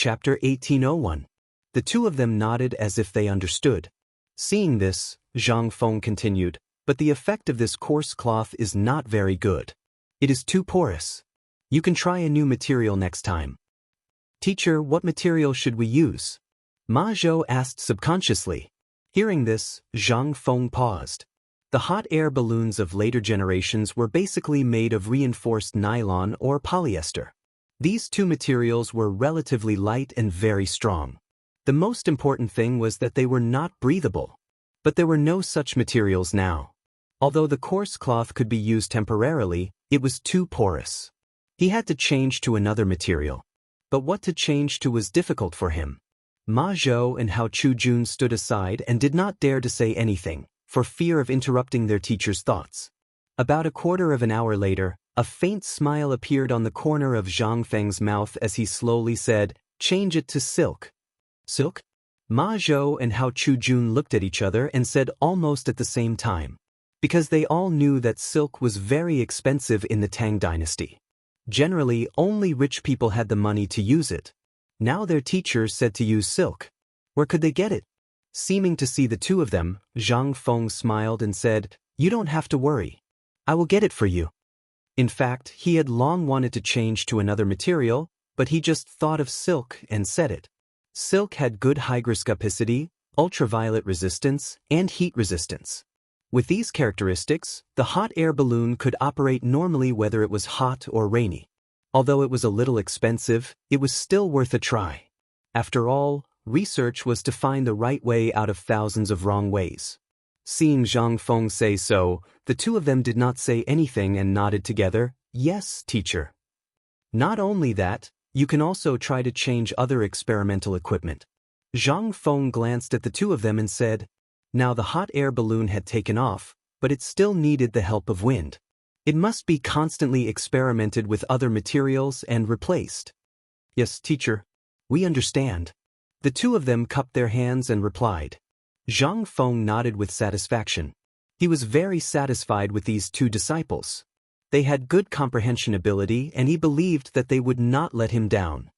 Chapter 1801. The two of them nodded as if they understood. Seeing this, Zhang Feng continued, but the effect of this coarse cloth is not very good. It is too porous. You can try a new material next time. Teacher, what material should we use? Ma Zhou asked subconsciously. Hearing this, Zhang Feng paused. The hot air balloons of later generations were basically made of reinforced nylon or polyester. These two materials were relatively light and very strong. The most important thing was that they were not breathable. But there were no such materials now. Although the coarse cloth could be used temporarily, it was too porous. He had to change to another material. But what to change to was difficult for him. Ma Zhou and Hao Chujun stood aside and did not dare to say anything, for fear of interrupting their teacher's thoughts. About a quarter of an hour later, a faint smile appeared on the corner of Zhang Feng's mouth as he slowly said, "Change it to silk." Silk? Ma Zhou and Hao Chujun looked at each other and said almost at the same time. Because they all knew that silk was very expensive in the Tang dynasty. Generally, only rich people had the money to use it. Now their teacher said to use silk. Where could they get it? Seeming to see the two of them, Zhang Feng smiled and said, "You don't have to worry. I will get it for you." In fact, he had long wanted to change to another material, but he just thought of silk and said it. Silk had good hygroscopicity, ultraviolet resistance, and heat resistance. With these characteristics, the hot air balloon could operate normally whether it was hot or rainy. Although it was a little expensive, it was still worth a try. After all, research was to find the right way out of thousands of wrong ways. Seeing Zhang Feng say so, the two of them did not say anything and nodded together, "Yes, teacher." Not only that, you can also try to change other experimental equipment. Zhang Feng glanced at the two of them and said, now the hot air balloon had taken off, but it still needed the help of wind. It must be constantly experimented with other materials and replaced. "Yes, teacher. We understand." The two of them cupped their hands and replied. Zhang Feng nodded with satisfaction. He was very satisfied with these two disciples. They had good comprehension ability and he believed that they would not let him down.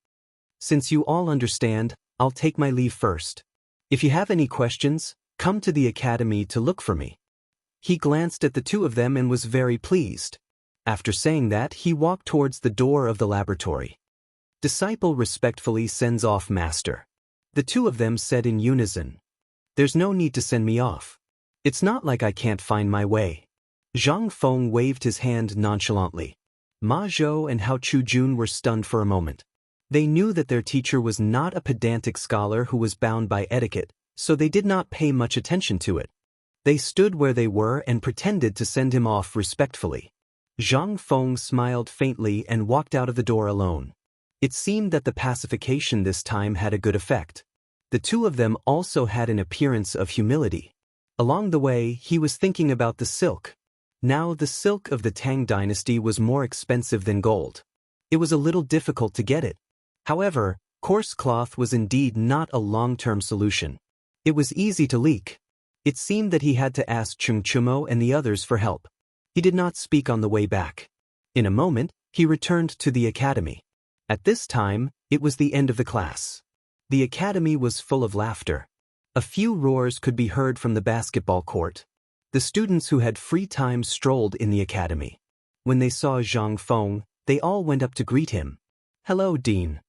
"Since you all understand, I'll take my leave first. If you have any questions, come to the academy to look for me." He glanced at the two of them and was very pleased. After saying that, he walked towards the door of the laboratory. Disciple respectfully sends off master. The two of them said in unison, "There's no need to send me off. It's not like I can't find my way." Zhang Feng waved his hand nonchalantly. Ma Zhou and Hao Chujun were stunned for a moment. They knew that their teacher was not a pedantic scholar who was bound by etiquette, so they did not pay much attention to it. They stood where they were and pretended to send him off respectfully. Zhang Feng smiled faintly and walked out of the door alone. It seemed that the pacification this time had a good effect. The two of them also had an appearance of humility. Along the way, he was thinking about the silk. Now the silk of the Tang dynasty was more expensive than gold. It was a little difficult to get it. However, coarse cloth was indeed not a long-term solution. It was easy to leak. It seemed that he had to ask Chung Chumo and the others for help. He did not speak on the way back. In a moment, he returned to the academy. At this time, it was the end of the class. The academy was full of laughter. A few roars could be heard from the basketball court. The students who had free time strolled in the academy. When they saw Zhang Feng, they all went up to greet him. "Hello, Dean."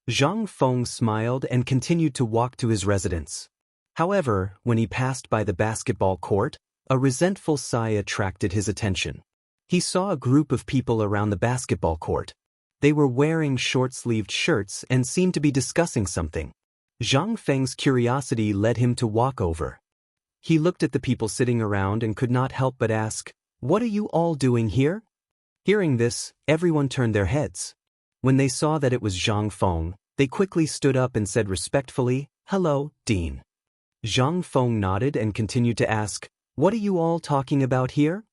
Zhang Feng smiled and continued to walk to his residence. However, when he passed by the basketball court, a resentful sigh attracted his attention. He saw a group of people around the basketball court. They were wearing short-sleeved shirts and seemed to be discussing something. Zhang Feng's curiosity led him to walk over. He looked at the people sitting around and could not help but ask, "What are you all doing here?" Hearing this, everyone turned their heads. When they saw that it was Zhang Feng, they quickly stood up and said respectfully, "Hello, Dean." Zhang Feng nodded and continued to ask, "What are you all talking about here?"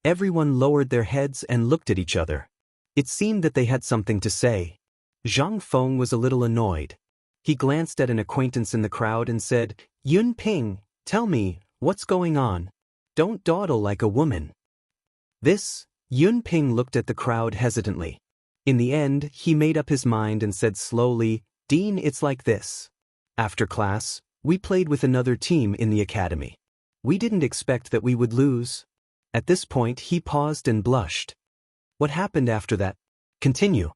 Everyone lowered their heads and looked at each other. It seemed that they had something to say. Zhang Feng was a little annoyed. He glanced at an acquaintance in the crowd and said, "Yun Ping, tell me, what's going on? Don't dawdle like a woman." Yun Ping looked at the crowd hesitantly. In the end, he made up his mind and said slowly, "Dean, it's like this. After class, we played with another team in the academy. We didn't expect that we would lose." At this point, he paused and blushed. "What happened after that?" "Continue,"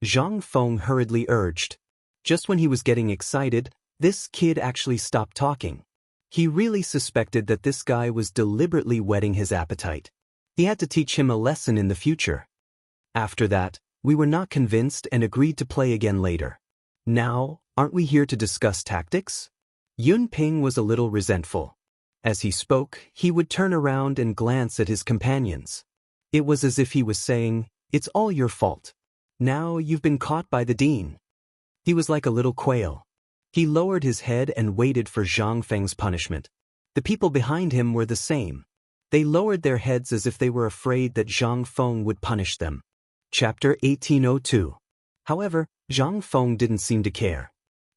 Zhang Feng hurriedly urged. Just when he was getting excited, this kid actually stopped talking. He really suspected that this guy was deliberately whetting his appetite. He had to teach him a lesson in the future. After that, we were not convinced and agreed to play again later. Now, aren't we here to discuss tactics? Yun Ping was a little resentful. As he spoke, he would turn around and glance at his companions. It was as if he was saying, "It's all your fault. Now you've been caught by the dean." He was like a little quail. He lowered his head and waited for Zhang Feng's punishment. The people behind him were the same. They lowered their heads as if they were afraid that Zhang Feng would punish them. Chapter 1802. However, Zhang Feng didn't seem to care.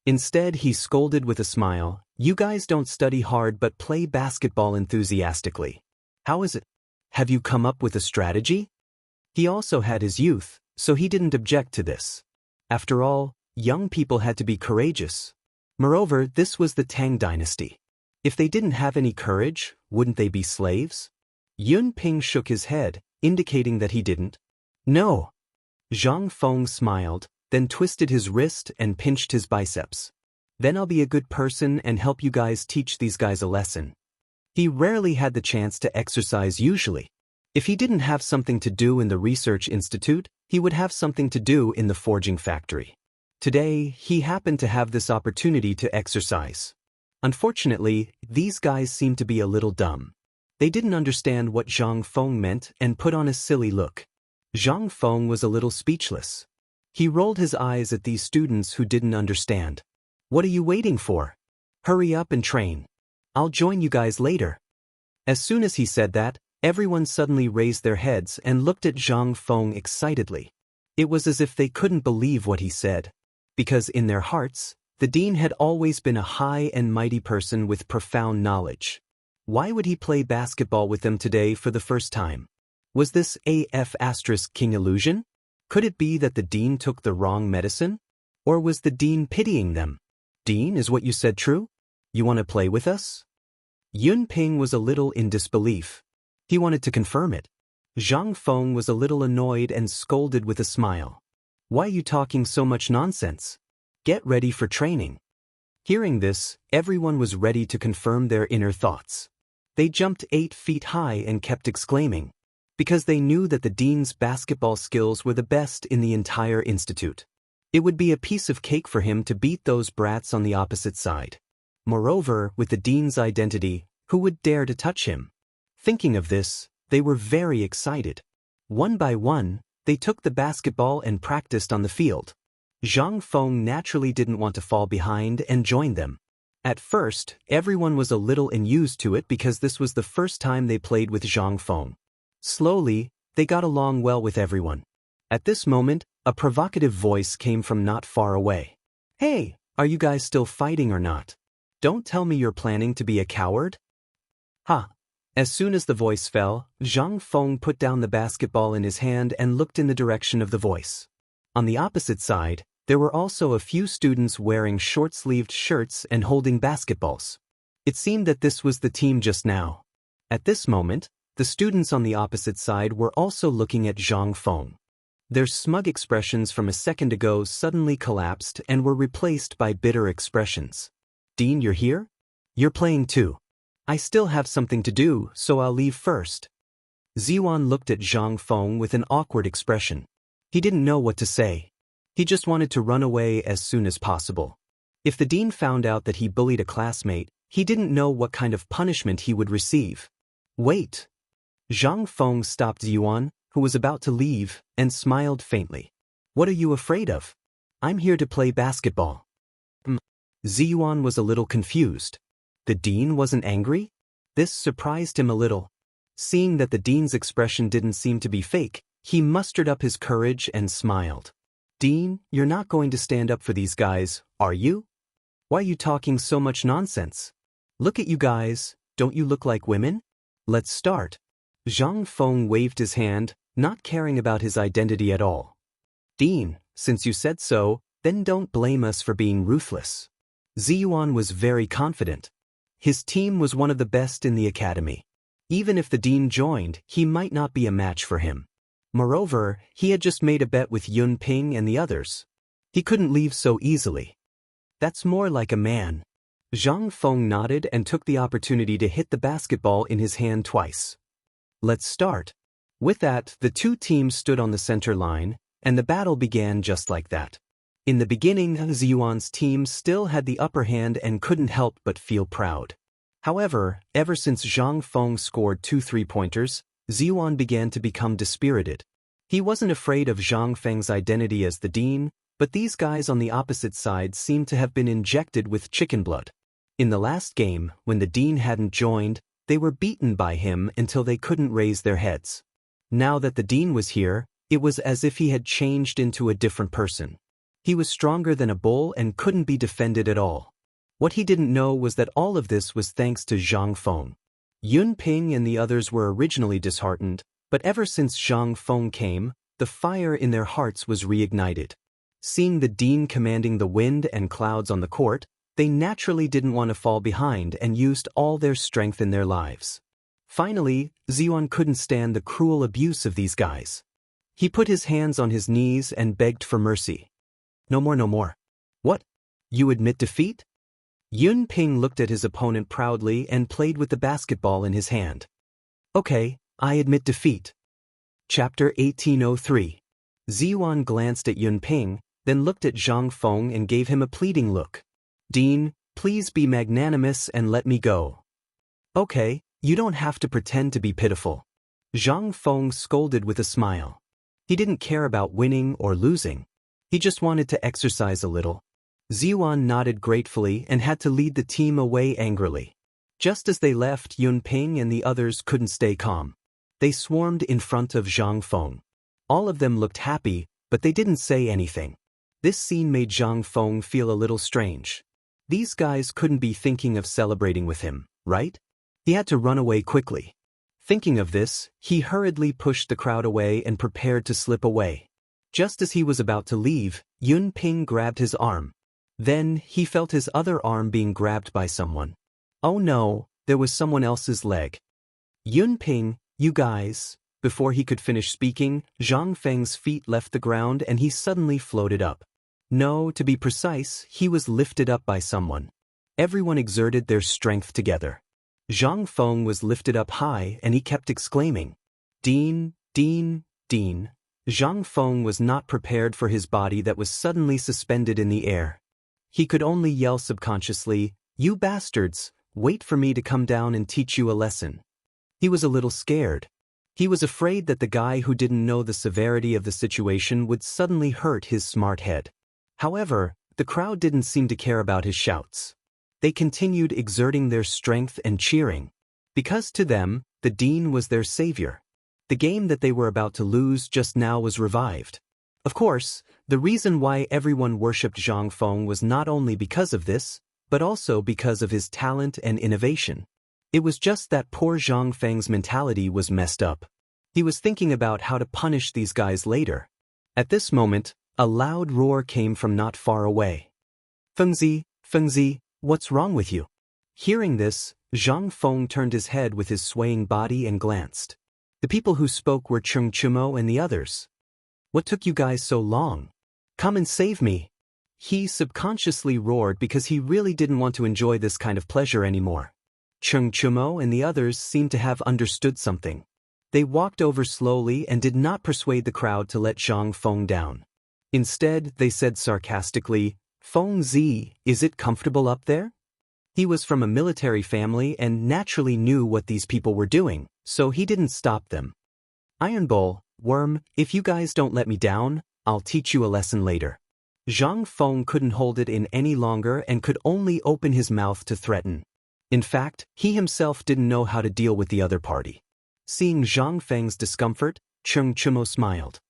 Instead, he scolded with a smile, "You guys don't study hard but play basketball enthusiastically. How is it? Have you come up with a strategy?" He also had his youth, so he didn't object to this. After all, young people had to be courageous. Moreover, this was the Tang dynasty. If they didn't have any courage, wouldn't they be slaves? Yun Ping shook his head, indicating that he didn't. "No." Zhang Feng smiled, then twisted his wrist and pinched his biceps. "Then I'll be a good person and help you guys teach these guys a lesson." He rarely had the chance to exercise usually. If he didn't have something to do in the research institute, he would have something to do in the forging factory. Today, he happened to have this opportunity to exercise. Unfortunately, these guys seemed to be a little dumb. They didn't understand what Zhang Feng meant and put on a silly look. Zhang Feng was a little speechless. He rolled his eyes at these students who didn't understand. "What are you waiting for? Hurry up and train. I'll join you guys later." As soon as he said that, everyone suddenly raised their heads and looked at Zhang Feng excitedly. It was as if they couldn't believe what he said. Because in their hearts, the dean had always been a high and mighty person with profound knowledge. Why would he play basketball with them today for the first time? Was this King illusion? Could it be that the dean took the wrong medicine? Or was the dean pitying them? "Dean, is what you said true? You want to play with us?" Yun Ping was a little in disbelief. He wanted to confirm it. Zhang Feng was a little annoyed and scolded with a smile. "Why are you talking so much nonsense? Get ready for training." Hearing this, everyone was ready to confirm their inner thoughts. They jumped 8 feet high and kept exclaiming, because they knew that the dean's basketball skills were the best in the entire institute. It would be a piece of cake for him to beat those brats on the opposite side. Moreover, with the dean's identity, who would dare to touch him? Thinking of this, they were very excited. One by one, they took the basketball and practiced on the field. Zhang Feng naturally didn't want to fall behind and join them. At first, everyone was a little unused to it because this was the first time they played with Zhang Feng. Slowly, they got along well with everyone. At this moment, a provocative voice came from not far away. "Hey, are you guys still fighting or not? Don't tell me you're planning to be a coward?" Ha! As soon as the voice fell, Zhang Feng put down the basketball in his hand and looked in the direction of the voice. On the opposite side, there were also a few students wearing short-sleeved shirts and holding basketballs. It seemed that this was the team just now. At this moment, the students on the opposite side were also looking at Zhang Feng. Their smug expressions from a second ago suddenly collapsed and were replaced by bitter expressions. "Dean, you're here? You're playing too. I still have something to do, so I'll leave first." Ziwan looked at Zhang Feng with an awkward expression. He didn't know what to say. He just wanted to run away as soon as possible. If the dean found out that he bullied a classmate, he didn't know what kind of punishment he would receive. "Wait." Zhang Feng stopped Ziwan, who was about to leave, and smiled faintly. "What are you afraid of? I'm here to play basketball." Ziwan was a little confused. The dean wasn't angry? This surprised him a little. Seeing that the dean's expression didn't seem to be fake, he mustered up his courage and smiled. "Dean, you're not going to stand up for these guys, are you? Why are you talking so much nonsense? Look at you guys, don't you look like women? Let's start." Zhang Feng waved his hand, not caring about his identity at all. Dean, since you said so, then don't blame us for being ruthless. Ziyuan was very confident. His team was one of the best in the academy. Even if the dean joined, he might not be a match for him. Moreover, he had just made a bet with Yun Ping and the others. He couldn't leave so easily. That's more like a man. Zhang Feng nodded and took the opportunity to hit the basketball in his hand twice. Let's start. With that, the two teams stood on the center line, and the battle began just like that. In the beginning, Ziyuan's team still had the upper hand and couldn't help but feel proud. However, ever since Zhang Feng scored 2 3-pointers, Ziyuan began to become dispirited. He wasn't afraid of Zhang Feng's identity as the dean, but these guys on the opposite side seemed to have been injected with chicken blood. In the last game, when the dean hadn't joined, they were beaten by him until they couldn't raise their heads. Now that the dean was here, it was as if he had changed into a different person. He was stronger than a bull and couldn't be defended at all. What he didn't know was that all of this was thanks to Zhang Feng. Yun Ping and the others were originally disheartened, but ever since Zhang Feng came, the fire in their hearts was reignited. Seeing the dean commanding the wind and clouds on the court, they naturally didn't want to fall behind and used all their strength in their lives. Finally, Ziyuan couldn't stand the cruel abuse of these guys. He put his hands on his knees and begged for mercy. No more, no more. What? You admit defeat? Yun Ping looked at his opponent proudly and played with the basketball in his hand. Okay, I admit defeat. Chapter 1803. Ziyuan glanced at Yun Ping, then looked at Zhang Feng and gave him a pleading look. Dean, please be magnanimous and let me go. Okay, you don't have to pretend to be pitiful. Zhang Feng scolded with a smile. He didn't care about winning or losing. He just wanted to exercise a little. Ziyuan nodded gratefully and had to lead the team away angrily. Just as they left, Yun Ping and the others couldn't stay calm. They swarmed in front of Zhang Feng. All of them looked happy, but they didn't say anything. This scene made Zhang Feng feel a little strange. These guys couldn't be thinking of celebrating with him, right? He had to run away quickly. Thinking of this, he hurriedly pushed the crowd away and prepared to slip away. Just as he was about to leave, Yun Ping grabbed his arm. Then, he felt his other arm being grabbed by someone. Oh no, there was someone else's leg. Yun Ping, you guys. Before he could finish speaking, Zhang Feng's feet left the ground and he suddenly floated up. No, to be precise, he was lifted up by someone. Everyone exerted their strength together. Zhang Feng was lifted up high and he kept exclaiming, Dean, Dean, Dean. Zhang Feng was not prepared for his body that was suddenly suspended in the air. He could only yell subconsciously, You bastards, wait for me to come down and teach you a lesson. He was a little scared. He was afraid that the guy who didn't know the severity of the situation would suddenly hurt his smart head. However, the crowd didn't seem to care about his shouts. They continued exerting their strength and cheering. Because to them, the dean was their savior. The game that they were about to lose just now was revived. Of course, the reason why everyone worshipped Zhang Feng was not only because of this, but also because of his talent and innovation. It was just that poor Zhang Feng's mentality was messed up. He was thinking about how to punish these guys later. At this moment, a loud roar came from not far away. Fengzi, what's wrong with you? Hearing this, Zhang Feng turned his head with his swaying body and glanced. The people who spoke were Cheng Chumo and the others. What took you guys so long? Come and save me. He subconsciously roared because he really didn't want to enjoy this kind of pleasure anymore. Cheng Chumo and the others seemed to have understood something. They walked over slowly and did not persuade the crowd to let Zhang Feng down. Instead, they said sarcastically, Fengzi, is it comfortable up there? He was from a military family and naturally knew what these people were doing, so he didn't stop them. Iron Bull, Worm, if you guys don't let me down, I'll teach you a lesson later. Zhang Feng couldn't hold it in any longer and could only open his mouth to threaten. In fact, he himself didn't know how to deal with the other party. Seeing Zhang Feng's discomfort, Cheng Chumo smiled.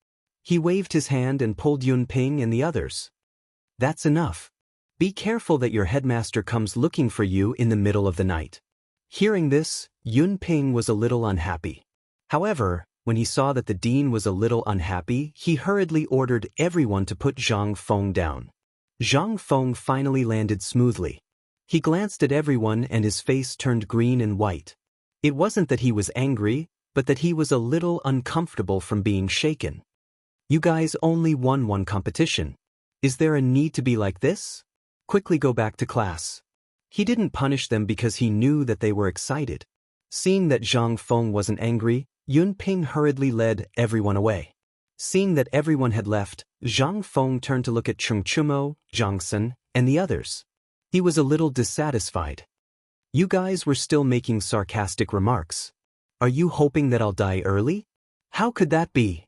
He waved his hand and pulled Yun Ping and the others. That's enough. Be careful that your headmaster comes looking for you in the middle of the night. Hearing this, Yun Ping was a little unhappy. However, When he saw that the dean was a little unhappy, he hurriedly ordered everyone to put Zhang Feng down. Zhang Feng finally landed smoothly. He glanced at everyone and his face turned green and white. It wasn't that he was angry, but that he was a little uncomfortable from being shaken. You guys only won one competition. Is there a need to be like this? Quickly go back to class. He didn't punish them because he knew that they were excited. Seeing that Zhang Feng wasn't angry, Yun Ping hurriedly led everyone away. Seeing that everyone had left, Zhang Feng turned to look at Cheng Chumo, Zhang Sun, and the others. He was a little dissatisfied. You guys were still making sarcastic remarks. Are you hoping that I'll die early? How could that be?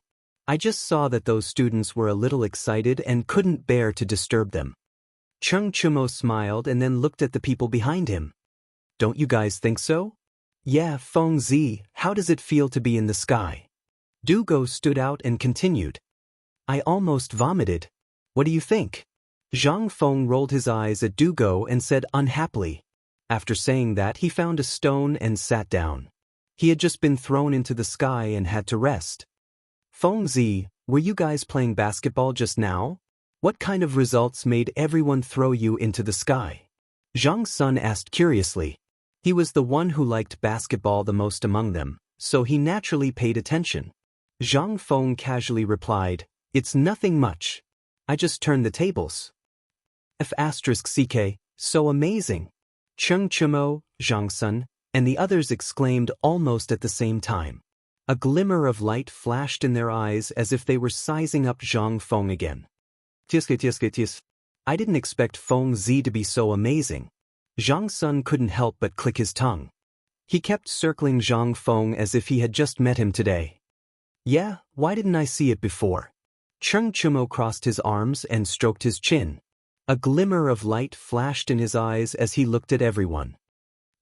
I just saw that those students were a little excited and couldn't bear to disturb them. Cheng Chumo smiled and then looked at the people behind him. Don't you guys think so? Yeah, Feng Zi, how does it feel to be in the sky? Du Go stood out and continued. I almost vomited. What do you think? Zhang Feng rolled his eyes at Du Go and said unhappily. After saying that, he found a stone and sat down. He had just been thrown into the sky and had to rest. Feng Zi, were you guys playing basketball just now? What kind of results made everyone throw you into the sky? Zhang Sun asked curiously. He was the one who liked basketball the most among them, so he naturally paid attention. Zhang Feng casually replied, It's nothing much. I just turned the tables. F***ck, so amazing. Cheng Chumo, Zhang Sun, and the others exclaimed almost at the same time. A glimmer of light flashed in their eyes as if they were sizing up Zhang Feng again. I didn't expect Feng Zi to be so amazing. Zhang Sun couldn't help but click his tongue. He kept circling Zhang Feng as if he had just met him today. Yeah, why didn't I see it before? Cheng Chumo crossed his arms and stroked his chin. A glimmer of light flashed in his eyes as he looked at everyone.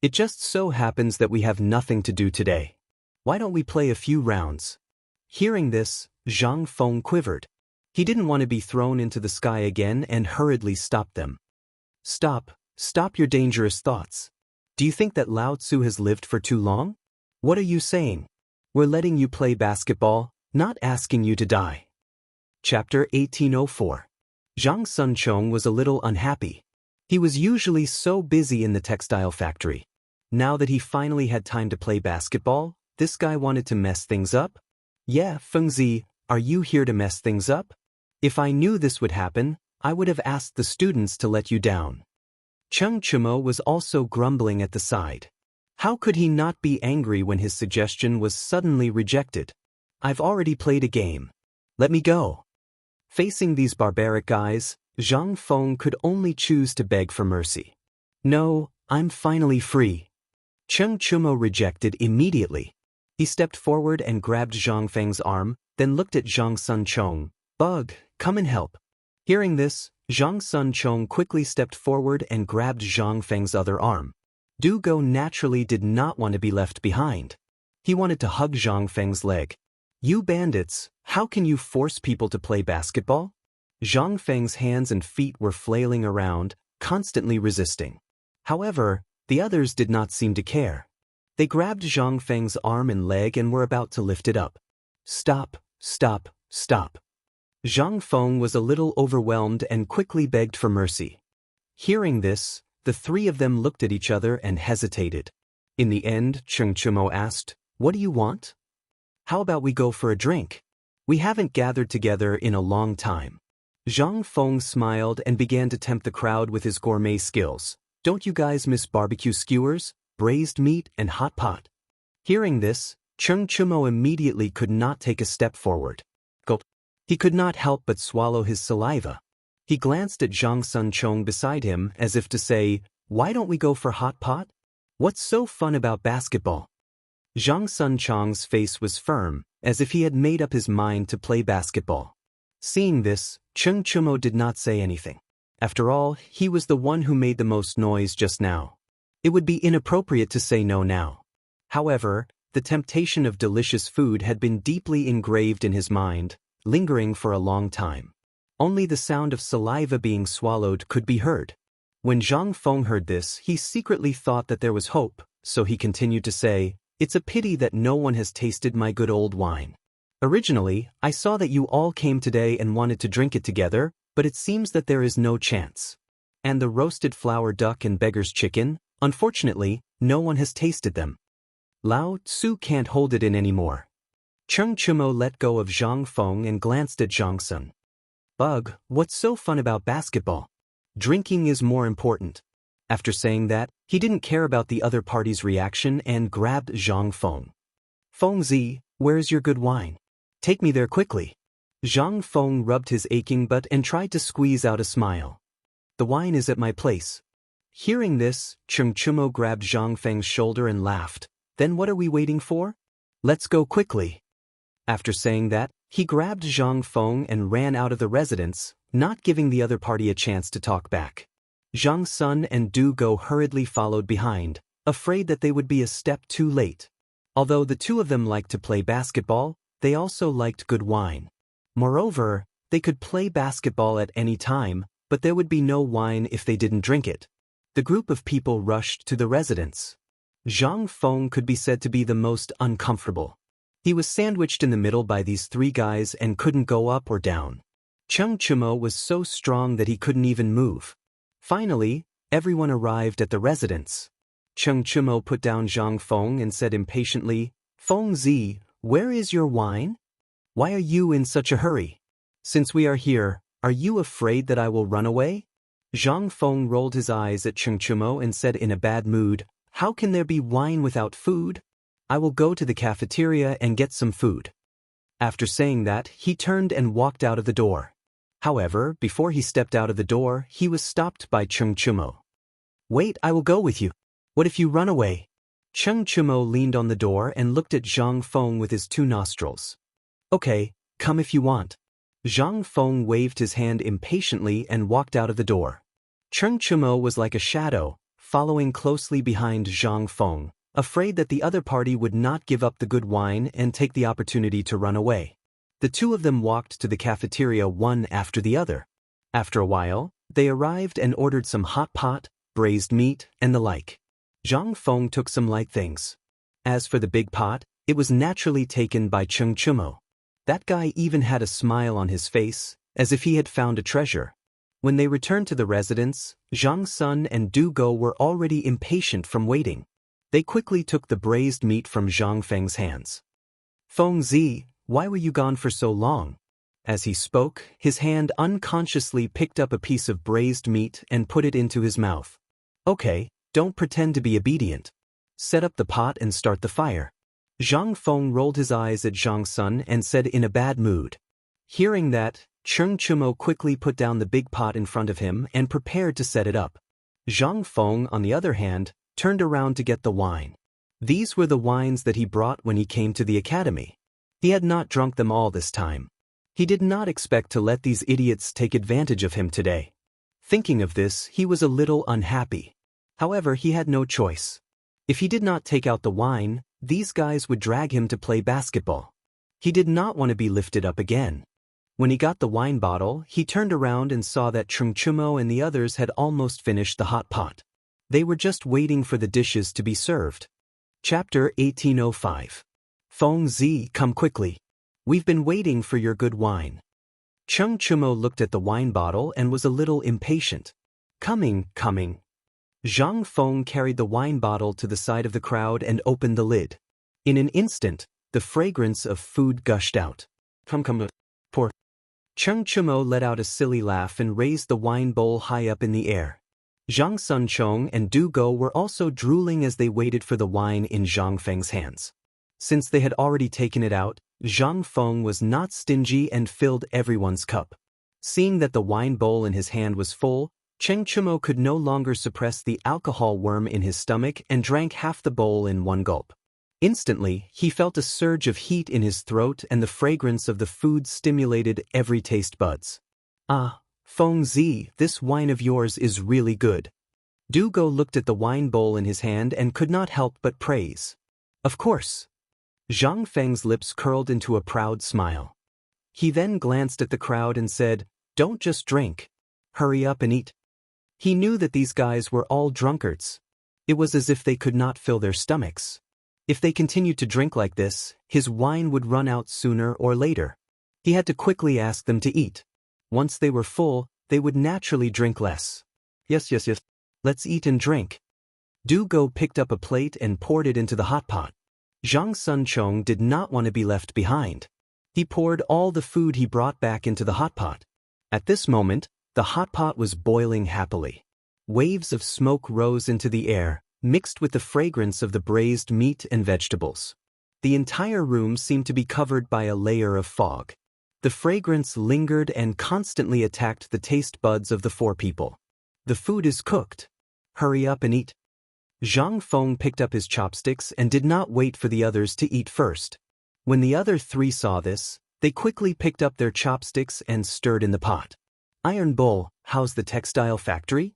It just so happens that we have nothing to do today. Why don't we play a few rounds? Hearing this, Zhang Feng quivered. He didn't want to be thrown into the sky again and hurriedly stopped them. Stop your dangerous thoughts. Do you think that Lao Tzu has lived for too long? What are you saying? We're letting you play basketball, not asking you to die. Chapter 1804. Zhang Sunchong was a little unhappy. He was usually so busy in the textile factory. Now that he finally had time to play basketball, this guy wanted to mess things up? Yeah, Feng Zi, are you here to mess things up? If I knew this would happen, I would have asked the students to let you down. Cheng Chumo was also grumbling at the side. How could he not be angry when his suggestion was suddenly rejected? I've already played a game. Let me go. Facing these barbaric guys, Zhang Feng could only choose to beg for mercy. No, I'm finally free. Cheng Chumo rejected immediately. He stepped forward and grabbed Zhang Feng's arm, then looked at Zhang Sunchong. Bug, come and help. Hearing this, Zhang Sunchong quickly stepped forward and grabbed Zhang Feng's other arm. Du Go naturally did not want to be left behind. He wanted to hug Zhang Feng's leg. You bandits, how can you force people to play basketball? Zhang Feng's hands and feet were flailing around, constantly resisting. However, the others did not seem to care. They grabbed Zhang Feng's arm and leg and were about to lift it up. Stop. Zhang Feng was a little overwhelmed and quickly begged for mercy. Hearing this, the three of them looked at each other and hesitated. In the end, Cheng Chumo asked, What do you want? How about we go for a drink? We haven't gathered together in a long time. Zhang Feng smiled and began to tempt the crowd with his gourmet skills. Don't you guys miss barbecue skewers, braised meat, and hot pot? Hearing this, Cheng Chumo immediately could not take a step forward. Gulp. He could not help but swallow his saliva. He glanced at Zhang Sunchong beside him as if to say, Why don't we go for hot pot? What's so fun about basketball? Zhang Sunchong's face was firm, as if he had made up his mind to play basketball. Seeing this, Cheng Chumo did not say anything. After all, he was the one who made the most noise just now. It would be inappropriate to say no now. However, the temptation of delicious food had been deeply engraved in his mind, lingering for a long time. Only the sound of saliva being swallowed could be heard. When Zhang Feng heard this, he secretly thought that there was hope, so he continued to say, It's a pity that no one has tasted my good old wine. Originally, I saw that you all came today and wanted to drink it together, but it seems that there is no chance. And the roasted flour duck and beggar's chicken, unfortunately, no one has tasted them. Lao Tzu can't hold it in anymore. Cheng Chumo let go of Zhang Feng and glanced at Zhang Sun. Bug, what's so fun about basketball? Drinking is more important. After saying that, he didn't care about the other party's reaction and grabbed Zhang Feng. Feng Zi, where's your good wine? Take me there quickly. Zhang Feng rubbed his aching butt and tried to squeeze out a smile. The wine is at my place. Hearing this, Cheng Chumo grabbed Zhang Feng's shoulder and laughed. Then what are we waiting for? Let's go quickly. After saying that, he grabbed Zhang Feng and ran out of the residence, not giving the other party a chance to talk back. Zhang Sun and Du Go hurriedly followed behind, afraid that they would be a step too late. Although the two of them liked to play basketball, they also liked good wine. Moreover, they could play basketball at any time, but there would be no wine if they didn't drink it. The group of people rushed to the residence. Zhang Feng could be said to be the most uncomfortable. He was sandwiched in the middle by these three guys and couldn't go up or down. Cheng Chumo was so strong that he couldn't even move. Finally, everyone arrived at the residence. Cheng Chumo put down Zhang Feng and said impatiently, Feng Zi, where is your wine? Why are you in such a hurry? Since we are here, are you afraid that I will run away? Zhang Feng rolled his eyes at Cheng Chumo and said in a bad mood, how can there be wine without food? I will go to the cafeteria and get some food. After saying that, he turned and walked out of the door. However, before he stepped out of the door, he was stopped by Cheng Chumo. Wait, I will go with you. What if you run away? Cheng Chumo leaned on the door and looked at Zhang Feng with his two nostrils. Okay, come if you want. Zhang Feng waved his hand impatiently and walked out of the door. Cheng Chumo was like a shadow, following closely behind Zhang Feng, afraid that the other party would not give up the good wine and take the opportunity to run away. The two of them walked to the cafeteria one after the other. After a while, they arrived and ordered some hot pot, braised meat, and the like. Zhang Feng took some light things. As for the big pot, it was naturally taken by Cheng Chumo. That guy even had a smile on his face, as if he had found a treasure. When they returned to the residence, Zhang Sun and Du Go were already impatient from waiting. They quickly took the braised meat from Zhang Feng's hands. Feng Zi, why were you gone for so long? As he spoke, his hand unconsciously picked up a piece of braised meat and put it into his mouth. Okay, don't pretend to be obedient. Set up the pot and start the fire. Zhang Feng rolled his eyes at Zhang Sun and said in a bad mood. Hearing that, Cheng Chumo quickly put down the big pot in front of him and prepared to set it up. Zhang Feng, on the other hand, turned around to get the wine. These were the wines that he brought when he came to the academy. He had not drunk them all this time. He did not expect to let these idiots take advantage of him today. Thinking of this, he was a little unhappy. However, he had no choice. If he did not take out the wine, these guys would drag him to play basketball. He did not want to be lifted up again. When he got the wine bottle, he turned around and saw that Cheng Chumo and the others had almost finished the hot pot. They were just waiting for the dishes to be served. Chapter 1805. Feng Zi, come quickly. We've been waiting for your good wine. Cheng Chumo looked at the wine bottle and was a little impatient. Coming. Zhang Feng carried the wine bottle to the side of the crowd and opened the lid. In an instant, the fragrance of food gushed out. Come, pour. Cheng Chumo let out a silly laugh and raised the wine bowl high up in the air. Zhang Sun Chong and Du Go were also drooling as they waited for the wine in Zhang Feng's hands. Since they had already taken it out, Zhang Feng was not stingy and filled everyone's cup. Seeing that the wine bowl in his hand was full, Cheng Chumo could no longer suppress the alcohol worm in his stomach and drank half the bowl in one gulp. Instantly, he felt a surge of heat in his throat and the fragrance of the food stimulated every taste buds. Ah, Feng Zi, this wine of yours is really good. Du Go looked at the wine bowl in his hand and could not help but praise. Of course. Zhang Feng's lips curled into a proud smile. He then glanced at the crowd and said, Don't just drink. Hurry up and eat. He knew that these guys were all drunkards. It was as if they could not fill their stomachs. If they continued to drink like this, his wine would run out sooner or later. He had to quickly ask them to eat. Once they were full, they would naturally drink less. Yes. Let's eat and drink. Du Go picked up a plate and poured it into the hot pot. Zhang Sunchong did not want to be left behind. He poured all the food he brought back into the hot pot. At this moment, the hot pot was boiling happily. Waves of smoke rose into the air, mixed with the fragrance of the braised meat and vegetables. The entire room seemed to be covered by a layer of fog. The fragrance lingered and constantly attacked the taste buds of the four people. The food is cooked. Hurry up and eat. Zhang Feng picked up his chopsticks and did not wait for the others to eat first. When the other three saw this, they quickly picked up their chopsticks and stirred in the pot. Iron Bull, how's the textile factory?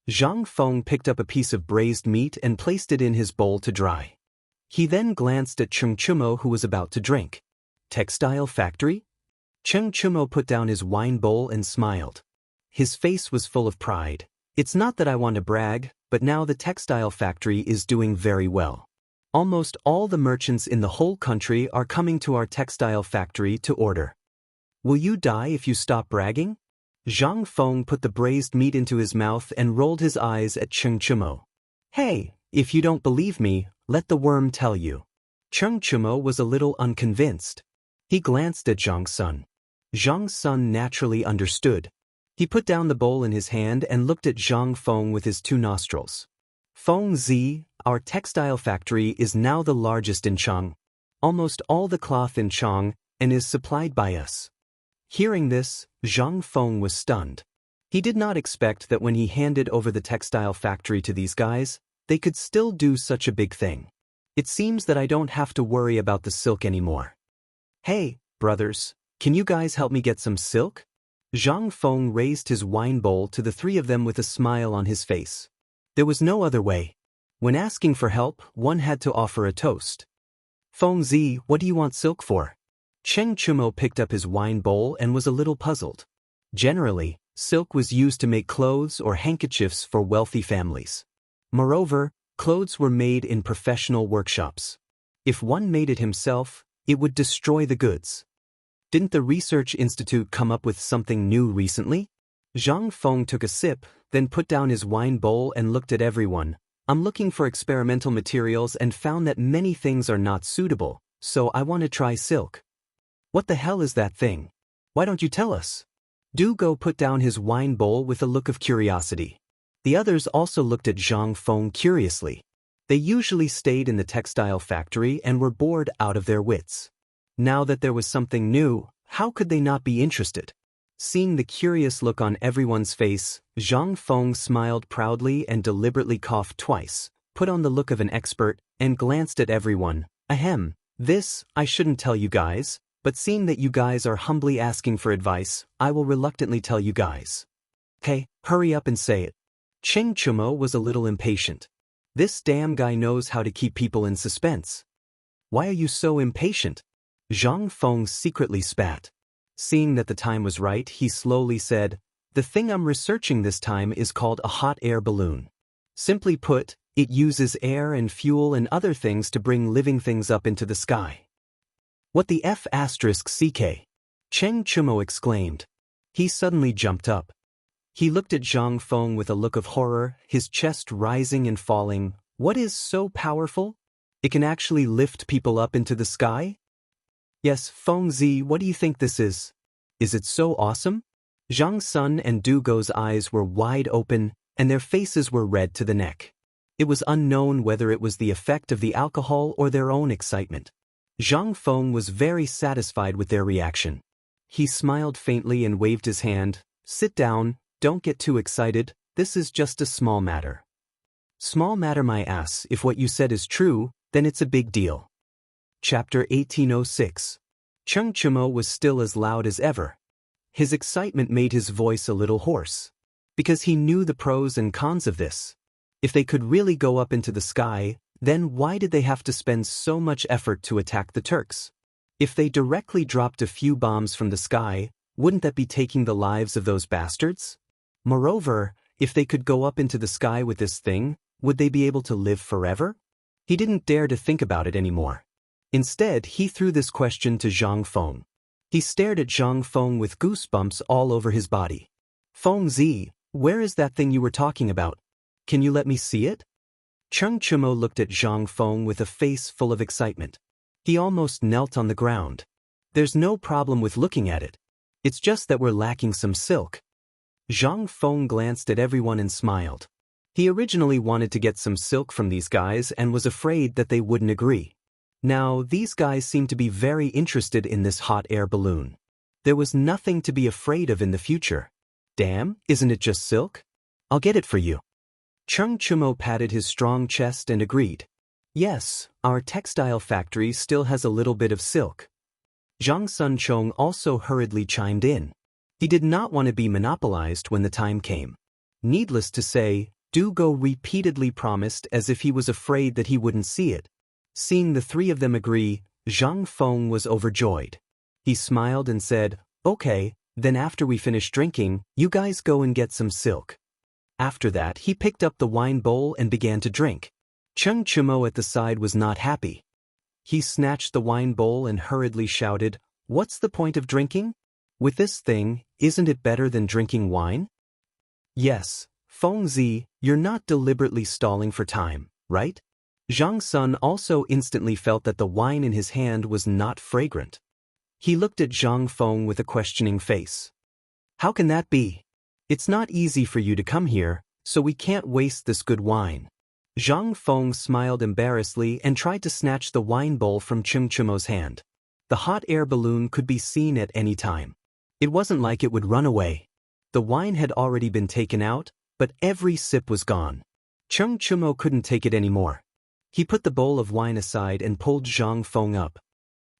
Zhang Feng picked up a piece of braised meat and placed it in his bowl to dry. He then glanced at Cheng Chumo, who was about to drink. Textile factory? Cheng Chumo put down his wine bowl and smiled. His face was full of pride. It's not that I want to brag, but now the textile factory is doing very well. Almost all the merchants in the whole country are coming to our textile factory to order. Will you die if you stop bragging? Zhang Feng put the braised meat into his mouth and rolled his eyes at Cheng Chumo. Hey, if you don't believe me, let the worm tell you. Cheng Chumo was a little unconvinced. He glanced at Zhang Sun. Zhang Sun naturally understood. He put down the bowl in his hand and looked at Zhang Feng with his two nostrils. Feng Zi, our textile factory is now the largest in Chang. Almost all the cloth in Chang, and is supplied by us. Hearing this, Zhang Feng was stunned. He did not expect that when he handed over the textile factory to these guys, they could still do such a big thing. It seems that I don't have to worry about the silk anymore. Hey, brothers, can you guys help me get some silk? Zhang Feng raised his wine bowl to the three of them with a smile on his face. There was no other way. When asking for help, one had to offer a toast. Feng Zi, what do you want silk for? Cheng Chumo picked up his wine bowl and was a little puzzled. Generally, silk was used to make clothes or handkerchiefs for wealthy families. Moreover, clothes were made in professional workshops. If one made it himself, it would destroy the goods. Didn't the Research Institute come up with something new recently? Zhang Feng took a sip, then put down his wine bowl and looked at everyone. I'm looking for experimental materials and found that many things are not suitable, so I want to try silk. What the hell is that thing? Why don't you tell us? Du Go put down his wine bowl with a look of curiosity. The others also looked at Zhang Feng curiously. They usually stayed in the textile factory and were bored out of their wits. Now that there was something new, how could they not be interested? Seeing the curious look on everyone's face, Zhang Feng smiled proudly and deliberately coughed twice, put on the look of an expert, and glanced at everyone. Ahem, this, I shouldn't tell you guys, but seeing that you guys are humbly asking for advice, I will reluctantly tell you guys. Okay, hurry up and say it. Cheng Chumo was a little impatient. This damn guy knows how to keep people in suspense. Why are you so impatient? Zhang Feng secretly spat. Seeing that the time was right, he slowly said, the thing I'm researching this time is called a hot air balloon. Simply put, it uses air and fuel and other things to bring living things up into the sky. What the F***CK? Cheng Chumo exclaimed. He suddenly jumped up. He looked at Zhang Feng with a look of horror, his chest rising and falling. What is so powerful? It can actually lift people up into the sky? Yes, Feng Zi, what do you think this is? Is it so awesome? Zhang Sun and Du Go's eyes were wide open, and their faces were red to the neck. It was unknown whether it was the effect of the alcohol or their own excitement. Zhang Feng was very satisfied with their reaction. He smiled faintly and waved his hand. Sit down, don't get too excited, this is just a small matter. Small matter my ass, if what you said is true, then it's a big deal. Chapter 1806. Cheng Chumo was still as loud as ever. His excitement made his voice a little hoarse. Because he knew the pros and cons of this. If they could really go up into the sky, then why did they have to spend so much effort to attack the Turks? If they directly dropped a few bombs from the sky, wouldn't that be taking the lives of those bastards? Moreover, if they could go up into the sky with this thing, would they be able to live forever? He didn't dare to think about it anymore. Instead, he threw this question to Zhang Feng. He stared at Zhang Feng with goosebumps all over his body. "Feng Zi, where is that thing you were talking about? Can you let me see it?" Cheng Chumo looked at Zhang Feng with a face full of excitement. He almost knelt on the ground. "There's no problem with looking at it. It's just that we're lacking some silk." Zhang Feng glanced at everyone and smiled. He originally wanted to get some silk from these guys and was afraid that they wouldn't agree. Now, these guys seemed to be very interested in this hot air balloon. There was nothing to be afraid of in the future. "Damn, isn't it just silk? I'll get it for you." Cheng Chumo patted his strong chest and agreed. "Yes, our textile factory still has a little bit of silk." Zhang Sunchong also hurriedly chimed in. He did not want to be monopolized when the time came. Needless to say, Du Go repeatedly promised as if he was afraid that he wouldn't see it. Seeing the three of them agree, Zhang Feng was overjoyed. He smiled and said, "Okay, then after we finish drinking, you guys go and get some silk." After that, he picked up the wine bowl and began to drink. Cheng Chumo at the side was not happy. He snatched the wine bowl and hurriedly shouted, "What's the point of drinking? With this thing, isn't it better than drinking wine?" "Yes, Feng Zi, you're not deliberately stalling for time, right?" Zhang Sun also instantly felt that the wine in his hand was not fragrant. He looked at Zhang Feng with a questioning face. "How can that be? It's not easy for you to come here, so we can't waste this good wine." Zhang Feng smiled embarrassedly and tried to snatch the wine bowl from Cheng Chumo's hand. The hot air balloon could be seen at any time. It wasn't like it would run away. The wine had already been taken out, but every sip was gone. Cheng Chumo couldn't take it anymore. He put the bowl of wine aside and pulled Zhang Feng up.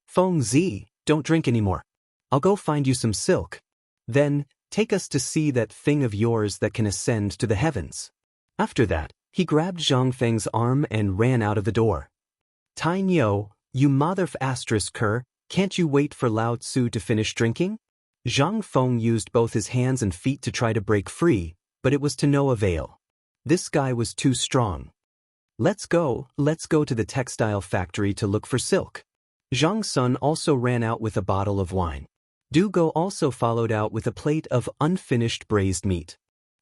"Feng Zi, don't drink anymore. I'll go find you some silk. Then, take us to see that thing of yours that can ascend to the heavens." After that, he grabbed Zhang Feng's arm and ran out of the door. "Tai Niu, you mother-f***er, can't you wait for Lao Tzu to finish drinking?" Zhang Feng used both his hands and feet to try to break free, but it was to no avail. This guy was too strong. Let's go to the textile factory to look for silk." Zhang Sun also ran out with a bottle of wine. Du Go also followed out with a plate of unfinished braised meat.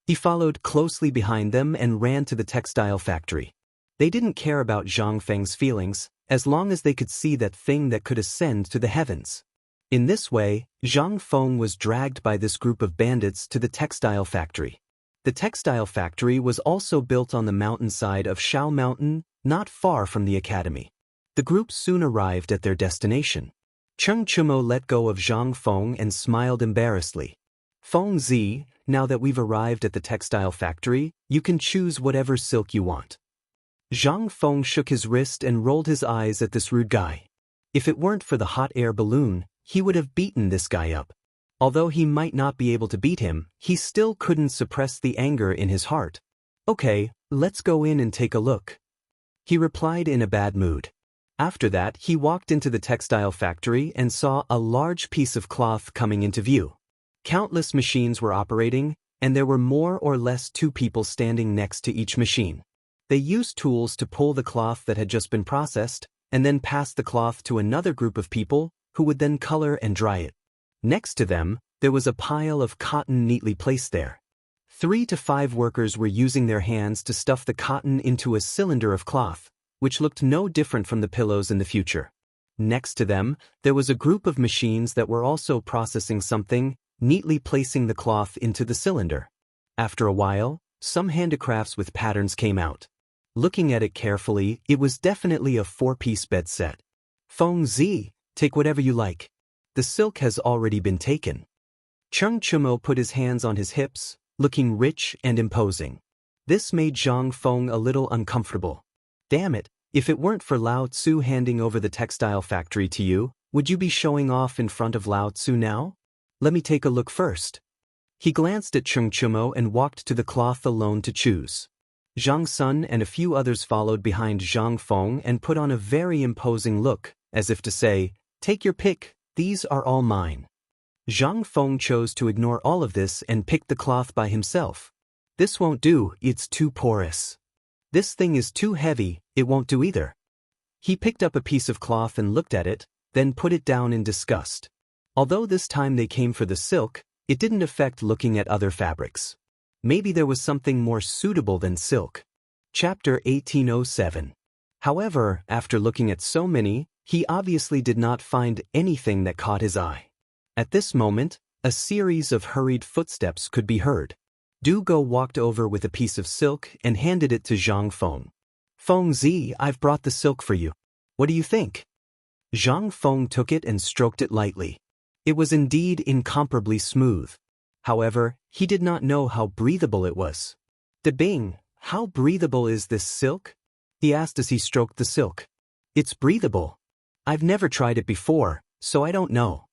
He followed closely behind them and ran to the textile factory. They didn't care about Zhang Feng's feelings, as long as they could see that thing that could ascend to the heavens. In this way, Zhang Feng was dragged by this group of bandits to the textile factory. The textile factory was also built on the mountainside of Shao Mountain, not far from the academy. The group soon arrived at their destination. Cheng Chumo let go of Zhang Feng and smiled embarrassedly. "Feng Zi, now that we've arrived at the textile factory, you can choose whatever silk you want." Zhang Feng shook his wrist and rolled his eyes at this rude guy. If it weren't for the hot air balloon, he would have beaten this guy up. Although he might not be able to beat him, he still couldn't suppress the anger in his heart. "Okay, let's go in and take a look," he replied in a bad mood. After that, he walked into the textile factory and saw a large piece of cloth coming into view. Countless machines were operating, and there were more or less 2 people standing next to each machine. They used tools to pull the cloth that had just been processed, and then pass the cloth to another group of people, who would then color and dry it. Next to them, there was a pile of cotton neatly placed there. 3 to 5 workers were using their hands to stuff the cotton into a cylinder of cloth, which looked no different from the pillows in the future. Next to them, there was a group of machines that were also processing something, neatly placing the cloth into the cylinder. After a while, some handicrafts with patterns came out. Looking at it carefully, it was definitely a 4-piece bed set. "Feng Zi, take whatever you like. The silk has already been taken." Cheng Chumo put his hands on his hips, looking rich and imposing. This made Zhang Feng a little uncomfortable. "Damn it, if it weren't for Lao Tzu handing over the textile factory to you, would you be showing off in front of Lao Tzu now? Let me take a look first." He glanced at Cheng Chumo and walked to the cloth alone to choose. Zhang Sun and a few others followed behind Zhang Feng and put on a very imposing look, as if to say, "Take your pick, these are all mine." Zhang Feng chose to ignore all of this and picked the cloth by himself. "This won't do, it's too porous." This thing is too heavy, it won't do either. He picked up a piece of cloth and looked at it, then put it down in disgust. Although this time they came for the silk, it didn't affect looking at other fabrics. Maybe there was something more suitable than silk. Chapter 1807. However, after looking at so many, he obviously did not find anything that caught his eye. At this moment, a series of hurried footsteps could be heard. Du Go walked over with a piece of silk and handed it to Zhang Feng. "Feng Zi, I've brought the silk for you. What do you think?" Zhang Feng took it and stroked it lightly. It was indeed incomparably smooth. However, he did not know how breathable it was. "De Bing, how breathable is this silk?" he asked as he stroked the silk. "It's breathable. I've never tried it before, so I don't know."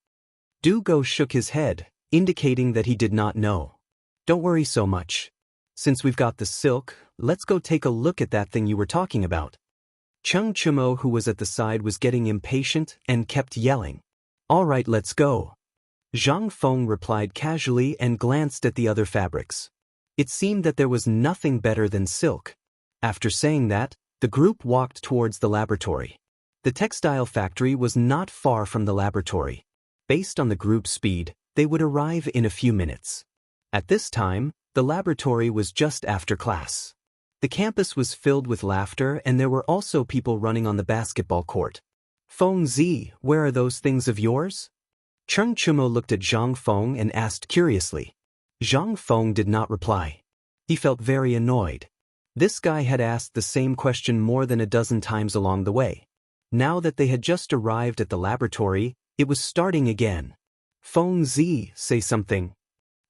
Du Go shook his head, indicating that he did not know. "Don't worry so much. Since we've got the silk, let's go take a look at that thing you were talking about." Cheng Chumo, who was at the side, was getting impatient and kept yelling. "All right, let's go." Zhang Feng replied casually and glanced at the other fabrics. It seemed that there was nothing better than silk. After saying that, the group walked towards the laboratory. The textile factory was not far from the laboratory. Based on the group's speed, they would arrive in a few minutes. At this time, the laboratory was just after class. The campus was filled with laughter, and there were also people running on the basketball court. "Feng Zi, where are those things of yours?" Cheng Chumo looked at Zhang Feng and asked curiously. Zhang Feng did not reply. He felt very annoyed. This guy had asked the same question more than a dozen times along the way. Now that they had just arrived at the laboratory, it was starting again. "Feng Zi, say something."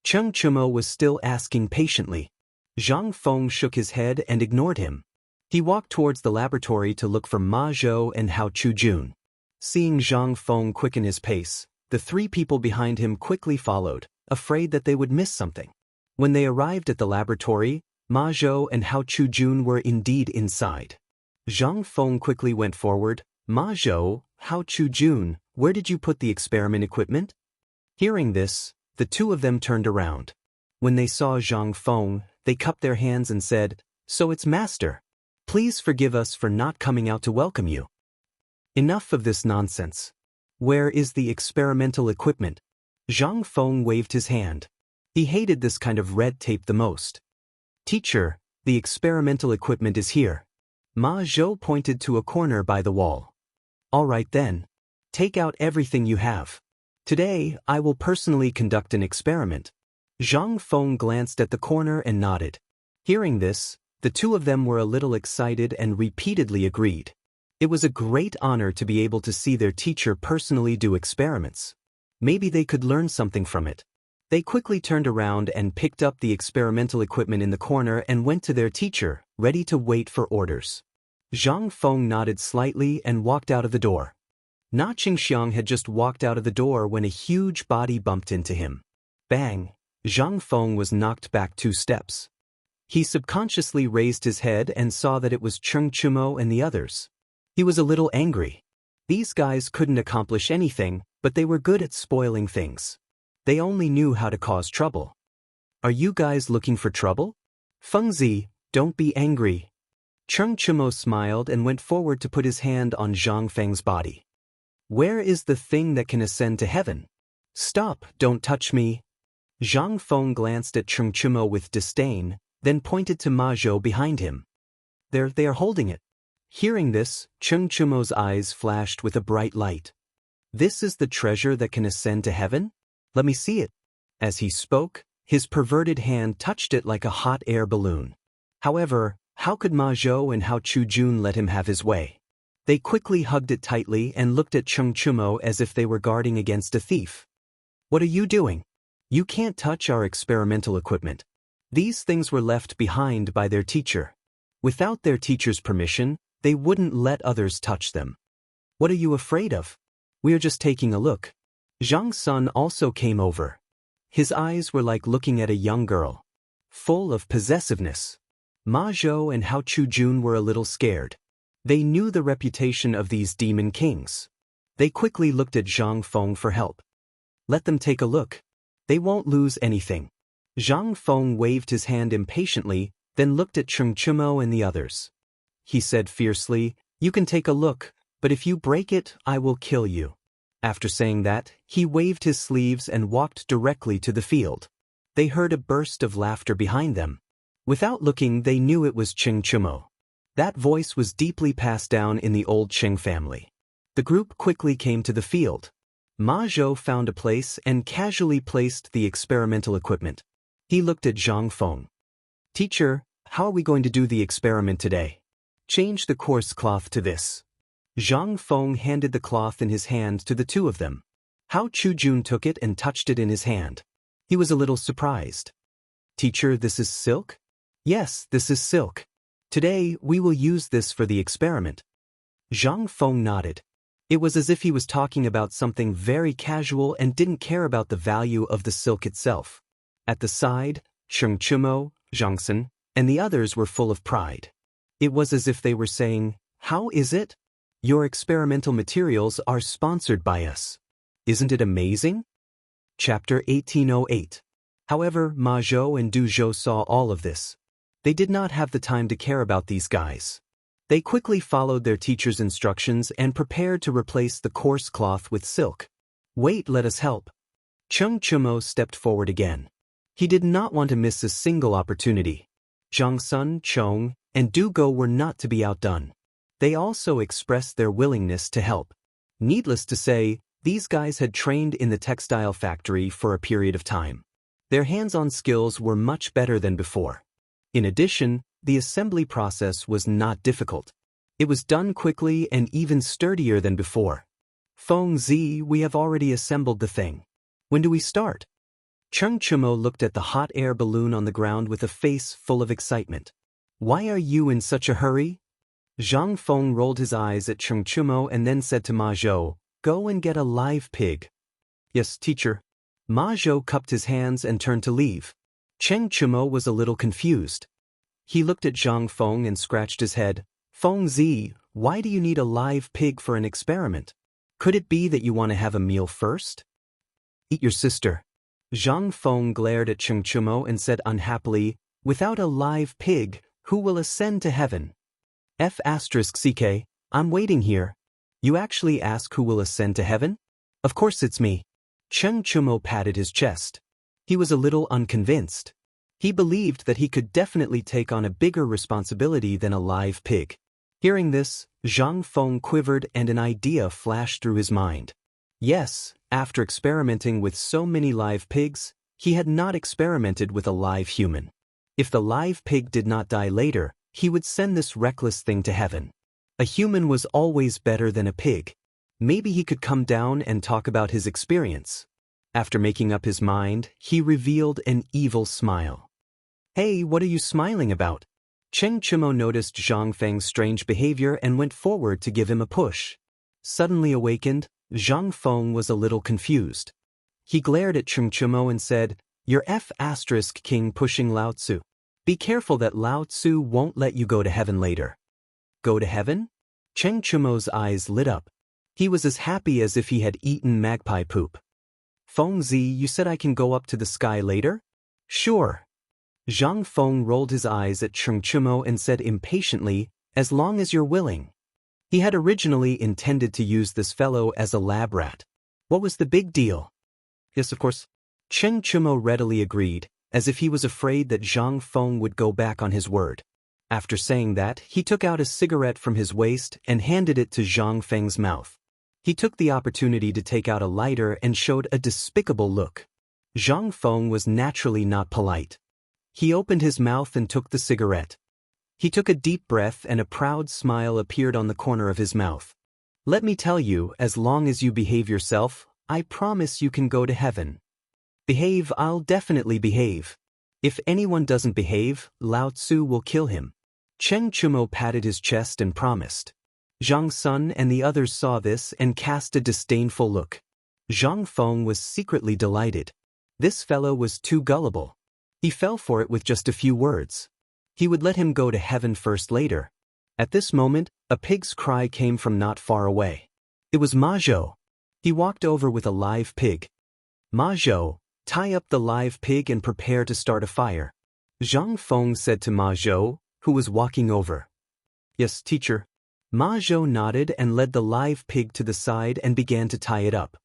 Cheng Chumo was still asking patiently. Zhang Feng shook his head and ignored him. He walked towards the laboratory to look for Ma Zhou and Hao Chujun. Seeing Zhang Feng quicken his pace, the three people behind him quickly followed, afraid that they would miss something. When they arrived at the laboratory, Ma Zhou and Hao Chujun were indeed inside. Zhang Feng quickly went forward. "Ma Zhou, Hao Chujun, where did you put the experiment equipment?" Hearing this, the two of them turned around. When they saw Zhang Feng, they cupped their hands and said, "So it's Master. Please forgive us for not coming out to welcome you." Enough of this nonsense. Where is the experimental equipment? Zhang Feng waved his hand. He hated this kind of red tape the most. "Teacher, the experimental equipment is here." Ma Zhou pointed to a corner by the wall. "All right then. Take out everything you have. Today, I will personally conduct an experiment." Zhang Feng glanced at the corner and nodded. Hearing this, the two of them were a little excited and repeatedly agreed. It was a great honor to be able to see their teacher personally do experiments. Maybe they could learn something from it. They quickly turned around and picked up the experimental equipment in the corner and went to their teacher, ready to wait for orders. Zhang Feng nodded slightly and walked out of the door. Na Qingxiang had just walked out of the door when a huge body bumped into him. Bang! Zhang Feng was knocked back 2 steps. He subconsciously raised his head and saw that it was Cheng Chumo and the others. He was a little angry. These guys couldn't accomplish anything, but they were good at spoiling things. They only knew how to cause trouble. "Are you guys looking for trouble?" "Feng Zi, don't be angry." Cheng Chumo smiled and went forward to put his hand on Zhang Feng's body. "Where is the thing that can ascend to heaven?" "Stop, don't touch me." Zhang Feng glanced at Cheng Chumo with disdain, then pointed to Ma Zhou behind him. They are holding it." Hearing this, Cheng Chumo's eyes flashed with a bright light. "This is the treasure that can ascend to heaven? Let me see it." As he spoke, his perverted hand touched it like a hot air balloon. However, how could Ma Zhou and Hao Chujun let him have his way? They quickly hugged it tightly and looked at Cheng Chumo as if they were guarding against a thief. "What are you doing? You can't touch our experimental equipment." These things were left behind by their teacher. Without their teacher's permission, they wouldn't let others touch them. "What are you afraid of? We are just taking a look." Zhang Sun also came over. His eyes were like looking at a young girl, full of possessiveness. Ma Zhou and Hao Chujun were a little scared. They knew the reputation of these demon kings. They quickly looked at Zhang Feng for help. "Let them take a look. They won't lose anything." Zhang Feng waved his hand impatiently, then looked at Xianxia and the others. He said fiercely, "You can take a look, but if you break it, I will kill you." After saying that, he waved his sleeves and walked directly to the field. They heard a burst of laughter behind them. Without looking, they knew it was Xianxia. That voice was deeply passed down in the old Qing family. The group quickly came to the field. Ma Zhou found a place and casually placed the experimental equipment. He looked at Zhang Feng. "Teacher, how are we going to do the experiment today? Change the coarse cloth to this." Zhang Feng handed the cloth in his hand to the two of them. Hao Chujun took it and touched it in his hand. He was a little surprised. "Teacher, this is silk?" "Yes, this is silk. Today, we will use this for the experiment." Zhang Feng nodded. It was as if he was talking about something very casual and didn't care about the value of the silk itself. At the side, Xianxia, Zhangxin, and the others were full of pride. It was as if they were saying, "How is it? Your experimental materials are sponsored by us. Isn't it amazing?" Chapter 1808. However, Ma Zhou and Du Zhou saw all of this. They did not have the time to care about these guys. They quickly followed their teacher's instructions and prepared to replace the coarse cloth with silk. "Wait, let us help." Xianxia stepped forward again. He did not want to miss a single opportunity. Zhangsun, Chong, and Du Go were not to be outdone. They also expressed their willingness to help. Needless to say, these guys had trained in the textile factory for a period of time. Their hands-on skills were much better than before. In addition, the assembly process was not difficult. It was done quickly and even sturdier than before. "Feng Zi, we have already assembled the thing. When do we start?" Xianxia looked at the hot air balloon on the ground with a face full of excitement. "Why are you in such a hurry?" Zhang Feng rolled his eyes at Xianxia and then said to Ma Zhou, "Go and get a live pig." "Yes, teacher." Ma Zhou cupped his hands and turned to leave. Xianxia was a little confused. He looked at Zhang Feng and scratched his head. "Feng Zi, why do you need a live pig for an experiment? Could it be that you want to have a meal first?" "Eat your sister." Zhang Feng glared at Xianxia and said unhappily, "Without a live pig, who will ascend to heaven?" F***CK, I'm waiting here. You actually ask who will ascend to heaven? Of course it's me. Xianxia patted his chest. He was a little unconvinced. He believed that he could definitely take on a bigger responsibility than a live pig. Hearing this, Zhang Feng quivered and an idea flashed through his mind. Yes, after experimenting with so many live pigs, he had not experimented with a live human. If the live pig did not die later, he would send this reckless thing to heaven. A human was always better than a pig. Maybe he could come down and talk about his experience. After making up his mind, he revealed an evil smile. "Hey, what are you smiling about?" Xianxia noticed Zhang Feng's strange behavior and went forward to give him a push. Suddenly awakened, Zhang Feng was a little confused. He glared at Xianxia and said, "You're F***king pushing Lao Tzu. Be careful that Lao Tzu won't let you go to heaven later." "Go to heaven?" Xianxia's eyes lit up. He was as happy as if he had eaten magpie poop. "Feng Zi, you said I can go up to the sky later?" "Sure." Zhang Feng rolled his eyes at Xianxia and said impatiently, "As long as you're willing." He had originally intended to use this fellow as a lab rat. What was the big deal? "Yes, of course." Xianxia readily agreed, as if he was afraid that Zhang Feng would go back on his word. After saying that, he took out a cigarette from his waist and handed it to Zhang Feng's mouth. He took the opportunity to take out a lighter and showed a despicable look. Zhang Feng was naturally not polite. He opened his mouth and took the cigarette. He took a deep breath and a proud smile appeared on the corner of his mouth. "Let me tell you, as long as you behave yourself, I promise you can go to heaven." "Behave, I'll definitely behave. If anyone doesn't behave, Lao Tzu will kill him." Xianxia patted his chest and promised. Zhang Sun and the others saw this and cast a disdainful look. Zhang Feng was secretly delighted. This fellow was too gullible. He fell for it with just a few words. He would let him go to heaven first later. At this moment, a pig's cry came from not far away. It was Ma Zhou. He walked over with a live pig. "Ma Zhou, tie up the live pig and prepare to start a fire." Zhang Feng said to Ma Zhou, who was walking over. Yes, teacher. Ma Zhou nodded and led the live pig to the side and began to tie it up.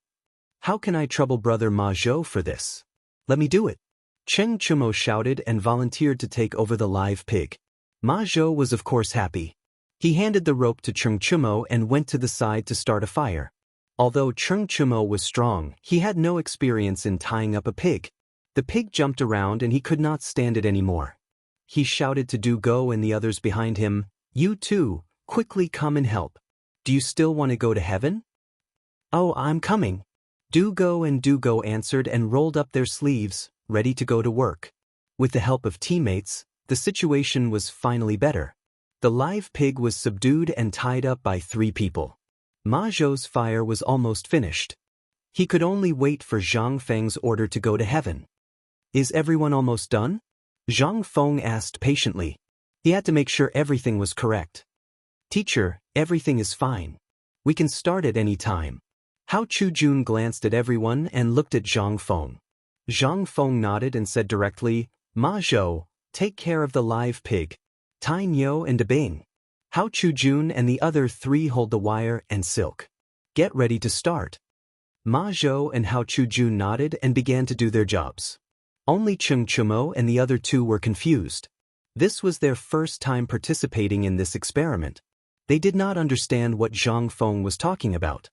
How can I trouble brother Ma Zhou for this? Let me do it. Cheng Chumo shouted and volunteered to take over the live pig. Ma Zhou was of course happy. He handed the rope to Cheng Chumo and went to the side to start a fire. Although Cheng Chumo was strong, he had no experience in tying up a pig. The pig jumped around and he could not stand it anymore. He shouted to Du Go and the others behind him, "You too, quickly come and help. Do you still want to go to heaven?" "Oh, I'm coming." Du Go answered and rolled up their sleeves, ready to go to work. With the help of teammates, the situation was finally better. The live pig was subdued and tied up by 3 people. Ma Zhou's fire was almost finished. He could only wait for Zhang Feng's order to go to heaven. Is everyone almost done? Zhang Feng asked patiently. He had to make sure everything was correct. Teacher, everything is fine. We can start at any time. Hao Chujun glanced at everyone and looked at Zhang Feng. Zhang Feng nodded and said directly, Ma Zhou, take care of the live pig. Tai Niu and Debing. Hao Chujun and the other 3 hold the wire and silk. Get ready to start. Ma Zhou and Hao Chujun nodded and began to do their jobs. Only Cheng Chumo and the other 2 were confused. This was their first time participating in this experiment. They did not understand what Zhang Feng was talking about.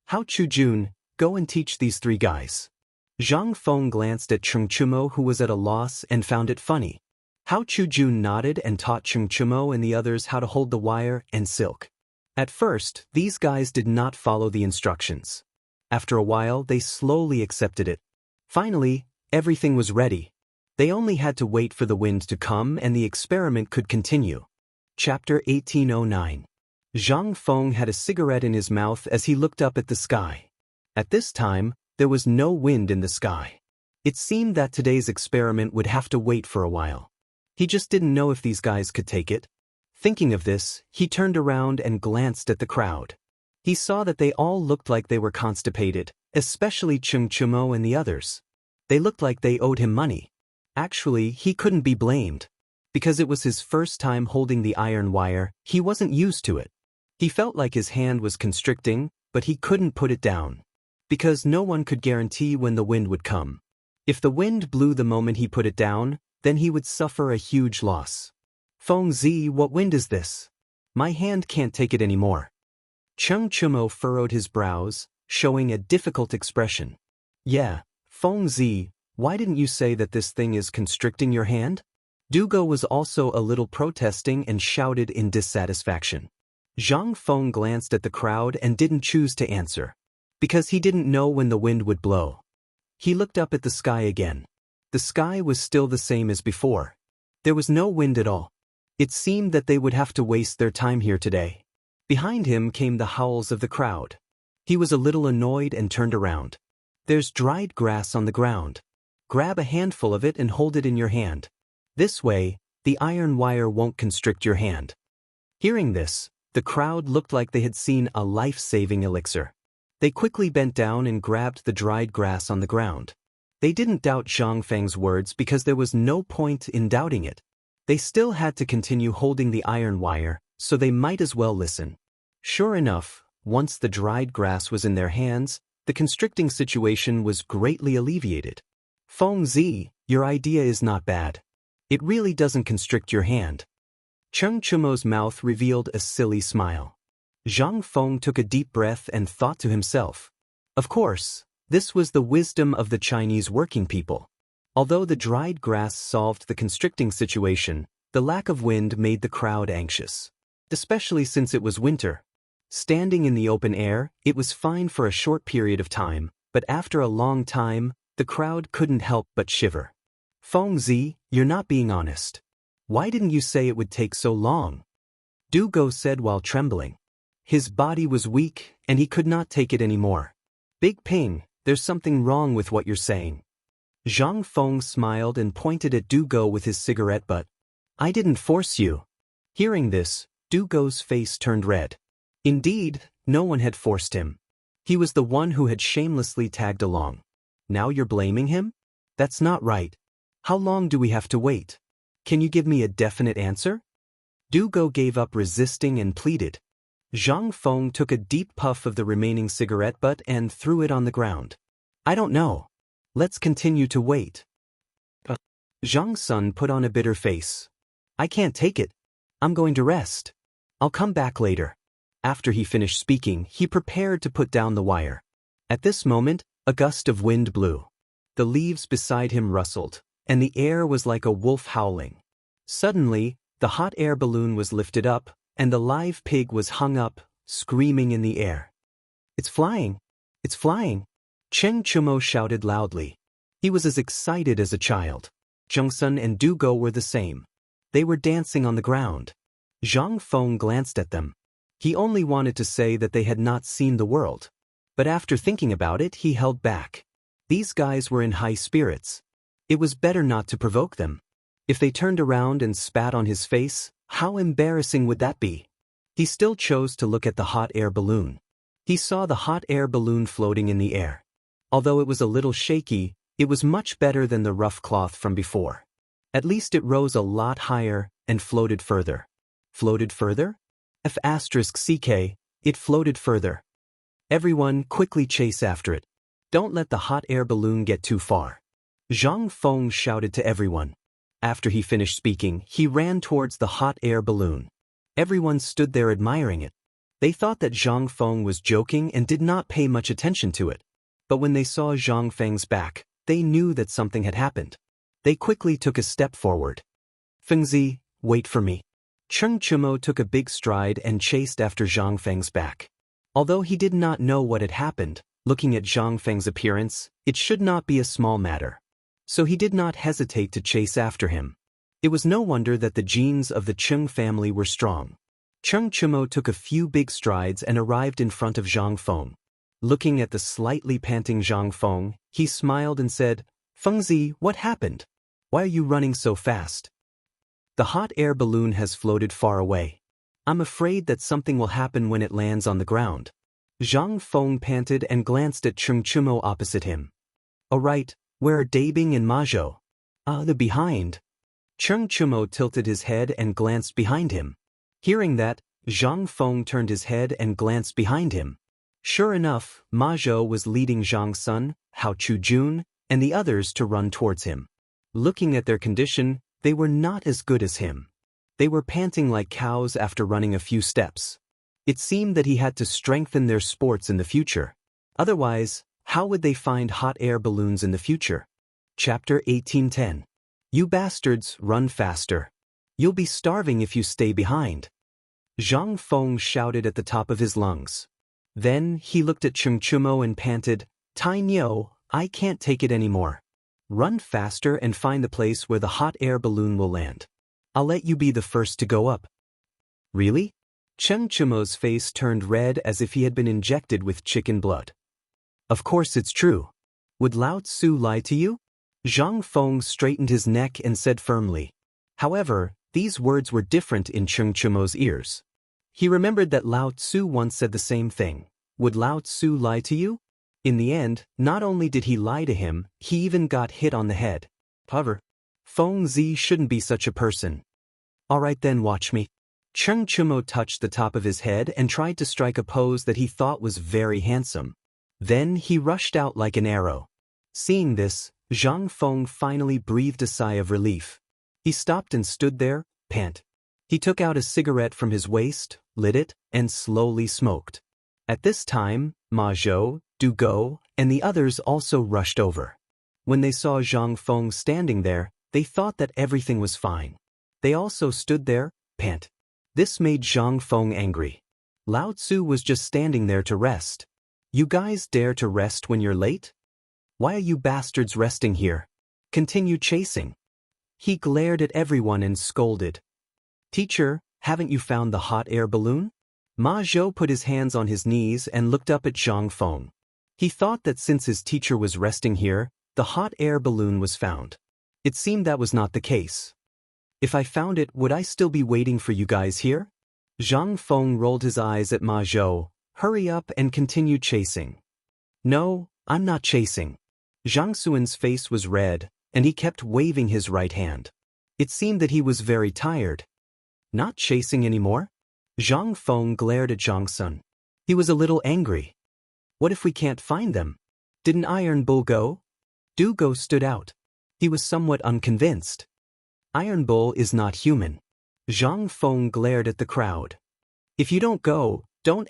Hao Chujun, go and teach these 3 guys. Zhang Feng glanced at Cheng Chumo, who was at a loss, and found it funny. Hao Chujun nodded and taught Cheng Chumo and the others how to hold the wire and silk. At first, these guys did not follow the instructions. After a while, they slowly accepted it. Finally, everything was ready. They only had to wait for the wind to come and the experiment could continue. Chapter 1809. Zhang Feng had a cigarette in his mouth as he looked up at the sky. At this time, there was no wind in the sky. It seemed that today's experiment would have to wait for a while. He just didn't know if these guys could take it. Thinking of this, he turned around and glanced at the crowd. He saw that they all looked like they were constipated, especially Cheng Chumo and the others. They looked like they owed him money. Actually, he couldn't be blamed. Because it was his first time holding the iron wire, he wasn't used to it. He felt like his hand was constricting, but he couldn't put it down. Because no one could guarantee when the wind would come. If the wind blew the moment he put it down, then he would suffer a huge loss. Feng Zi, what wind is this? My hand can't take it anymore. Cheng Chumo furrowed his brows, showing a difficult expression. Yeah, Feng Zi, why didn't you say that this thing is constricting your hand? Du Go was also a little protesting and shouted in dissatisfaction. Zhang Feng glanced at the crowd and didn't choose to answer. Because he didn't know when the wind would blow. He looked up at the sky again. The sky was still the same as before. There was no wind at all. It seemed that they would have to waste their time here today. Behind him came the howls of the crowd. He was a little annoyed and turned around. There's dried grass on the ground. Grab a handful of it and hold it in your hand. This way, the iron wire won't constrict your hand. Hearing this, the crowd looked like they had seen a life-saving elixir. They quickly bent down and grabbed the dried grass on the ground. They didn't doubt Zhang Feng's words because there was no point in doubting it. They still had to continue holding the iron wire, so they might as well listen. Sure enough, once the dried grass was in their hands, the constricting situation was greatly alleviated. Feng Zi, your idea is not bad. It really doesn't constrict your hand. Cheng Chumo's mouth revealed a silly smile. Zhang Feng took a deep breath and thought to himself. Of course, this was the wisdom of the Chinese working people. Although the dried grass solved the constricting situation, the lack of wind made the crowd anxious. Especially since it was winter. Standing in the open air, it was fine for a short period of time, but after a long time, the crowd couldn't help but shiver. Feng Zi, you're not being honest. Why didn't you say it would take so long? Du Go said while trembling. His body was weak, and he could not take it anymore. Big Ping, there's something wrong with what you're saying. Zhang Feng smiled and pointed at Du Go with his cigarette butt. I didn't force you. Hearing this, Du Go's face turned red. Indeed, no one had forced him. He was the one who had shamelessly tagged along. Now you're blaming him? That's not right. How long do we have to wait? Can you give me a definite answer? Du Go gave up resisting and pleaded. Zhang Feng took a deep puff of the remaining cigarette butt and threw it on the ground. I don't know. Let's continue to wait. Zhang Sun put on a bitter face. I can't take it. I'm going to rest. I'll come back later. After he finished speaking, he prepared to put down the wire. At this moment, a gust of wind blew. The leaves beside him rustled, and the air was like a wolf howling. Suddenly, the hot air balloon was lifted up, and the live pig was hung up, screaming in the air. It's flying! It's flying! Cheng Chumo shouted loudly. He was as excited as a child. Zhang Sun and Du Go were the same. They were dancing on the ground. Zhang Feng glanced at them. He only wanted to say that they had not seen the world. But after thinking about it, he held back. These guys were in high spirits. It was better not to provoke them. If they turned around and spat on his face, how embarrassing would that be? He still chose to look at the hot air balloon. He saw the hot air balloon floating in the air. Although it was a little shaky, it was much better than the rough cloth from before. At least it rose a lot higher and floated further. Floated further? F*CK, it floated further. Everyone quickly chase after it. Don't let the hot air balloon get too far. Zhang Feng shouted to everyone. After he finished speaking, he ran towards the hot air balloon. Everyone stood there admiring it. They thought that Zhang Feng was joking and did not pay much attention to it. But when they saw Zhang Feng's back, they knew that something had happened. They quickly took a step forward. Fengzi, wait for me. Cheng Chumo took a big stride and chased after Zhang Feng's back. Although he did not know what had happened, looking at Zhang Feng's appearance, it should not be a small matter. So he did not hesitate to chase after him. It was no wonder that the genes of the Cheng family were strong. Cheng Chumo took a few big strides and arrived in front of Zhang Feng. Looking at the slightly panting Zhang Feng, he smiled and said, Fengzi, what happened? Why are you running so fast? The hot air balloon has floated far away. I'm afraid that something will happen when it lands on the ground. Zhang Feng panted and glanced at Cheng Chumo opposite him. All right, where are Dabing and Mazhou? The behind. Cheng Chumo tilted his head and glanced behind him. Hearing that, Zhang Feng turned his head and glanced behind him. Sure enough, Mazhou was leading Zhang Sun, Hao Chujun, and the others to run towards him. Looking at their condition, they were not as good as him. They were panting like cows after running a few steps. It seemed that he had to strengthen their sports in the future. Otherwise, how would they find hot air balloons in the future? Chapter 18:10. You bastards, run faster. You'll be starving if you stay behind. Zhang Feng shouted at the top of his lungs. Then he looked at Cheng Chumo and panted, Tai Niu, I can't take it anymore. Run faster and find the place where the hot air balloon will land. I'll let you be the first to go up. Really? Cheng Chumo's face turned red as if he had been injected with chicken blood. Of course it's true. Would Lao Tzu lie to you? Zhang Feng straightened his neck and said firmly. However, these words were different in Cheng Chumo's ears. He remembered that Lao Tzu once said the same thing. Would Lao Tzu lie to you? In the end, not only did he lie to him, he even got hit on the head. However, Feng Zi shouldn't be such a person. All right then, watch me. Cheng Chumo touched the top of his head and tried to strike a pose that he thought was very handsome. Then he rushed out like an arrow. Seeing this, Zhang Feng finally breathed a sigh of relief. He stopped and stood there, pant. He took out a cigarette from his waist, lit it, and slowly smoked. At this time, Mazhou, Du Go, and the others also rushed over. When they saw Zhang Feng standing there, they thought that everything was fine. They also stood there, pant. This made Zhang Feng angry. Lao Tzu was just standing there to rest. You guys dare to rest when you're late? Why are you bastards resting here? Continue chasing. He glared at everyone and scolded. Teacher, haven't you found the hot air balloon? Mazhou put his hands on his knees and looked up at Zhang Feng. He thought that since his teacher was resting here, the hot air balloon was found. It seemed that was not the case. If I found it, would I still be waiting for you guys here? Zhang Feng rolled his eyes at Mazhou. Hurry up and continue chasing. No, I'm not chasing. Zhang Xuan's face was red, and he kept waving his right hand. It seemed that he was very tired. Not chasing anymore? Zhang Feng glared at Zhang Sun. He was a little angry. What if we can't find them? Didn't Iron Bull go? Du Go stood out. He was somewhat unconvinced. Iron Bull is not human. Zhang Feng glared at the crowd. If you don't go, don't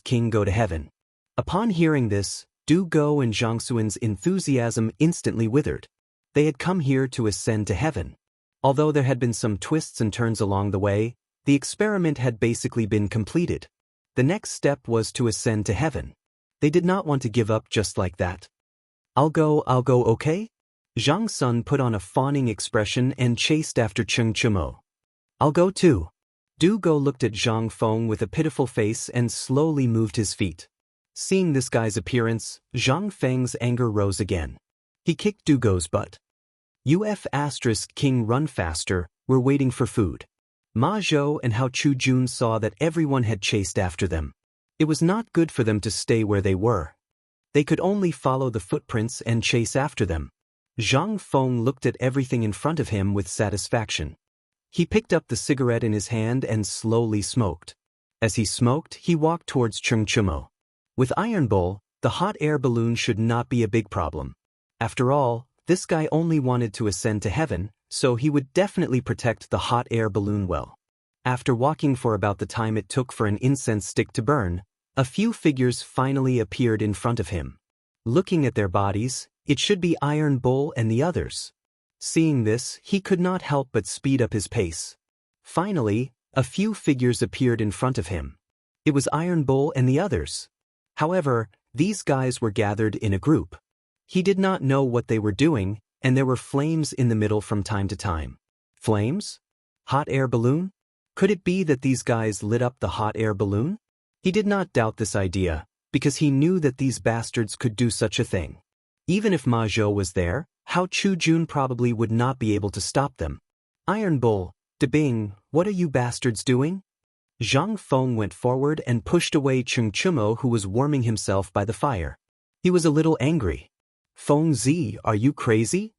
King go to heaven. Upon hearing this, Du Go and Zhang Xuan's enthusiasm instantly withered. They had come here to ascend to heaven. Although there had been some twists and turns along the way, the experiment had basically been completed. The next step was to ascend to heaven. They did not want to give up just like that. I'll go, okay? Zhang Sun put on a fawning expression and chased after Cheng Chumo. I'll go too. Du Go looked at Zhang Feng with a pitiful face and slowly moved his feet. Seeing this guy's appearance, Zhang Feng's anger rose again. He kicked Du Go's butt. King run faster, we're waiting for food. Ma Zhou and Hao Chu Jun saw that everyone had chased after them. It was not good for them to stay where they were. They could only follow the footprints and chase after them. Zhang Feng looked at everything in front of him with satisfaction. He picked up the cigarette in his hand and slowly smoked. As he smoked, he walked towards Cheng Chumo. With Iron Bull, the hot air balloon should not be a big problem. After all, this guy only wanted to ascend to heaven, so he would definitely protect the hot air balloon well. After walking for about the time it took for an incense stick to burn, a few figures finally appeared in front of him. Looking at their bodies, it should be Iron Bull and the others. Seeing this, he could not help but speed up his pace. Finally, a few figures appeared in front of him. It was Iron Bull and the others. However, these guys were gathered in a group. He did not know what they were doing, and there were flames in the middle from time to time. Flames? Hot air balloon? Could it be that these guys lit up the hot air balloon? He did not doubt this idea, because he knew that these bastards could do such a thing. Even if Ma Zhou was there, Hao Chu Jun probably would not be able to stop them. Iron Bull, Debing, what are you bastards doing? Zhang Feng went forward and pushed away Cheng Chumo, who was warming himself by the fire. He was a little angry. Feng Zi, are you crazy?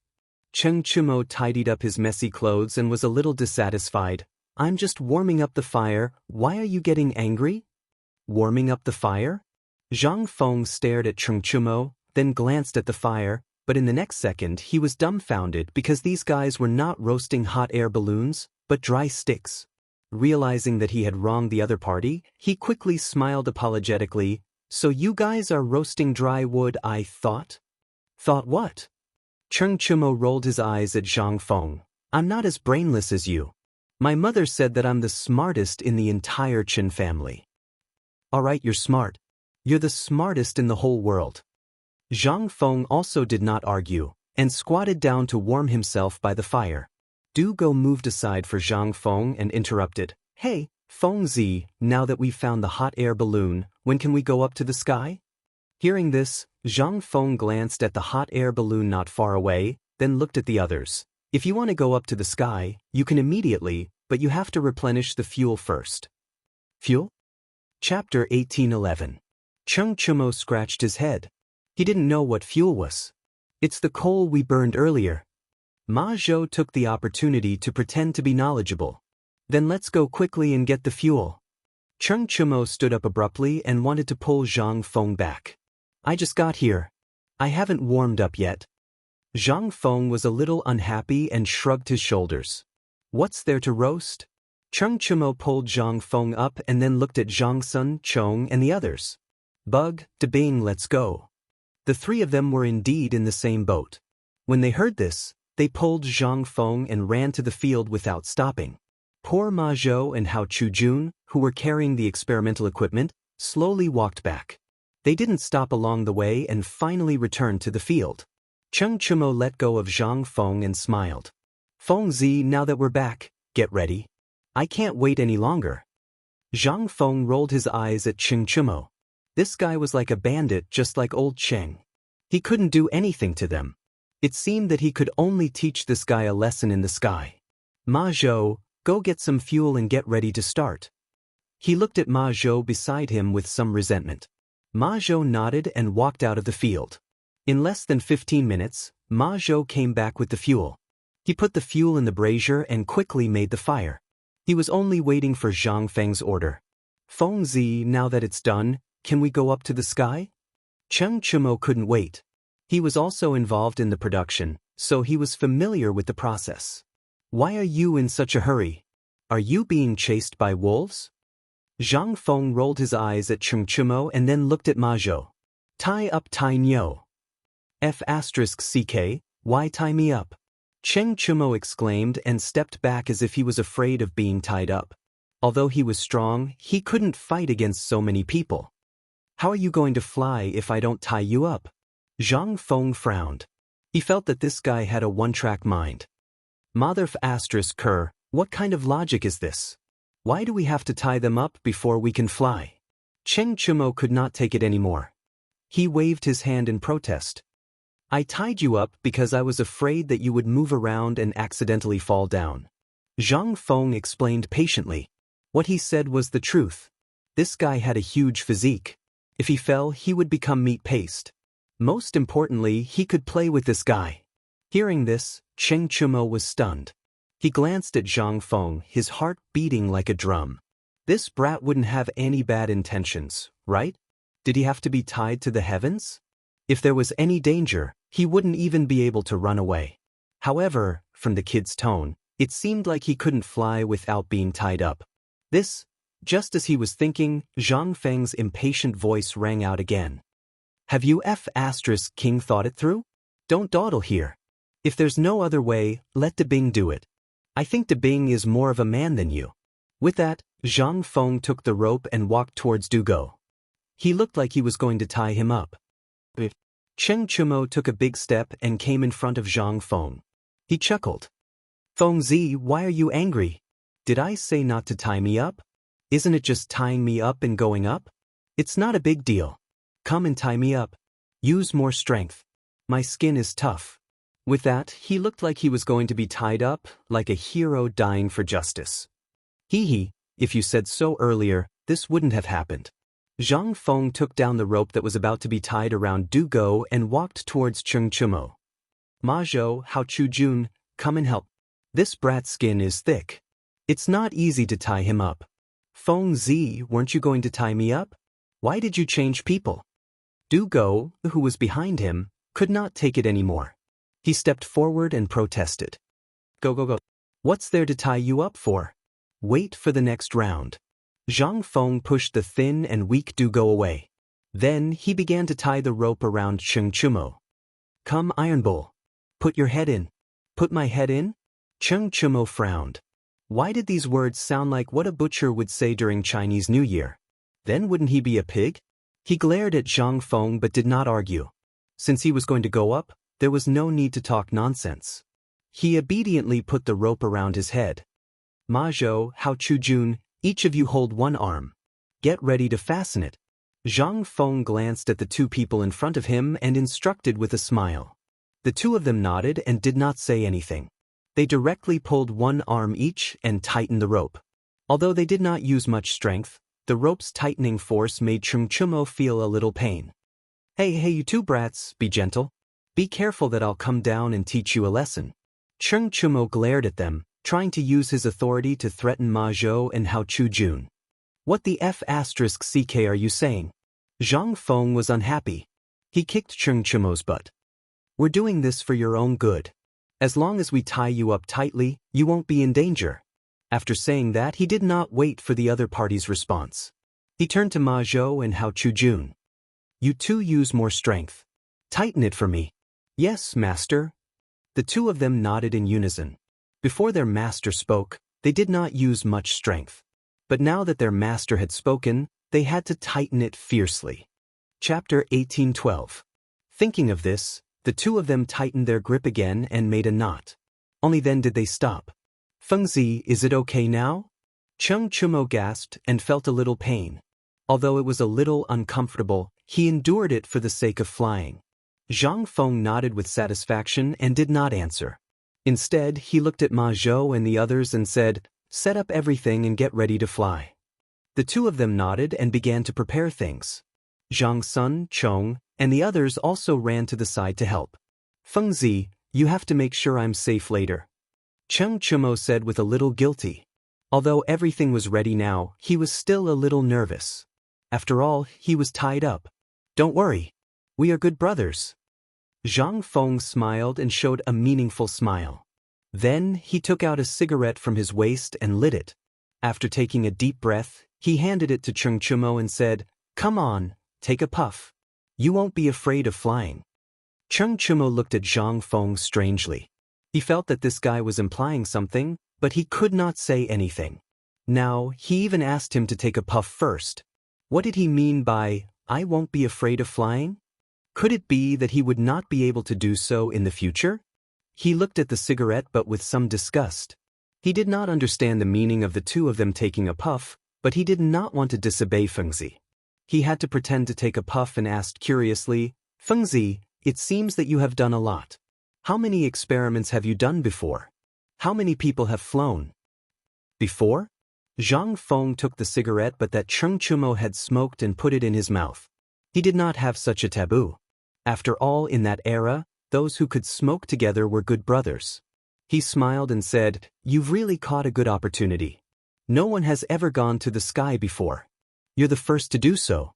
Cheng Chumo tidied up his messy clothes and was a little dissatisfied. I'm just warming up the fire, why are you getting angry? Warming up the fire? Zhang Feng stared at Cheng Chumo, then glanced at the fire, but in the next second he was dumbfounded because these guys were not roasting hot air balloons, but dry sticks. Realizing that he had wronged the other party, he quickly smiled apologetically. So you guys are roasting dry wood, I thought? Thought what? Cheng Chumo rolled his eyes at Zhang Feng. I'm not as brainless as you. My mother said that I'm the smartest in the entire Chen family. Alright, you're smart. You're the smartest in the whole world. Zhang Feng also did not argue, and squatted down to warm himself by the fire. Du Go moved aside for Zhang Feng and interrupted. Hey, Feng Zi, now that we've found the hot air balloon, when can we go up to the sky? Hearing this, Zhang Feng glanced at the hot air balloon not far away, then looked at the others. If you want to go up to the sky, you can immediately, but you have to replenish the fuel first. Fuel? Chapter 1811. Cheng Chumo scratched his head. He didn't know what fuel was. It's the coal we burned earlier. Ma Zhou took the opportunity to pretend to be knowledgeable. Then let's go quickly and get the fuel. Cheng Chumo stood up abruptly and wanted to pull Zhang Feng back. I just got here. I haven't warmed up yet. Zhang Feng was a little unhappy and shrugged his shoulders. What's there to roast? Cheng Chumo pulled Zhang Feng up and then looked at Zhang Sun, Chong, and the others. Bug, Debing, let's go. The three of them were indeed in the same boat. When they heard this, they pulled Zhang Feng and ran to the field without stopping. Poor Ma Zhou and Hao Chu Jun, who were carrying the experimental equipment, slowly walked back. They didn't stop along the way and finally returned to the field. Cheng Chumo let go of Zhang Feng and smiled. Feng Zi, now that we're back, get ready. I can't wait any longer. Zhang Feng rolled his eyes at Cheng Chumo. This guy was like a bandit, just like old Cheng. He couldn't do anything to them. It seemed that he could only teach this guy a lesson in the sky. Ma Zhou, go get some fuel and get ready to start. He looked at Ma Zhou beside him with some resentment. Ma Zhou nodded and walked out of the field. In less than 15 minutes, Ma Zhou came back with the fuel. He put the fuel in the brazier and quickly made the fire. He was only waiting for Zhang Feng's order. Feng Zi, now that it's done, can we go up to the sky? Cheng Chumo couldn't wait. He was also involved in the production, so he was familiar with the process. Why are you in such a hurry? Are you being chased by wolves? Zhang Feng rolled his eyes at Cheng Chumo and then looked at Ma Zhou. Tie up Tai Nyo. F***ck, why tie me up? Cheng Chumo exclaimed and stepped back as if he was afraid of being tied up. Although he was strong, he couldn't fight against so many people. How are you going to fly if I don't tie you up? Zhang Feng frowned. He felt that this guy had a one-track mind. Mother f***, what kind of logic is this? Why do we have to tie them up before we can fly? Cheng Chumo could not take it anymore. He waved his hand in protest. I tied you up because I was afraid that you would move around and accidentally fall down. Zhang Feng explained patiently. What he said was the truth. This guy had a huge physique. If he fell, he would become meat paste. Most importantly, he could play with this guy. Hearing this, Cheng Chumo was stunned. He glanced at Zhang Feng, his heart beating like a drum. This brat wouldn't have any bad intentions, right? Did he have to be tied to the heavens? If there was any danger, he wouldn't even be able to run away. However, from the kid's tone, it seemed like he couldn't fly without being tied up. Just as he was thinking, Zhang Feng's impatient voice rang out again. Have you King thought it through? Don't dawdle here. If there's no other way, let De Bing do it. I think De Bing is more of a man than you. With that, Zhang Feng took the rope and walked towards Du Go. He looked like he was going to tie him up. Cheng Chumo took a big step and came in front of Zhang Feng. He chuckled. Feng Zi, why are you angry? Did I say not to tie me up? Isn't it just tying me up and going up? It's not a big deal. Come and tie me up. Use more strength. My skin is tough. With that, he looked like he was going to be tied up, like a hero dying for justice. If you said so earlier, this wouldn't have happened. Zhang Feng took down the rope that was about to be tied around Du Go and walked towards Cheng Chumo. Ma Zhou, Hao Chu Jun, come and help. This brat's skin is thick. It's not easy to tie him up. Feng Zi, weren't you going to tie me up? Why did you change people? Du Go, who was behind him, could not take it anymore. He stepped forward and protested. Go. What's there to tie you up for? Wait for the next round. Zhang Feng pushed the thin and weak Du Go away. Then he began to tie the rope around Cheng Chumo. Come, Iron Bull. Put your head in. Put my head in? Cheng Chumo frowned. Why did these words sound like what a butcher would say during Chinese New Year? Then wouldn't he be a pig? He glared at Zhang Feng but did not argue. Since he was going to go up, there was no need to talk nonsense. He obediently put the rope around his head. Ma Zhou, Hao Chu Jun, each of you hold one arm. Get ready to fasten it. Zhang Feng glanced at the two people in front of him and instructed with a smile. The two of them nodded and did not say anything. They directly pulled one arm each and tightened the rope. Although they did not use much strength, the rope's tightening force made Cheng Chumo feel a little pain. Hey, you two brats, be gentle. Be careful that I'll come down and teach you a lesson. Cheng Chumo glared at them, trying to use his authority to threaten Ma Zhou and Hao Chu Jun. What the F***ck are you saying? Zhang Feng was unhappy. He kicked Cheng Chumo's butt. We're doing this for your own good. As long as we tie you up tightly, you won't be in danger. After saying that, he did not wait for the other party's response. He turned to Ma Zhou and Hao Chu Jun. You two use more strength. Tighten it for me. Yes, master. The two of them nodded in unison. Before their master spoke, they did not use much strength. But now that their master had spoken, they had to tighten it fiercely. Chapter 1812. Thinking of this, the two of them tightened their grip again and made a knot. Only then did they stop. Feng Zi, is it okay now? Cheng Chumo gasped and felt a little pain. Although it was a little uncomfortable, he endured it for the sake of flying. Zhang Feng nodded with satisfaction and did not answer. Instead, he looked at Ma Zhou and the others and said, set up everything and get ready to fly. The two of them nodded and began to prepare things. Zhang Sun, Chong, and the others also ran to the side to help. Feng Zi, you have to make sure I'm safe later. Xianxia said with a little guilty. Although everything was ready now, he was still a little nervous. After all, he was tied up. Don't worry. We are good brothers. Zhang Feng smiled and showed a meaningful smile. Then, he took out a cigarette from his waist and lit it. After taking a deep breath, he handed it to Xianxia and said, "Come on, take a puff. You won't be afraid of flying." Xianxia looked at Zhang Feng strangely. He felt that this guy was implying something, but he could not say anything. Now, he even asked him to take a puff first. What did he mean by, "I won't be afraid of flying"? Could it be that he would not be able to do so in the future? He looked at the cigarette but with some disgust. He did not understand the meaning of the two of them taking a puff, but he did not want to disobey Fengzi. He had to pretend to take a puff and asked curiously, "Fengzi, it seems that you have done a lot. How many experiments have you done before? How many people have flown?" Before? Zhang Feng took the cigarette but that Xianxia had smoked and put it in his mouth. He did not have such a taboo. After all, in that era, those who could smoke together were good brothers. He smiled and said, "You've really caught a good opportunity. No one has ever gone to the sky before. You're the first to do so."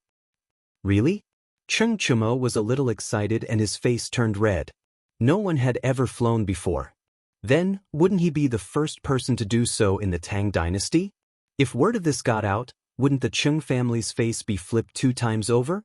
"Really?" Xianxia was a little excited and his face turned red. No one had ever flown before. Then, wouldn't he be the first person to do so in the Tang dynasty? If word of this got out, wouldn't the Cheng family's face be flipped 2 times over?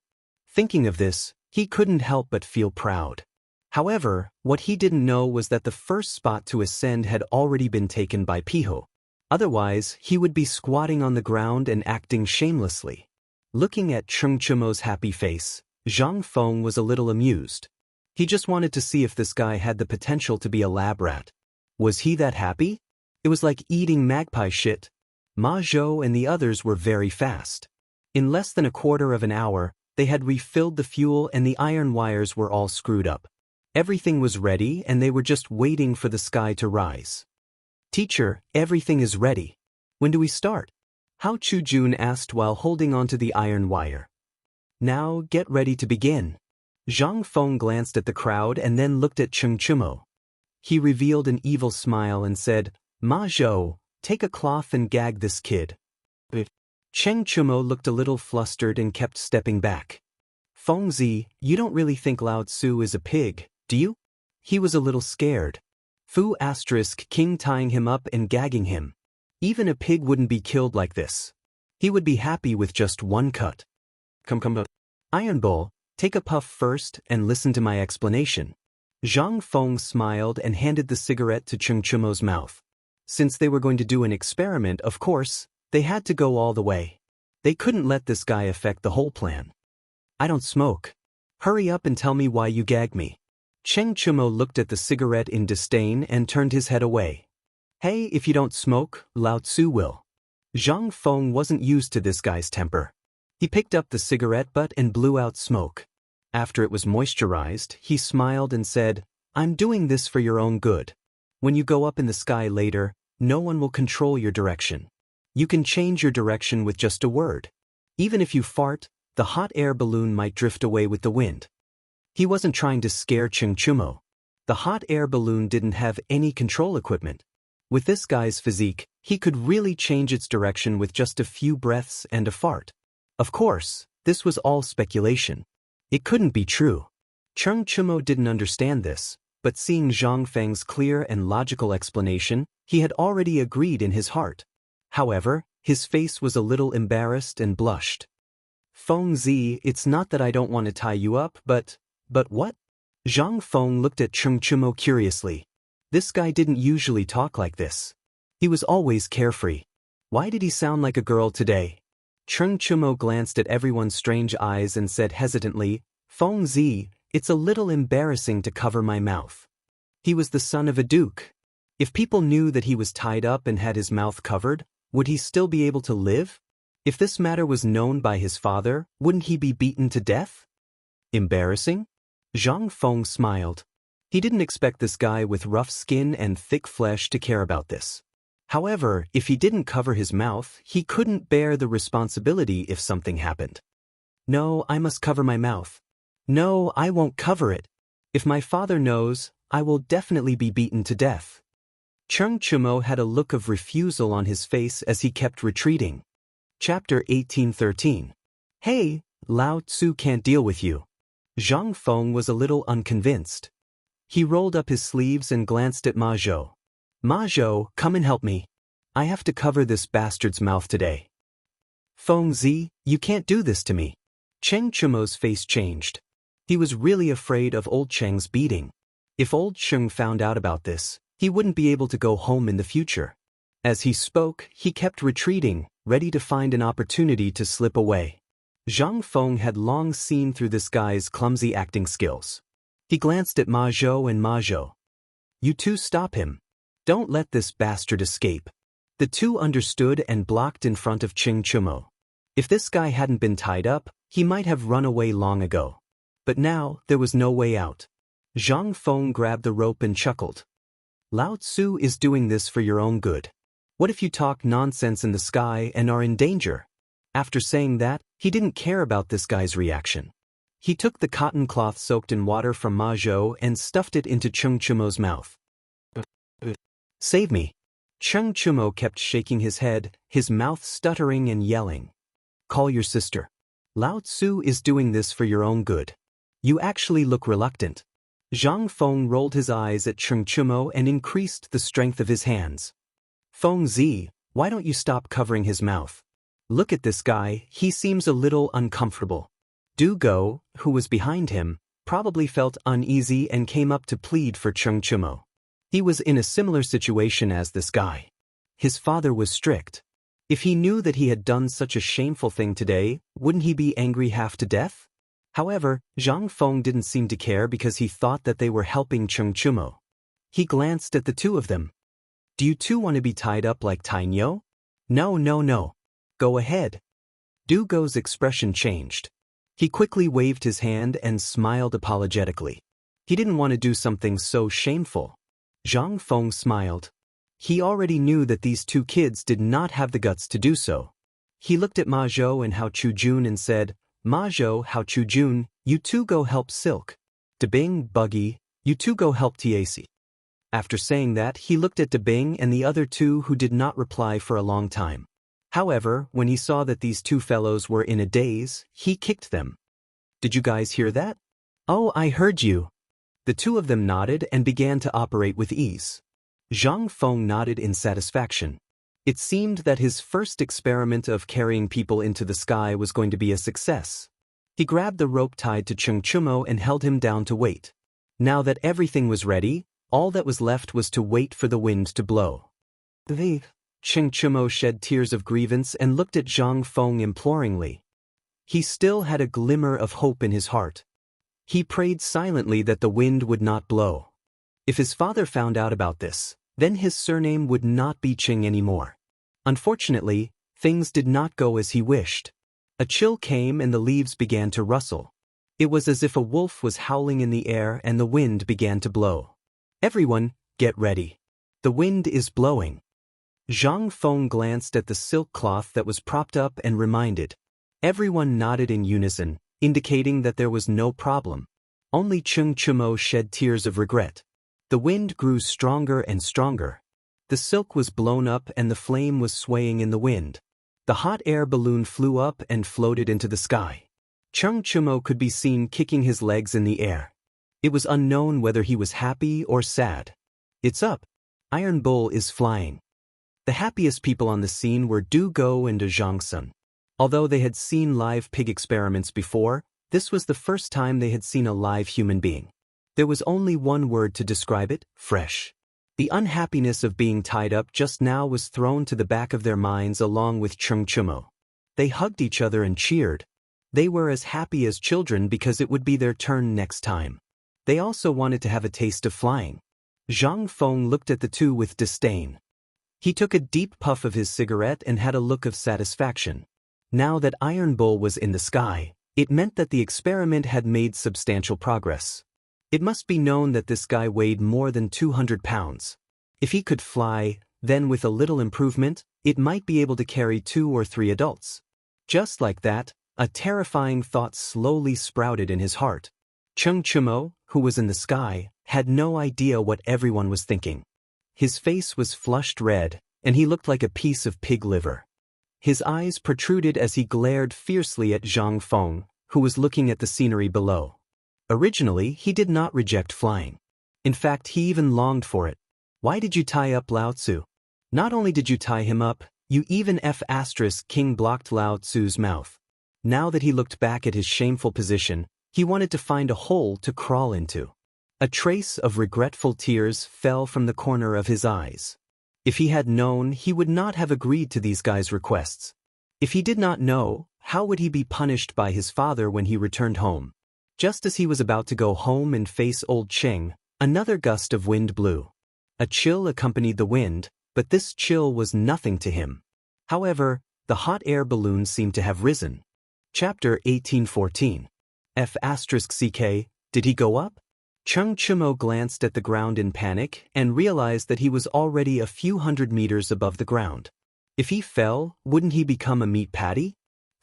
Thinking of this, he couldn't help but feel proud. However, what he didn't know was that the first spot to ascend had already been taken by Piho. Otherwise, he would be squatting on the ground and acting shamelessly. Looking at Xianxia's happy face, Zhang Feng was a little amused. He just wanted to see if this guy had the potential to be a lab rat. Was he that happy? It was like eating magpie shit. Ma Zhou and the others were very fast. In less than a quarter of an hour, they had refilled the fuel and the iron wires were all screwed up. Everything was ready and they were just waiting for the sky to rise. "Teacher, everything is ready. When do we start?" Hao Chujun asked while holding onto the iron wire. "Now, get ready to begin." Zhang Feng glanced at the crowd and then looked at Xianxia. He revealed an evil smile and said, "Ma Zhou, take a cloth and gag this kid." Xianxia looked a little flustered and kept stepping back. "Fengzi, you don't really think Lao Tzu is a pig, do you?" He was a little scared. Fu * King tying him up and gagging him. Even a pig wouldn't be killed like this. He would be happy with just one cut. Come. Iron Bull, take a puff first and listen to my explanation." Zhang Feng smiled and handed the cigarette to Xianxia's mouth. Since they were going to do an experiment, of course, they had to go all the way. They couldn't let this guy affect the whole plan. "I don't smoke. Hurry up and tell me why you gagged me." Xianxia looked at the cigarette in disdain and turned his head away. "Hey, if you don't smoke, Lao Tzu will." Zhang Feng wasn't used to this guy's temper. He picked up the cigarette butt and blew out smoke. After it was moisturized, he smiled and said, "I'm doing this for your own good. When you go up in the sky later, no one will control your direction. You can change your direction with just a word. Even if you fart, the hot air balloon might drift away with the wind." He wasn't trying to scare Xianxia. The hot air balloon didn't have any control equipment. With this guy's physique, he could really change its direction with just a few breaths and a fart. Of course, this was all speculation. It couldn't be true. Xianxia didn't understand this, but seeing Zhang Feng's clear and logical explanation, he had already agreed in his heart. However, his face was a little embarrassed and blushed. "Fengzi, it's not that I don't want to tie you up, but what?" Zhang Feng looked at Xianxia curiously. This guy didn't usually talk like this. He was always carefree. Why did he sound like a girl today? Xianxia glanced at everyone's strange eyes and said hesitantly, "Fengzi, it's a little embarrassing to cover my mouth." He was the son of a duke. If people knew that he was tied up and had his mouth covered, would he still be able to live? If this matter was known by his father, wouldn't he be beaten to death? Embarrassing? Zhang Feng smiled. He didn't expect this guy with rough skin and thick flesh to care about this. However, if he didn't cover his mouth, he couldn't bear the responsibility if something happened. "No, I must cover my mouth." "No, I won't cover it. If my father knows, I will definitely be beaten to death." Chumo had a look of refusal on his face as he kept retreating. Chapter 1813. Hey, Lao Tzu can't deal with you. Zhang Feng was a little unconvinced. He rolled up his sleeves and glanced at Ma Zhou. Ma Zhou, come and help me. I have to cover this bastard's mouth today. Feng Zi, you can't do this to me. Cheng Chumo's face changed. He was really afraid of old Cheng's beating. If old Cheng found out about this, he wouldn't be able to go home in the future. As he spoke, he kept retreating, ready to find an opportunity to slip away. Zhang Feng had long seen through this guy's clumsy acting skills. He glanced at Ma Zhou and Ma Zhou. You two stop him. Don't let this bastard escape. The two understood and blocked in front of Cheng Chumo. If this guy hadn't been tied up, he might have run away long ago. But now, there was no way out. Zhang Feng grabbed the rope and chuckled. Lao Tzu is doing this for your own good. What if you talk nonsense in the sky and are in danger? After saying that, he didn't care about this guy's reaction. He took the cotton cloth soaked in water from Ma Zhou and stuffed it into Cheng Chumo's mouth. Save me. Cheng Chumo kept shaking his head, his mouth stuttering and yelling. Call your sister. Lao Tzu is doing this for your own good. You actually look reluctant. Zhang Feng rolled his eyes at Cheng Chumo and increased the strength of his hands. Feng Zi, why don't you stop covering his mouth? Look at this guy, he seems a little uncomfortable. Du Go, who was behind him, probably felt uneasy and came up to plead for Cheng Chumo. He was in a similar situation as this guy. His father was strict. If he knew that he had done such a shameful thing today, wouldn't he be angry half to death? However, Zhang Feng didn't seem to care because he thought that they were helping Cheng Chumo. He glanced at the two of them. Do you two want to be tied up like Tainyo? No. Go ahead. Du Go's expression changed. He quickly waved his hand and smiled apologetically. He didn't want to do something so shameful. Zhang Feng smiled. He already knew that these two kids did not have the guts to do so. He looked at Ma Zhou and Hao Chujun and said, Ma Zhou, Hao Chujun, you two go help Silk. Debing, Buggy, you two go help Tac. After saying that, he looked at Debing and the other two who did not reply for a long time. However, when he saw that these two fellows were in a daze, he kicked them. Did you guys hear that? Oh, I heard you. The two of them nodded and began to operate with ease. Zhang Feng nodded in satisfaction. It seemed that his first experiment of carrying people into the sky was going to be a success. He grabbed the rope tied to Cheng Chumo and held him down to wait. Now that everything was ready, all that was left was to wait for the wind to blow. Cheng Chumo shed tears of grievance and looked at Zhang Feng imploringly. He still had a glimmer of hope in his heart. He prayed silently that the wind would not blow. If his father found out about this, then his surname would not be Cheng anymore. Unfortunately, things did not go as he wished. A chill came and the leaves began to rustle. It was as if a wolf was howling in the air and the wind began to blow. Everyone, get ready. The wind is blowing. Zhang Feng glanced at the silk cloth that was propped up and reminded. Everyone nodded in unison, indicating that there was no problem. Only Cheng Chumo shed tears of regret. The wind grew stronger and stronger. The silk was blown up and the flame was swaying in the wind. The hot air balloon flew up and floated into the sky. Cheng Chumo could be seen kicking his legs in the air. It was unknown whether he was happy or sad. It's up. Iron Bull is flying. The happiest people on the scene were Du Go and Zhang Sun. Although they had seen live pig experiments before, this was the first time they had seen a live human being. There was only one word to describe it: fresh. The unhappiness of being tied up just now was thrown to the back of their minds along with Cheng Chumo. They hugged each other and cheered. They were as happy as children because it would be their turn next time. They also wanted to have a taste of flying. Zhang Feng looked at the two with disdain. He took a deep puff of his cigarette and had a look of satisfaction. Now that Iron Bull was in the sky, it meant that the experiment had made substantial progress. It must be known that this guy weighed more than 200 pounds. If he could fly, then with a little improvement, it might be able to carry 2 or 3 adults. Just like that, a terrifying thought slowly sprouted in his heart. Cheng Chumo, who was in the sky, had no idea what everyone was thinking. His face was flushed red, and he looked like a piece of pig liver. His eyes protruded as he glared fiercely at Zhang Feng, who was looking at the scenery below. Originally, he did not reject flying. In fact, he even longed for it. Why did you tie up Lao Tzu? Not only did you tie him up, you even King blocked Lao Tzu's mouth. Now that he looked back at his shameful position, he wanted to find a hole to crawl into. A trace of regretful tears fell from the corner of his eyes. If he had known, he would not have agreed to these guys' requests. If he did not know, how would he be punished by his father when he returned home? Just as he was about to go home and face old Cheng, another gust of wind blew. A chill accompanied the wind, but this chill was nothing to him. However, the hot air balloon seemed to have risen. Chapter 1814. F***ck, did he go up? Cheng Chumo glanced at the ground in panic and realized that he was already a few hundred meters above the ground. If he fell, wouldn't he become a meat patty?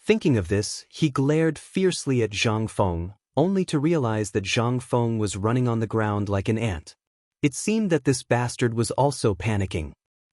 Thinking of this, he glared fiercely at Zhang Feng, only to realize that Zhang Feng was running on the ground like an ant. It seemed that this bastard was also panicking.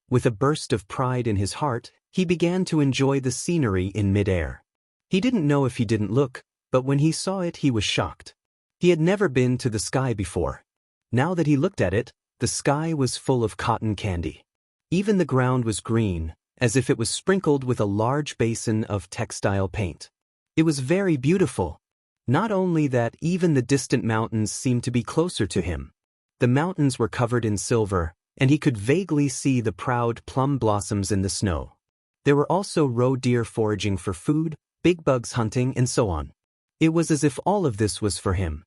With a burst of pride in his heart, he began to enjoy the scenery in midair. He didn't know if he didn't look, but when he saw it he was shocked. He had never been to the sky before. Now that he looked at it, the sky was full of cotton candy. Even the ground was green, as if it was sprinkled with a large basin of textile paint. It was very beautiful. Not only that, even the distant mountains seemed to be closer to him. The mountains were covered in silver, and he could vaguely see the proud plum blossoms in the snow. There were also roe deer foraging for food, big bugs hunting, and so on. It was as if all of this was for him.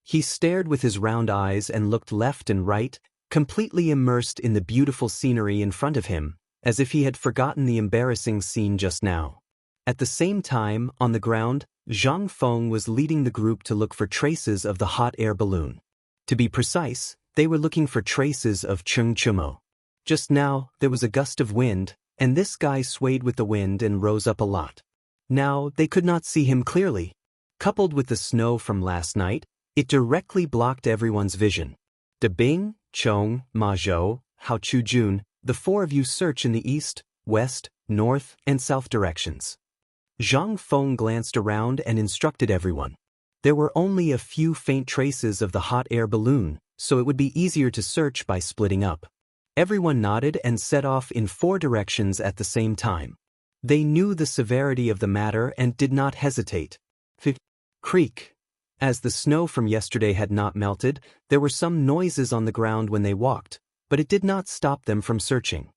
He stared with his round eyes and looked left and right, completely immersed in the beautiful scenery in front of him, as if he had forgotten the embarrassing scene just now. At the same time, on the ground, Zhang Feng was leading the group to look for traces of the hot air balloon. To be precise, they were looking for traces of Cheng Chumo. Just now, there was a gust of wind, and this guy swayed with the wind and rose up a lot. Now, they could not see him clearly. Coupled with the snow from last night, it directly blocked everyone's vision. De Bing, Chong, Ma Zhou, Hao Chu Jun, the four of you search in the east, west, north, and south directions. Zhang Feng glanced around and instructed everyone. There were only a few faint traces of the hot air balloon, so it would be easier to search by splitting up. Everyone nodded and set off in 4 directions at the same time. They knew the severity of the matter and did not hesitate. Creak. As the snow from yesterday had not melted, there were some noises on the ground when they walked, but it did not stop them from searching.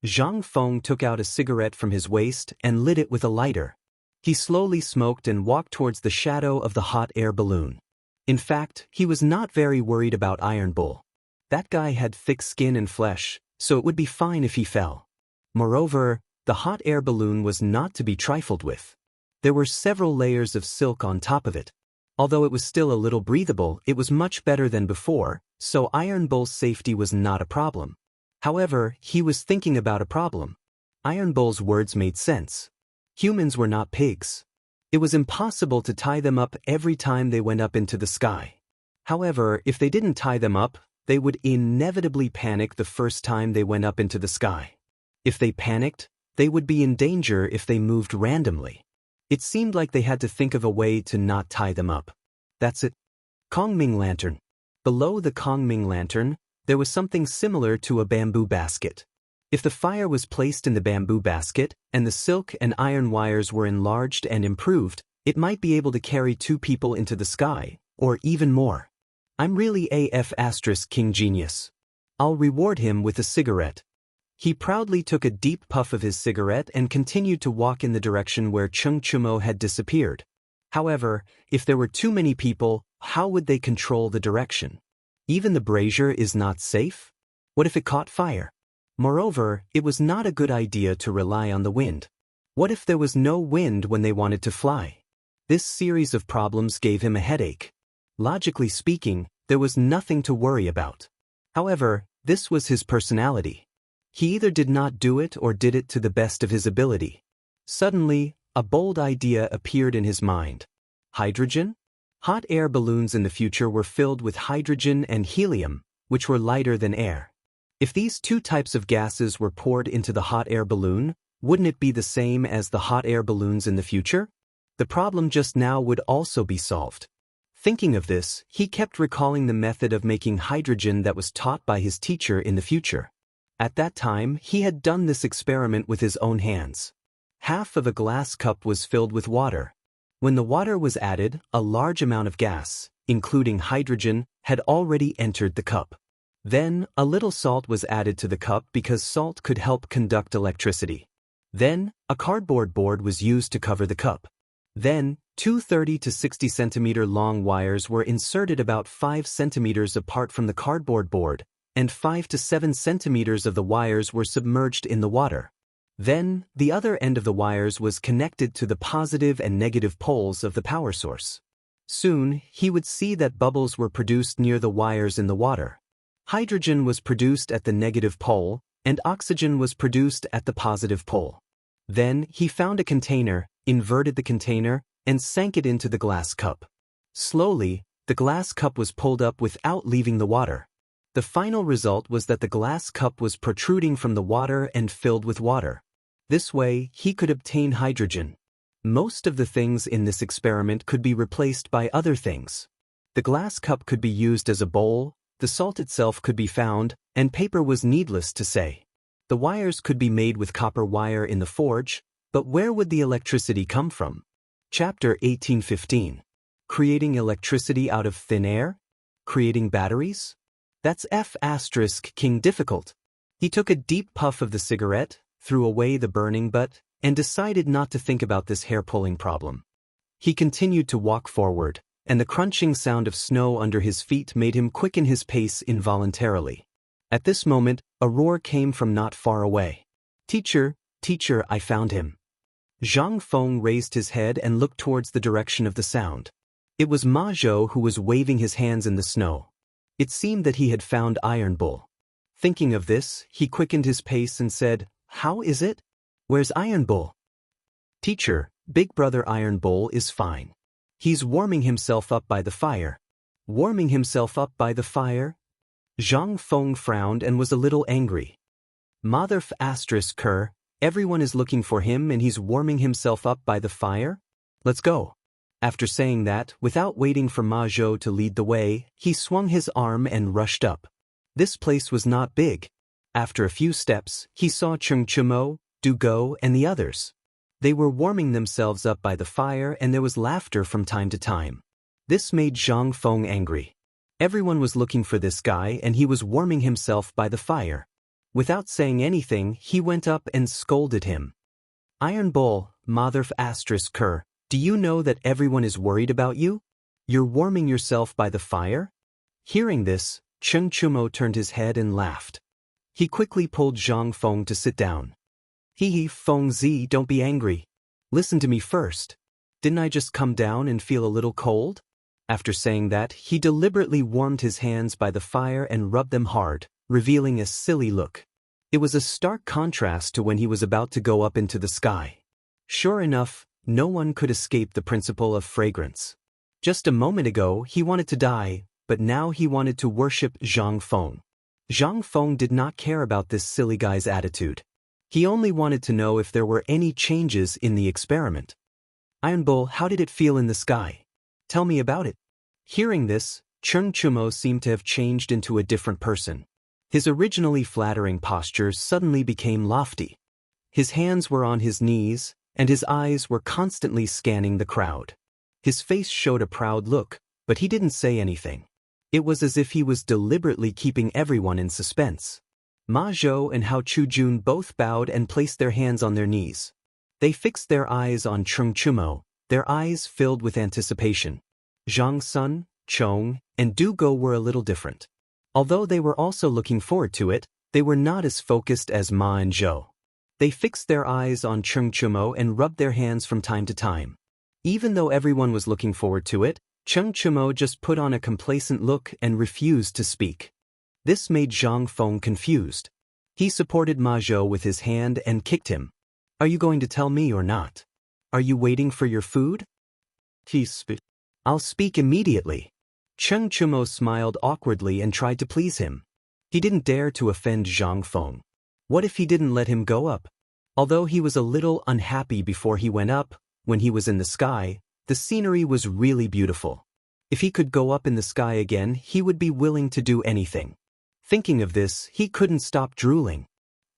Zhang Feng took out a cigarette from his waist and lit it with a lighter. He slowly smoked and walked towards the shadow of the hot air balloon. In fact, he was not very worried about Iron Bull. That guy had thick skin and flesh, so it would be fine if he fell. Moreover, the hot air balloon was not to be trifled with. There were several layers of silk on top of it. Although it was still a little breathable, it was much better than before, so Iron Bull's safety was not a problem. However, he was thinking about a problem. Iron Bull's words made sense. Humans were not pigs. It was impossible to tie them up every time they went up into the sky. However, if they didn't tie them up, they would inevitably panic the first time they went up into the sky. If they panicked, they would be in danger if they moved randomly. It seemed like they had to think of a way to not tie them up. That's it. Kongming Lantern. Below the Kongming Lantern, there was something similar to a bamboo basket. If the fire was placed in the bamboo basket, and the silk and iron wires were enlarged and improved, it might be able to carry 2 people into the sky, or even more. I'm really King genius. I'll reward him with a cigarette. He proudly took a deep puff of his cigarette and continued to walk in the direction where Cheng Chumo had disappeared. However, if there were too many people, how would they control the direction? Even the brazier is not safe? What if it caught fire? Moreover, it was not a good idea to rely on the wind. What if there was no wind when they wanted to fly? This series of problems gave him a headache. Logically speaking, there was nothing to worry about. However, this was his personality. He either did not do it or did it to the best of his ability. Suddenly, a bold idea appeared in his mind. Hydrogen? Hot air balloons in the future were filled with hydrogen and helium, which were lighter than air. If these two types of gases were poured into the hot air balloon, wouldn't it be the same as the hot air balloons in the future? The problem just now would also be solved. Thinking of this, he kept recalling the method of making hydrogen that was taught by his teacher in the future. At that time, he had done this experiment with his own hands. Half of a glass cup was filled with water. When the water was added, a large amount of gas, including hydrogen, had already entered the cup. Then, a little salt was added to the cup because salt could help conduct electricity. Then, a cardboard board was used to cover the cup. Then, two 30 to 60 centimeter long wires were inserted about 5 centimeters apart from the cardboard board, and 5 to 7 centimeters of the wires were submerged in the water. Then, the other end of the wires was connected to the positive and negative poles of the power source. Soon, he would see that bubbles were produced near the wires in the water. Hydrogen was produced at the negative pole, and oxygen was produced at the positive pole. Then, he found a container, inverted the container, and sank it into the glass cup. Slowly, the glass cup was pulled up without leaving the water. The final result was that the glass cup was protruding from the water and filled with water. This way, he could obtain hydrogen. Most of the things in this experiment could be replaced by other things. The glass cup could be used as a bowl, the salt itself could be found, and paper was needless to say. The wires could be made with copper wire in the forge, but where would the electricity come from? Chapter 18:15. Creating electricity out of thin air? Creating batteries? That's King difficult. He took a deep puff of the cigarette, threw away the burning butt, and decided not to think about this hair-pulling problem. He continued to walk forward, and the crunching sound of snow under his feet made him quicken his pace involuntarily. At this moment, a roar came from not far away. "Teacher, teacher, I found him." Zhang Feng raised his head and looked towards the direction of the sound. It was Ma Zhou who was waving his hands in the snow. It seemed that he had found Iron Bull. Thinking of this, he quickened his pace and said, "How is it? Where's Iron Bull?" "Teacher, Big Brother Iron Bull is fine. He's warming himself up by the fire." "Warming himself up by the fire?" Zhang Feng frowned and was a little angry. "Mother Ker, everyone is looking for him and he's warming himself up by the fire? Let's go." After saying that, without waiting for Ma Zhou to lead the way, he swung his arm and rushed up. This place was not big. After a few steps, he saw Cheng Chumo, Du Go, and the others. They were warming themselves up by the fire and there was laughter from time to time. This made Zhang Feng angry. Everyone was looking for this guy and he was warming himself by the fire. Without saying anything, he went up and scolded him. "Iron Bull, Mother Ker, do you know that everyone is worried about you? You're warming yourself by the fire?" Hearing this, Cheng Chumo turned his head and laughed. He quickly pulled Zhang Feng to sit down. "Hee Feng Zi, don't be angry. Listen to me first. Didn't I just come down and feel a little cold?" After saying that, he deliberately warmed his hands by the fire and rubbed them hard, revealing a silly look. It was a stark contrast to when he was about to go up into the sky. Sure enough, no one could escape the principle of fragrance. Just a moment ago, he wanted to die, but now he wanted to worship Zhang Feng. Zhang Feng did not care about this silly guy's attitude. He only wanted to know if there were any changes in the experiment. "Iron Bull, how did it feel in the sky? Tell me about it." Hearing this, Cheng Chumo seemed to have changed into a different person. His originally flattering posture suddenly became lofty. His hands were on his knees, and his eyes were constantly scanning the crowd. His face showed a proud look, but he didn't say anything. It was as if he was deliberately keeping everyone in suspense. Ma Zhou and Hao Chujun both bowed and placed their hands on their knees. They fixed their eyes on Cheng Chumo, their eyes filled with anticipation. Zhang Sun, Chong, and Du Go were a little different. Although they were also looking forward to it, they were not as focused as Ma and Zhou. They fixed their eyes on Cheng Chumo and rubbed their hands from time to time. Even though everyone was looking forward to it, Cheng Chumo just put on a complacent look and refused to speak. This made Zhang Feng confused. He supported Ma Zhou with his hand and kicked him. "Are you going to tell me or not? Are you waiting for your food?" "I'll speak immediately." Cheng Chumo smiled awkwardly and tried to please him. He didn't dare to offend Zhang Feng. What if he didn't let him go up? Although he was a little unhappy before he went up, when he was in the sky, the scenery was really beautiful. If he could go up in the sky again, he would be willing to do anything. Thinking of this, he couldn't stop drooling.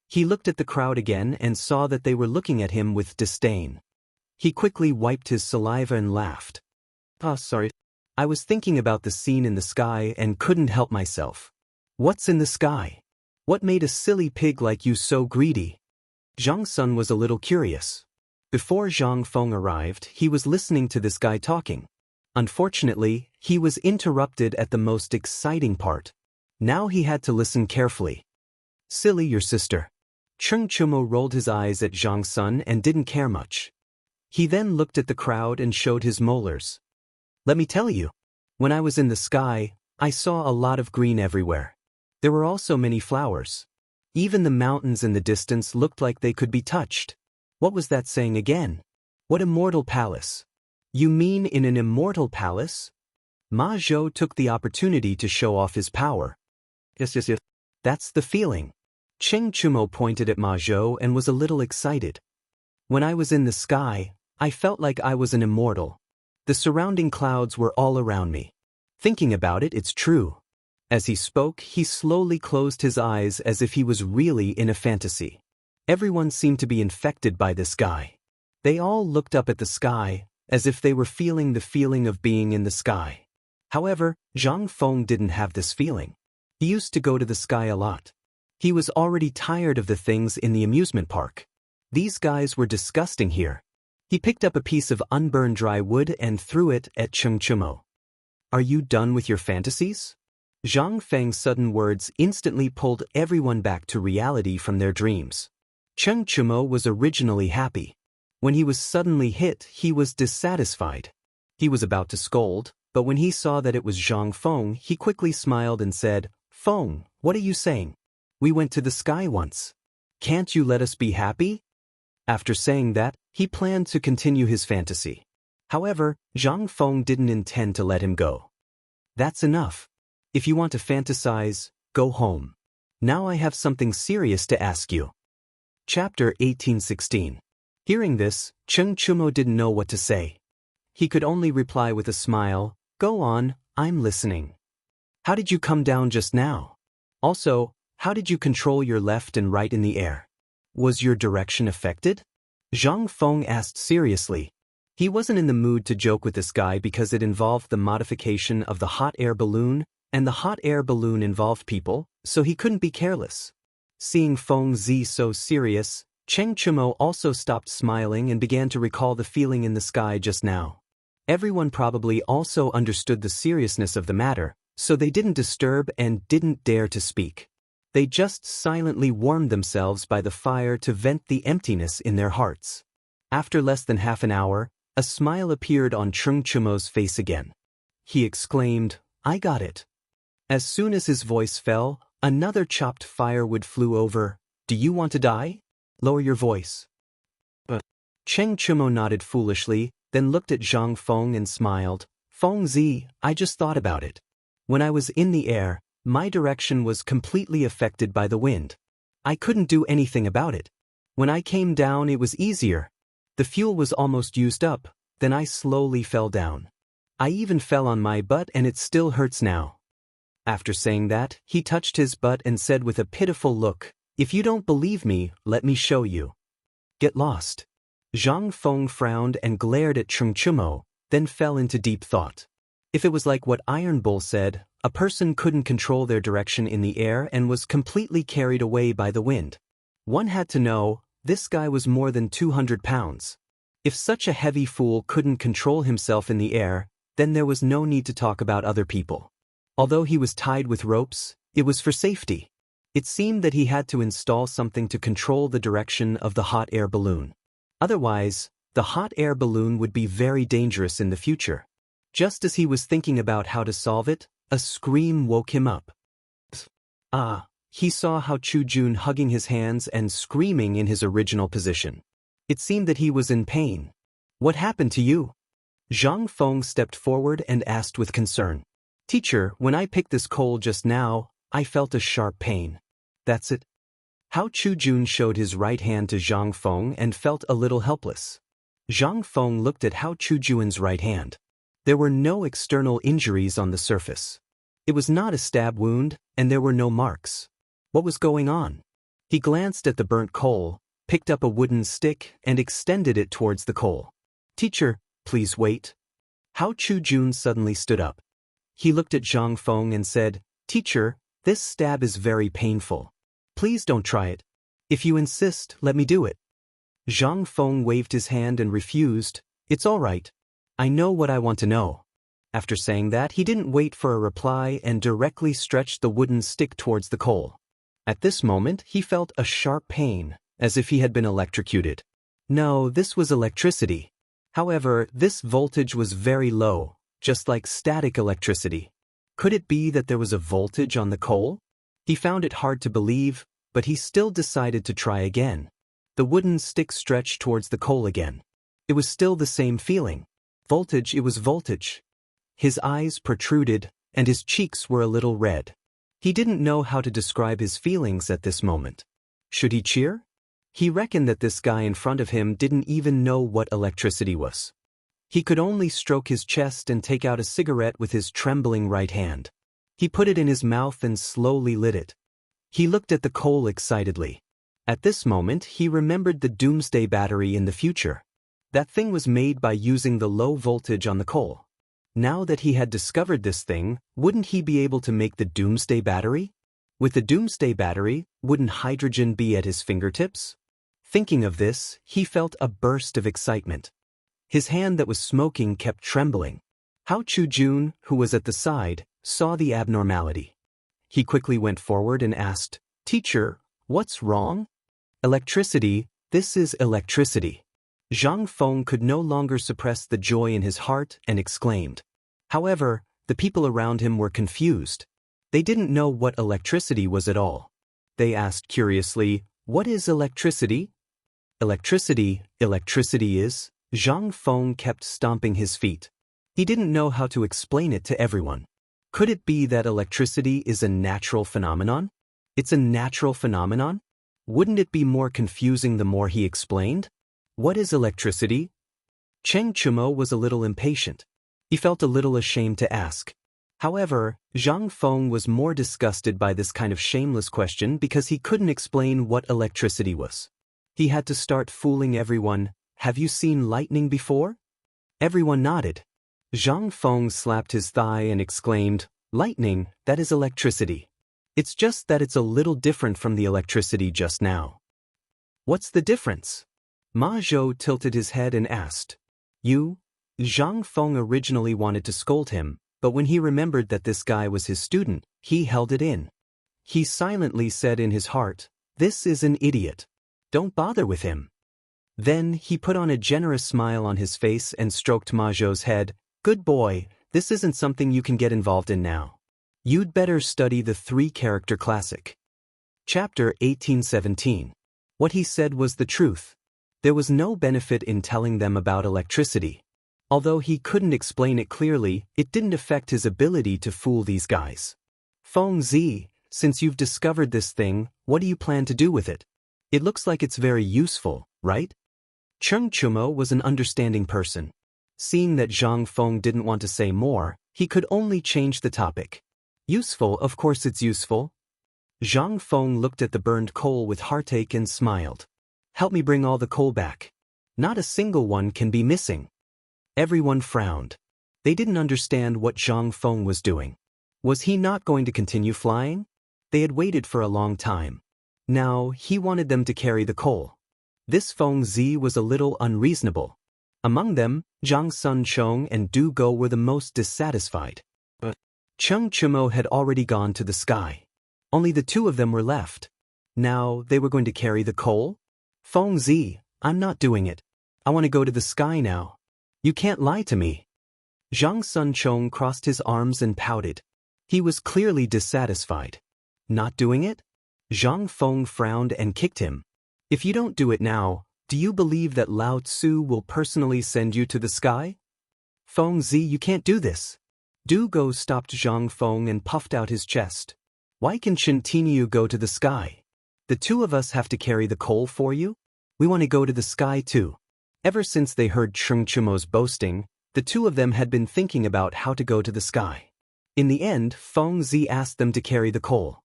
He looked at the crowd again and saw that they were looking at him with disdain. He quickly wiped his saliva and laughed. Sorry. I was thinking about the scene in the sky and couldn't help myself. What's in the sky? What made a silly pig like you so greedy? Zhang Sun was a little curious. Before Zhang Feng arrived, he was listening to this guy talking. Unfortunately, he was interrupted at the most exciting part. Now he had to listen carefully. Silly your sister. Cheng Chumo rolled his eyes at Zhang Sun and didn't care much. He then looked at the crowd and showed his molars. Let me tell you, when I was in the sky, I saw a lot of green everywhere. There were also many flowers. Even the mountains in the distance looked like they could be touched. What was that saying again? What immortal palace? You mean in an immortal palace? Ma Zhou took the opportunity to show off his power. Yes. That's the feeling. Cheng Chumo pointed at Ma Zhou and was a little excited. When I was in the sky, I felt like I was an immortal. The surrounding clouds were all around me. Thinking about it, it's true. As he spoke, he slowly closed his eyes as if he was really in a fantasy. Everyone seemed to be infected by this guy. They all looked up at the sky, as if they were feeling the feeling of being in the sky. However, Zhang Feng didn't have this feeling. He used to go to the sky a lot. He was already tired of the things in the amusement park. These guys were disgusting here. He picked up a piece of unburned dry wood and threw it at Cheng Chumo. Are you done with your fantasies? Zhang Feng's sudden words instantly pulled everyone back to reality from their dreams. Cheng Chumo was originally happy. When he was suddenly hit, he was dissatisfied. He was about to scold, but when he saw that it was Zhang Feng, he quickly smiled and said, Feng, what are you saying? We went to the sky once. Can't you let us be happy? After saying that, he planned to continue his fantasy. However, Zhang Feng didn't intend to let him go. That's enough. If you want to fantasize, go home. Now I have something serious to ask you. Chapter 1816. Hearing this, Cheng Chumo didn't know what to say. He could only reply with a smile, Go on, I'm listening. How did you come down just now? Also, how did you control your left and right in the air? Was your direction affected? Zhang Feng asked seriously. He wasn't in the mood to joke with this guy because it involved the modification of the hot air balloon, and the hot air balloon involved people, so he couldn't be careless. Seeing Feng Zi so serious, Cheng Chumo also stopped smiling and began to recall the feeling in the sky just now. Everyone probably also understood the seriousness of the matter, so they didn't disturb and didn't dare to speak. They just silently warmed themselves by the fire to vent the emptiness in their hearts. After less than half an hour, a smile appeared on Cheng Chumo's face again. He exclaimed, I got it. As soon as his voice fell, another chopped firewood flew over. Do you want to die? Lower your voice. Cheng Chumo nodded foolishly, then looked at Zhang Feng and smiled. Feng Zi, I just thought about it. When I was in the air, my direction was completely affected by the wind. I couldn't do anything about it. When I came down, it was easier. The fuel was almost used up, then I slowly fell down. I even fell on my butt and it still hurts now. After saying that, he touched his butt and said with a pitiful look, If you don't believe me, let me show you. Get lost. Zhang Feng frowned and glared at Cheng Chumo, then fell into deep thought. If it was like what Iron Bull said, a person couldn't control their direction in the air and was completely carried away by the wind. One had to know, this guy was more than 200 pounds. If such a heavy fool couldn't control himself in the air, then there was no need to talk about other people. Although he was tied with ropes, it was for safety. It seemed that he had to install something to control the direction of the hot air balloon. Otherwise, the hot air balloon would be very dangerous in the future. Just as he was thinking about how to solve it, a scream woke him up. He saw Hao Chu-jun hugging his hands and screaming in his original position. It seemed that he was in pain. What happened to you? Zhang Feng stepped forward and asked with concern. Teacher, when I picked this coal just now, I felt a sharp pain. That's it. Hao Chujun showed his right hand to Zhang Feng and felt a little helpless. Zhang Feng looked at Hao Chujun's right hand. There were no external injuries on the surface. It was not a stab wound, and there were no marks. What was going on? He glanced at the burnt coal, picked up a wooden stick, and extended it towards the coal. Teacher, please wait. Hao Chujun suddenly stood up. He looked at Zhang Feng and said, Teacher, this stab is very painful. Please don't try it. If you insist, let me do it. Zhang Feng waved his hand and refused. It's all right. I know what I want to know. After saying that, he didn't wait for a reply and directly stretched the wooden stick towards the coal. At this moment, he felt a sharp pain, as if he had been electrocuted. No, this was electricity. However, this voltage was very low, just like static electricity. Could it be that there was a voltage on the coal? He found it hard to believe, but he still decided to try again. The wooden stick stretched towards the coal again. It was still the same feeling. Voltage, it was voltage. His eyes protruded, and his cheeks were a little red. He didn't know how to describe his feelings at this moment. Should he cheer? He reckoned that this guy in front of him didn't even know what electricity was. He could only stroke his chest and take out a cigarette with his trembling right hand. He put it in his mouth and slowly lit it. He looked at the coal excitedly. At this moment, he remembered the doomsday battery in the future. That thing was made by using the low voltage on the coal. Now that he had discovered this thing, wouldn't he be able to make the doomsday battery? With the doomsday battery, wouldn't hydrogen be at his fingertips? Thinking of this, he felt a burst of excitement. His hand that was smoking kept trembling. Hao Chujun, who was at the side, saw the abnormality. He quickly went forward and asked, Teacher, what's wrong? Electricity, this is electricity. Zhang Feng could no longer suppress the joy in his heart and exclaimed. However, the people around him were confused. They didn't know what electricity was at all. They asked curiously, What is electricity? Electricity is? Zhang Feng kept stomping his feet. He didn't know how to explain it to everyone. Could it be that electricity is a natural phenomenon? It's a natural phenomenon? Wouldn't it be more confusing the more he explained? What is electricity? Cheng Chumo was a little impatient. He felt a little ashamed to ask. However, Zhang Feng was more disgusted by this kind of shameless question because he couldn't explain what electricity was. He had to start fooling everyone. Have you seen lightning before? Everyone nodded. Zhang Feng slapped his thigh and exclaimed, Lightning, that is electricity. It's just that it's a little different from the electricity just now. What's the difference? Ma Zhou tilted his head and asked. You? Zhang Feng originally wanted to scold him, but when he remembered that this guy was his student, he held it in. He silently said in his heart, This is an idiot. Don't bother with him. Then he put on a generous smile on his face and stroked Ma Zhou's head. Good boy, this isn't something you can get involved in now. You'd better study the three-character classic. Chapter 1817. What he said was the truth. There was no benefit in telling them about electricity. Although he couldn't explain it clearly, it didn't affect his ability to fool these guys. Feng Zi, since you've discovered this thing, what do you plan to do with it? It looks like it's very useful, right? Cheng Chumo was an understanding person. Seeing that Zhang Feng didn't want to say more, he could only change the topic. Useful, of course it's useful. Zhang Feng looked at the burned coal with heartache and smiled. Help me bring all the coal back. Not a single one can be missing. Everyone frowned. They didn't understand what Zhang Feng was doing. Was he not going to continue flying? They had waited for a long time. Now, he wanted them to carry the coal. This Feng Zi was a little unreasonable. Among them, Zhang Sunchong and Du Go were the most dissatisfied. But Cheng Chumo had already gone to the sky. Only the two of them were left. Now, they were going to carry the coal? Feng Zi, I'm not doing it. I want to go to the sky now. You can't lie to me. Zhang Sunchong crossed his arms and pouted. He was clearly dissatisfied. Not doing it? Zhang Feng frowned and kicked him. If you don't do it now, do you believe that Lao Tzu will personally send you to the sky? Feng Zi, you can't do this. Du Go stopped Zhang Feng and puffed out his chest. Why can Chintiniu go to the sky? The two of us have to carry the coal for you? We want to go to the sky too. Ever since they heard Chengchumo's boasting, the two of them had been thinking about how to go to the sky. In the end, Feng Zi asked them to carry the coal.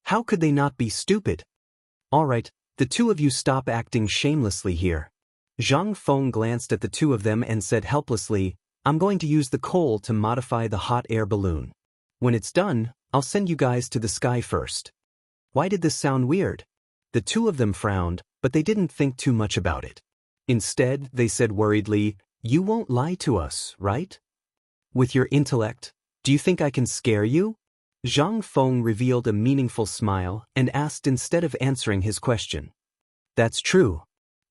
How could they not be stupid? All right, the two of you stop acting shamelessly here. Zhang Feng glanced at the two of them and said helplessly, I'm going to use the coal to modify the hot air balloon. When it's done, I'll send you guys to the sky first. Why did this sound weird? The two of them frowned, but they didn't think too much about it. Instead, they said worriedly, You won't lie to us, right? With your intellect, do you think I can scare you? Zhang Feng revealed a meaningful smile and asked instead of answering his question. That's true.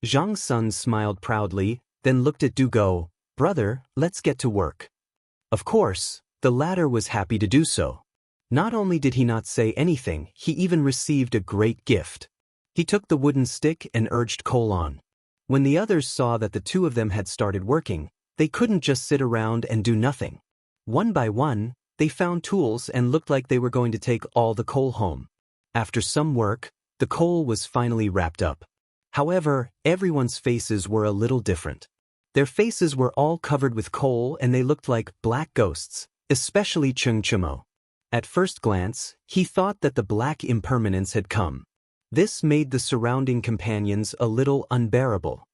Zhang Sun smiled proudly, then looked at Du Go. Brother, let's get to work. Of course, the latter was happy to do so. Not only did he not say anything, he even received a great gift. He took the wooden stick and urged Cole on. When the others saw that the two of them had started working, they couldn't just sit around and do nothing. One by one, they found tools and looked like they were going to take all the coal home. After some work, the coal was finally wrapped up. However, everyone's faces were a little different. Their faces were all covered with coal and they looked like black ghosts, especially Chengchumo. At first glance, he thought that the black impermanence had come. This made the surrounding companions a little unbearable.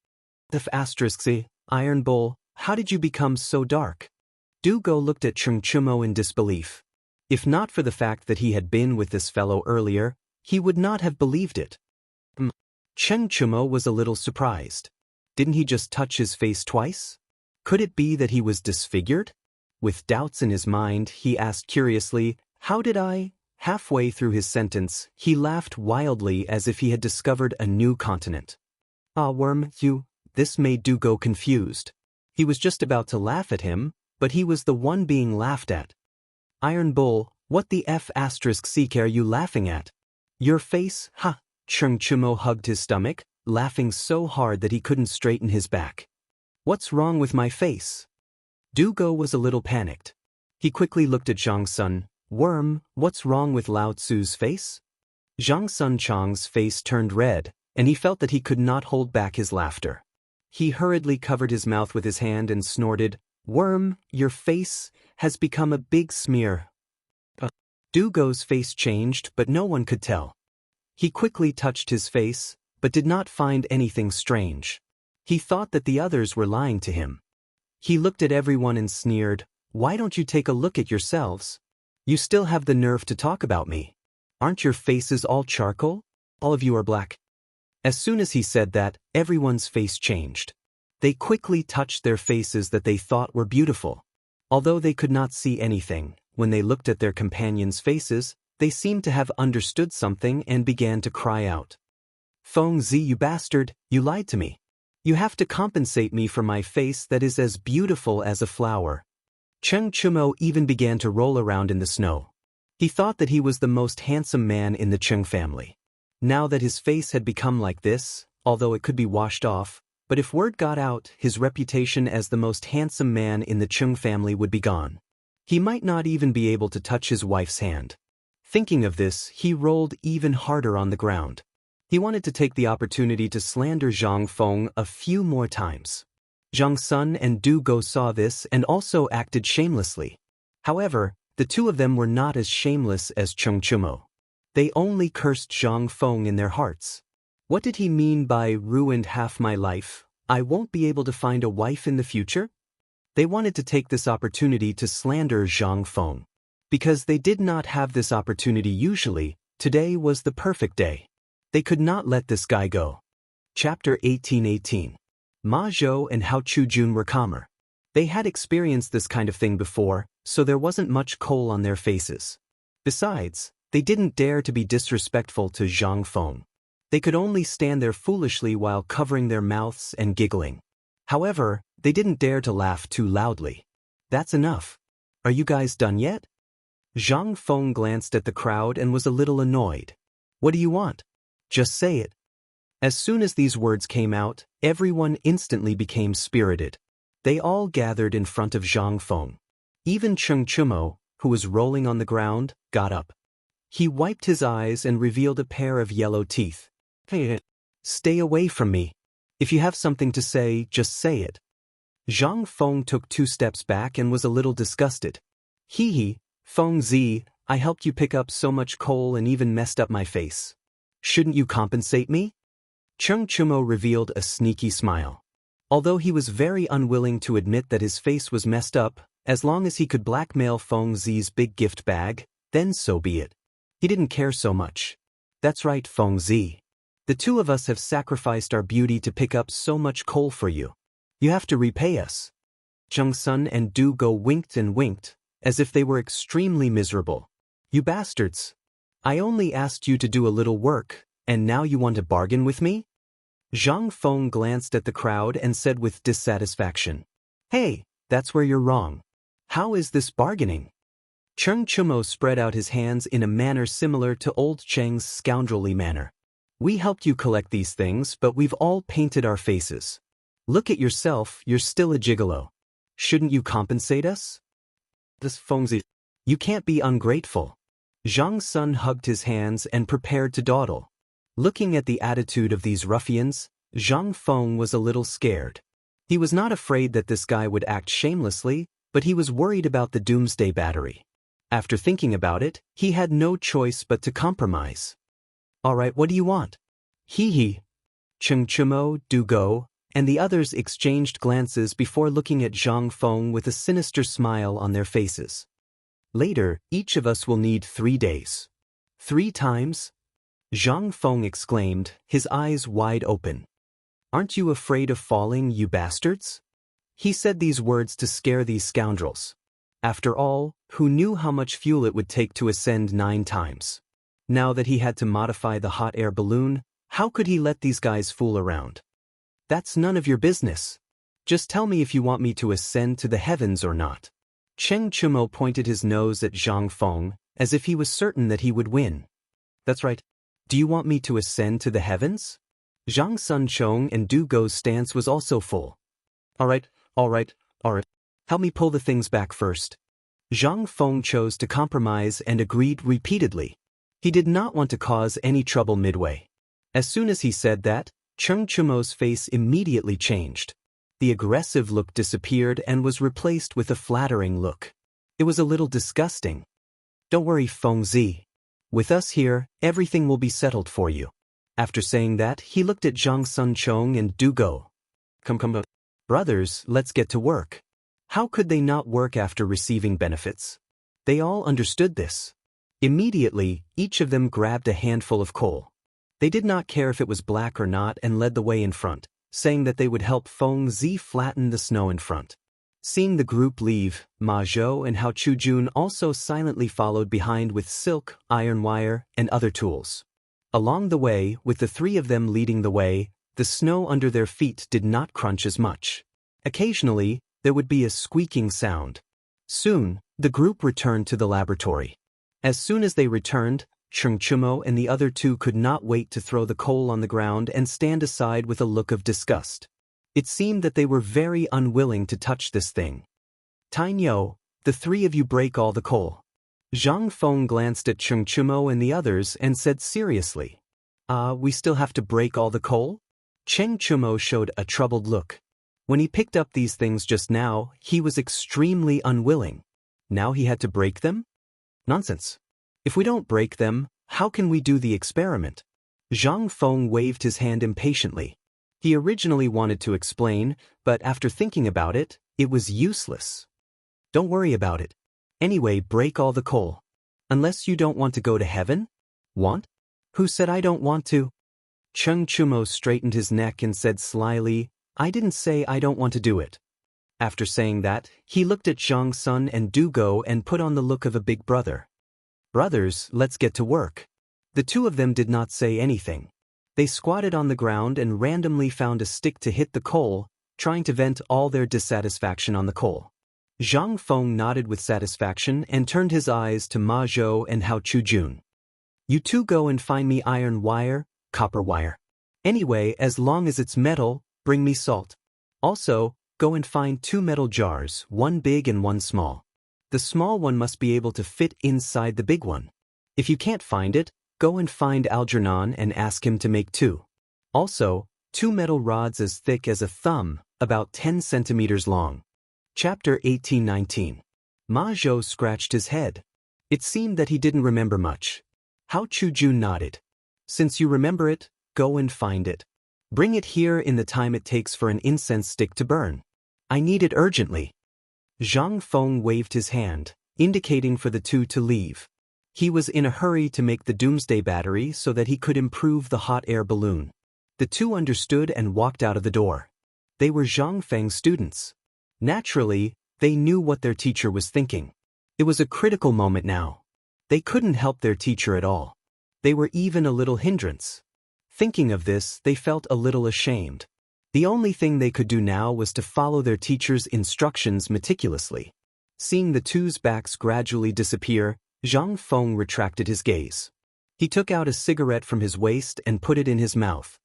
***, Iron Bull, how did you become so dark? Du Go looked at Chengchumo in disbelief. If not for the fact that he had been with this fellow earlier, he would not have believed it. Chengchumo was a little surprised. Didn't he just touch his face twice? Could it be that he was disfigured? With doubts in his mind, he asked curiously, How did I? Halfway through his sentence, he laughed wildly as if he had discovered a new continent. Ah, worm, you. This made Du Go confused. He was just about to laugh at him, but he was the one being laughed at. Iron Bull, what the f*** are you laughing at? Your face, ha! Chengchumo hugged his stomach, laughing so hard that he couldn't straighten his back. What's wrong with my face? Du Go was a little panicked. He quickly looked at Zhang Sun. Worm, what's wrong with Lao Tzu's face? Zhang Sun Chang's face turned red, and he felt that he could not hold back his laughter. He hurriedly covered his mouth with his hand and snorted, Worm, your face has become a big smear. Du Go's face changed, but no one could tell. He quickly touched his face, but did not find anything strange. He thought that the others were lying to him. He looked at everyone and sneered, Why don't you take a look at yourselves? You still have the nerve to talk about me. Aren't your faces all charcoal? All of you are black. As soon as he said that, everyone's face changed. They quickly touched their faces that they thought were beautiful. Although they could not see anything, when they looked at their companions' faces, they seemed to have understood something and began to cry out. Feng Zi, you bastard, you lied to me. You have to compensate me for my face that is as beautiful as a flower. Chengchumo even began to roll around in the snow. He thought that he was the most handsome man in the Cheng family. Now that his face had become like this, although it could be washed off, but if word got out, his reputation as the most handsome man in the Cheng family would be gone. He might not even be able to touch his wife's hand. Thinking of this, he rolled even harder on the ground. He wanted to take the opportunity to slander Zhang Feng a few more times. Zhang Sun and Du Go saw this and also acted shamelessly. However, the two of them were not as shameless as Chengchumo. They only cursed Zhang Feng in their hearts. What did he mean by ruined half my life? I won't be able to find a wife in the future? They wanted to take this opportunity to slander Zhang Feng. Because they did not have this opportunity usually, today was the perfect day. They could not let this guy go. Chapter 1818. Ma Zhou and Hao Chujun were calmer. They had experienced this kind of thing before, so there wasn't much coal on their faces. Besides, they didn't dare to be disrespectful to Zhang Feng. They could only stand there foolishly while covering their mouths and giggling. However, they didn't dare to laugh too loudly. That's enough. Are you guys done yet? Zhang Feng glanced at the crowd and was a little annoyed. What do you want? Just say it. As soon as these words came out, everyone instantly became spirited. They all gathered in front of Zhang Feng. Even Chengchumo, who was rolling on the ground, got up. He wiped his eyes and revealed a pair of yellow teeth. Hey, stay away from me. If you have something to say, just say it. Zhang Feng took 2 steps back and was a little disgusted. Hee, Feng Zi, I helped you pick up so much coal and even messed up my face. Shouldn't you compensate me? Cheng Chumo revealed a sneaky smile. Although he was very unwilling to admit that his face was messed up, as long as he could blackmail Feng Zi's big gift bag, then so be it. He didn't care so much. That's right, Feng Zi. The 2 of us have sacrificed our beauty to pick up so much coal for you. You have to repay us. Zheng Sun and Du Go winked and winked, as if they were extremely miserable. You bastards. I only asked you to do a little work, and now you want to bargain with me? Zhang Feng glanced at the crowd and said with dissatisfaction. Hey, that's where you're wrong. How is this bargaining? Cheng Chumo spread out his hands in a manner similar to old Cheng's scoundrelly manner. We helped you collect these things, but we've all painted our faces. Look at yourself, you're still a gigolo. Shouldn't you compensate us? This Fengzi. You can't be ungrateful. Zhang Sun hugged his hands and prepared to dawdle. Looking at the attitude of these ruffians, Zhang Feng was a little scared. He was not afraid that this guy would act shamelessly, but he was worried about the doomsday battery. After thinking about it, he had no choice but to compromise. All right, what do you want? Hee. Cheng Chumo, Du Go, and the others exchanged glances before looking at Zhang Feng with a sinister smile on their faces. Later, each of us will need 3 days. 3 times? Zhang Feng exclaimed, his eyes wide open. Aren't you afraid of falling, you bastards? He said these words to scare these scoundrels. After all, who knew how much fuel it would take to ascend 9 times? Now that he had to modify the hot air balloon, how could he let these guys fool around? That's none of your business. Just tell me if you want me to ascend to the heavens or not. Cheng Chumo pointed his nose at Zhang Feng, as if he was certain that he would win. That's right. Do you want me to ascend to the heavens? Zhang Sun Chong and Du Go's stance was also full. All right. Help me pull the things back first. Zhang Feng chose to compromise and agreed repeatedly. He did not want to cause any trouble midway. As soon as he said that, Cheng Chumo's face immediately changed. The aggressive look disappeared and was replaced with a flattering look. It was a little disgusting. Don't worry, Feng Zi. With us here, everything will be settled for you. After saying that, he looked at Zhang Sun Chong and Du Go. Come, brothers, let's get to work. How could they not work after receiving benefits? They all understood this. Immediately, each of them grabbed a handful of coal. They did not care if it was black or not and led the way in front, saying that they would help Feng Zi flatten the snow in front. Seeing the group leave, Ma Zhou and Hao Chujun also silently followed behind with silk, iron wire, and other tools. Along the way, with the 3 of them leading the way, the snow under their feet did not crunch as much. Occasionally, there would be a squeaking sound. Soon, the group returned to the laboratory. As soon as they returned, Cheng Chumo and the other 2 could not wait to throw the coal on the ground and stand aside with a look of disgust. It seemed that they were very unwilling to touch this thing. Tainyo, the 3 of you break all the coal. Zhang Feng glanced at Cheng Chumo and the others and said seriously. We still have to break all the coal? Cheng Chumo showed a troubled look. When he picked up these things just now, he was extremely unwilling. Now he had to break them? Nonsense. If we don't break them, how can we do the experiment? Zhang Feng waved his hand impatiently. He originally wanted to explain, but after thinking about it, it was useless. Don't worry about it. Anyway, break all the coal. Unless you don't want to go to heaven? Want? Who said I don't want to? Cheng Chumo straightened his neck and said slyly, I didn't say I don't want to do it. After saying that, he looked at Zhang Sun and Du Go and put on the look of a big brother. Brothers, let's get to work. The 2 of them did not say anything. They squatted on the ground and randomly found a stick to hit the coal, trying to vent all their dissatisfaction on the coal. Zhang Feng nodded with satisfaction and turned his eyes to Ma Zhou and Hao Chujun. You 2 go and find me iron wire, copper wire. Anyway, as long as it's metal, bring me salt. Also, go and find 2 metal jars, 1 big and 1 small. The small one must be able to fit inside the big one. If you can't find it, go and find Algernon and ask him to make 2. Also, 2 metal rods as thick as a thumb, about 10 centimeters long. Chapter 18-19. Ma Zhou scratched his head. It seemed that he didn't remember much. Hao Chujun nodded. Since you remember it, go and find it. Bring it here in the time it takes for an incense stick to burn. I need it urgently. Zhang Feng waved his hand, indicating for the 2 to leave. He was in a hurry to make the doomsday battery so that he could improve the hot air balloon. The 2 understood and walked out of the door. They were Zhang Feng's students. Naturally, they knew what their teacher was thinking. It was a critical moment now. They couldn't help their teacher at all. They were even a little hindrance. Thinking of this, they felt a little ashamed. The only thing they could do now was to follow their teacher's instructions meticulously. Seeing the 2's backs gradually disappear, Zhang Feng retracted his gaze. He took out a cigarette from his waist and put it in his mouth.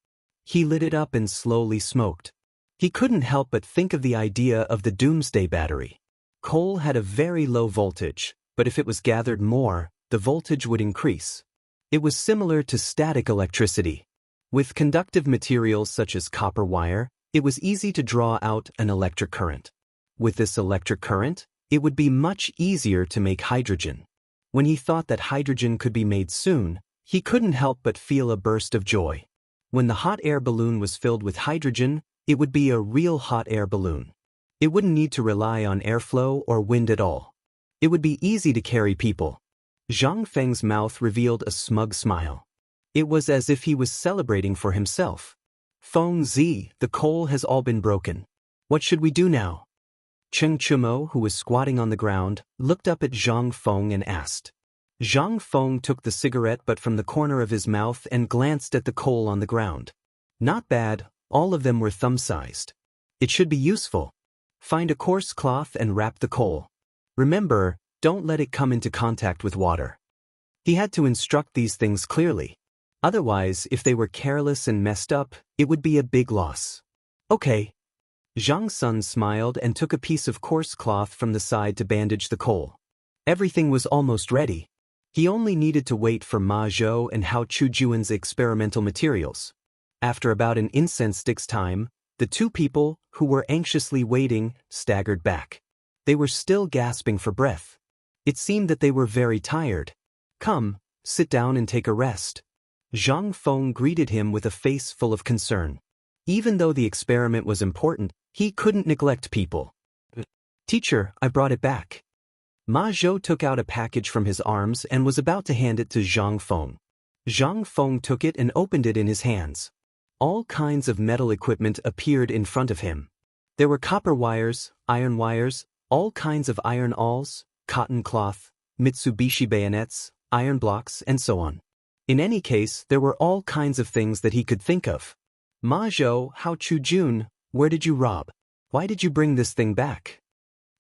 He lit it up and slowly smoked. He couldn't help but think of the idea of the doomsday battery. Coal had a very low voltage, but if it was gathered more, the voltage would increase. It was similar to static electricity. With conductive materials such as copper wire, it was easy to draw out an electric current. With this electric current, it would be much easier to make hydrogen. When he thought that hydrogen could be made soon, he couldn't help but feel a burst of joy. When the hot air balloon was filled with hydrogen, it would be a real hot air balloon. It wouldn't need to rely on airflow or wind at all. It would be easy to carry people. Zhang Feng's mouth revealed a smug smile. It was as if he was celebrating for himself. Feng Zi, the coal has all been broken. What should we do now? Cheng Chumo, who was squatting on the ground, looked up at Zhang Feng and asked. Zhang Feng took the cigarette but from the corner of his mouth and glanced at the coal on the ground. Not bad, all of them were thumb-sized. It should be useful. Find a coarse cloth and wrap the coal. Remember, don't let it come into contact with water. He had to instruct these things clearly. Otherwise, if they were careless and messed up, it would be a big loss. Okay. Zhang Sun smiled and took a piece of coarse cloth from the side to bandage the coal. Everything was almost ready. He only needed to wait for Ma Zhou and Hao Chujuan's experimental materials. After about an incense stick's time, the 2 people, who were anxiously waiting, staggered back. They were still gasping for breath. It seemed that they were very tired. Come, sit down and take a rest. Zhang Feng greeted him with a face full of concern. Even though the experiment was important, he couldn't neglect people. Teacher, I brought it back. Ma Zhou took out a package from his arms and was about to hand it to Zhang Feng. Zhang Feng took it and opened it in his hands. All kinds of metal equipment appeared in front of him. There were copper wires, iron wires, all kinds of iron awls, cotton cloth, Mitsubishi bayonets, iron blocks, and so on. In any case, there were all kinds of things that he could think of. Ma Zhou, Hao Chujun, where did you rob? Why did you bring this thing back?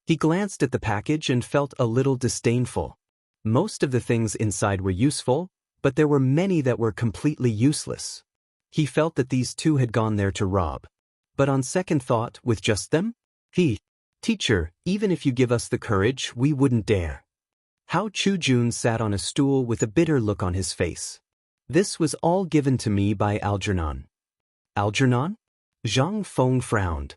He glanced at the package and felt a little disdainful. Most of the things inside were useful, but there were many that were completely useless. He felt that these 2 had gone there to rob. But on second thought, with just them? Teacher, even if you give us the courage, we wouldn't dare. Hao Chujun sat on a stool with a bitter look on his face. This was all given to me by Algernon. Algernon? Zhang Feng frowned.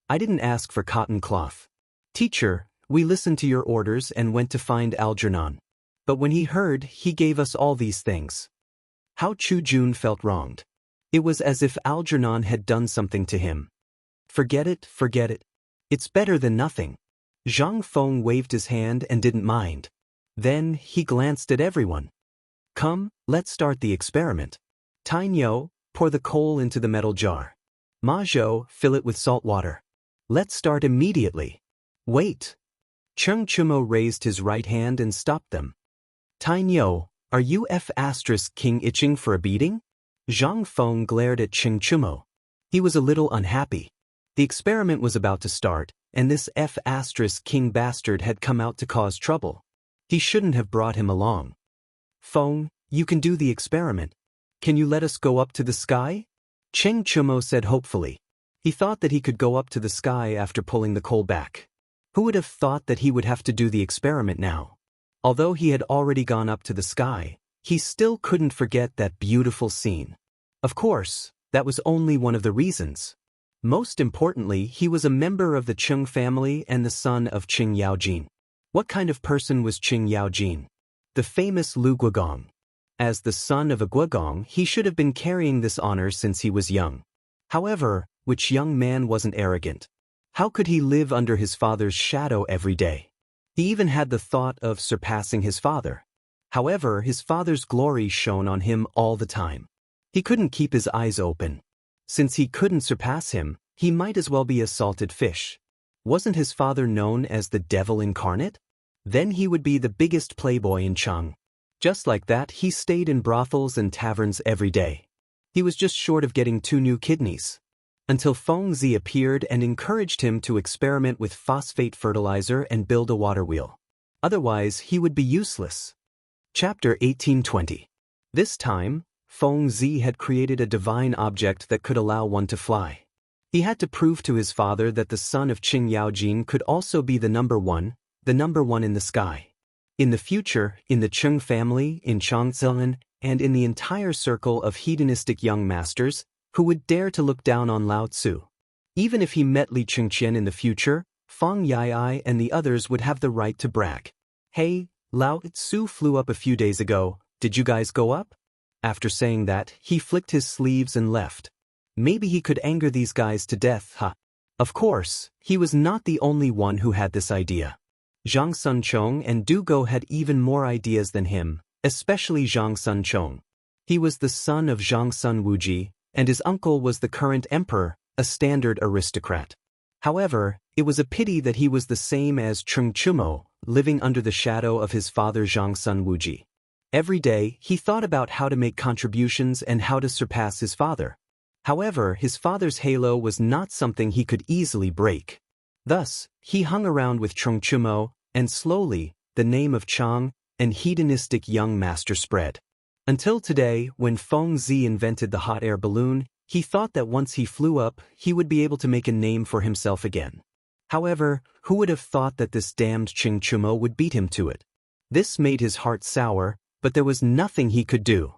I didn't ask for cotton cloth. Teacher, we listened to your orders and went to find Algernon. But when he heard, he gave us all these things. Hao Chujun felt wronged. It was as if Algernon had done something to him. Forget it, forget it. It's better than nothing. Zhang Feng waved his hand and didn't mind. Then he glanced at everyone. Come, let's start the experiment. Tainyo, pour the coal into the metal jar. Ma Zhou, fill it with salt water. Let's start immediately. Wait. Cheng Chumo raised his right hand and stopped them. Tainyo, are you King itching for a beating? Zhang Feng glared at Cheng Chumo. He was a little unhappy. The experiment was about to start, and this King bastard had come out to cause trouble. He shouldn't have brought him along. Feng, you can do the experiment. Can you let us go up to the sky? Cheng Chumo said hopefully. He thought that he could go up to the sky after pulling the coal back. Who would have thought that he would have to do the experiment now? Although he had already gone up to the sky, he still couldn't forget that beautiful scene. Of course, that was only one of the reasons. Most importantly, he was a member of the Qing family and the son of Qing Yaojin. What kind of person was Qing Yaojin? The famous Lu Guogong. As the son of a Guogong, he should have been carrying this honor since he was young. However, which young man wasn't arrogant? How could he live under his father's shadow every day? He even had the thought of surpassing his father. However, his father's glory shone on him all the time. He couldn't keep his eyes open. Since he couldn't surpass him, he might as well be a salted fish. Wasn't his father known as the devil incarnate? Then he would be the biggest playboy in Chang. Just like that, he stayed in brothels and taverns every day. He was just short of getting 2 new kidneys. Until Feng Zi appeared and encouraged him to experiment with phosphate fertilizer and build a water wheel. Otherwise, he would be useless. Chapter 1820. This time, Feng Zi had created a divine object that could allow one to fly. He had to prove to his father that the son of Qing Yaojin could also be the number one in the sky. In the future, in the Qing family, in Xianxia, and in the entire circle of hedonistic young masters, who would dare to look down on Lao Tzu? Even if he met Li Chengqian in the future, Feng Yai and the others would have the right to brag. Hey, Lao Tzu flew up a few days ago, did you guys go up? After saying that, he flicked his sleeves and left. Maybe he could anger these guys to death, huh? Of course, he was not the only one who had this idea. Zhang Sunchong and Du Go had even more ideas than him, especially Zhang Sunchong. He was the son of Zhang Sun Wuji, and his uncle was the current emperor, a standard aristocrat. However, it was a pity that he was the same as Cheng Chumo, living under the shadow of his father Zhang Sun Wuji. Every day, he thought about how to make contributions and how to surpass his father. However, his father's halo was not something he could easily break. Thus, he hung around with Cheng Chumo, and slowly, the name of Chang, an hedonistic young master spread. Until today, when Feng Zi invented the hot air balloon, he thought that once he flew up, he would be able to make a name for himself again. However, who would have thought that this damned Cheng Chumo would beat him to it? This made his heart sour, but there was nothing he could do.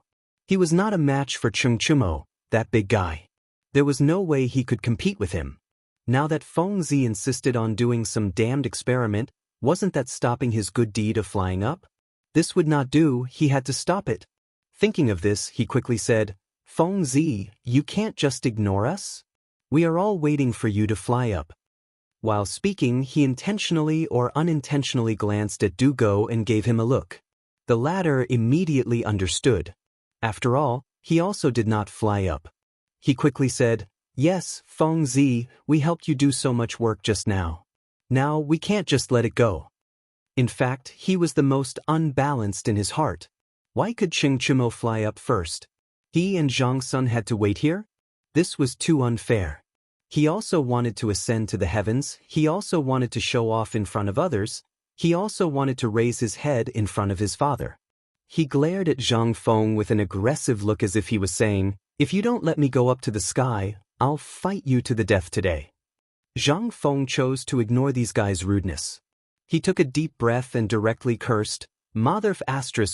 He was not a match for Cheng Chumo, that big guy. There was no way he could compete with him. Now that Feng Zi insisted on doing some damned experiment, wasn't that stopping his good deed of flying up? This would not do, he had to stop it. Thinking of this, he quickly said, Feng Zi, you can't just ignore us? We are all waiting for you to fly up. While speaking, he intentionally or unintentionally glanced at Du Go and gave him a look. The latter immediately understood. After all, he also did not fly up. He quickly said, Yes, Feng Zi, we helped you do so much work just now. Now, we can't just let it go. In fact, he was the most unbalanced in his heart. Why could Cheng Chumo fly up first? He and Zhang Sun had to wait here? This was too unfair. He also wanted to ascend to the heavens, he also wanted to show off in front of others, he also wanted to raise his head in front of his father. He glared at Zhang Feng with an aggressive look as if he was saying, If you don't let me go up to the sky, I'll fight you to the death today. Zhang Feng chose to ignore these guys' rudeness. He took a deep breath and directly cursed, Mother